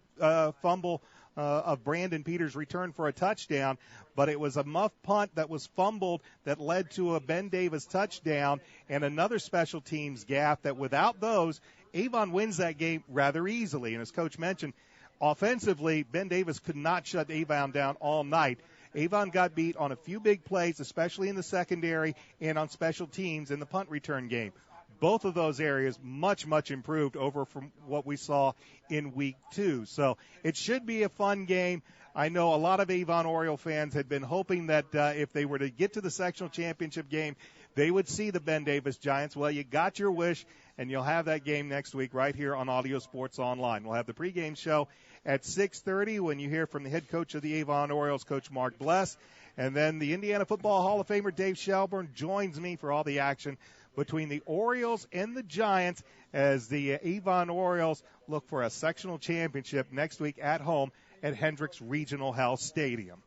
fumble of Brandon Peters' return for a touchdown, but it was a muff punt that was fumbled that led to a Ben Davis touchdown and another special teams gaffe that without those, Avon wins that game rather easily. And as Coach mentioned, offensively, Ben Davis could not shut Avon down all night. Avon got beat on a few big plays, especially in the secondary and on special teams in the punt return game. Both of those areas much, much improved over from what we saw in Week 2. So it should be a fun game. I know a lot of Avon Oriole fans had been hoping that if they were to get to the sectional championship game, they would see the Ben Davis Giants. Well, you got your wish, and you'll have that game next week right here on Audio Sports Online. We'll have the pregame show at 6:30 when you hear from the head coach of the Avon Orioles, Coach Mark Bless. And then the Indiana Football Hall of Famer Dave Shelburne joins me for all the action between the Orioles and the Giants as the Avon Orioles look for a sectional championship next week at home at Hendricks Regional Health Stadium.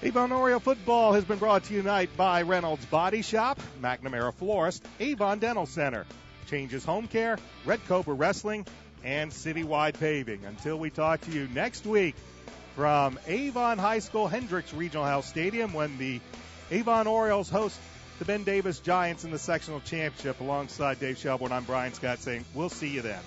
Avon Oriole football has been brought to you tonight by Reynolds Body Shop, McNamara Florist, Avon Dental Center, Changes Home Care, Red Cobra Wrestling, and Citywide Paving. Until we talk to you next week from Avon High School, Hendricks Regional Health Stadium, when the Avon Orioles host the Ben Davis Giants in the sectional championship alongside Dave Shelburne. I'm Brian Scott saying we'll see you then.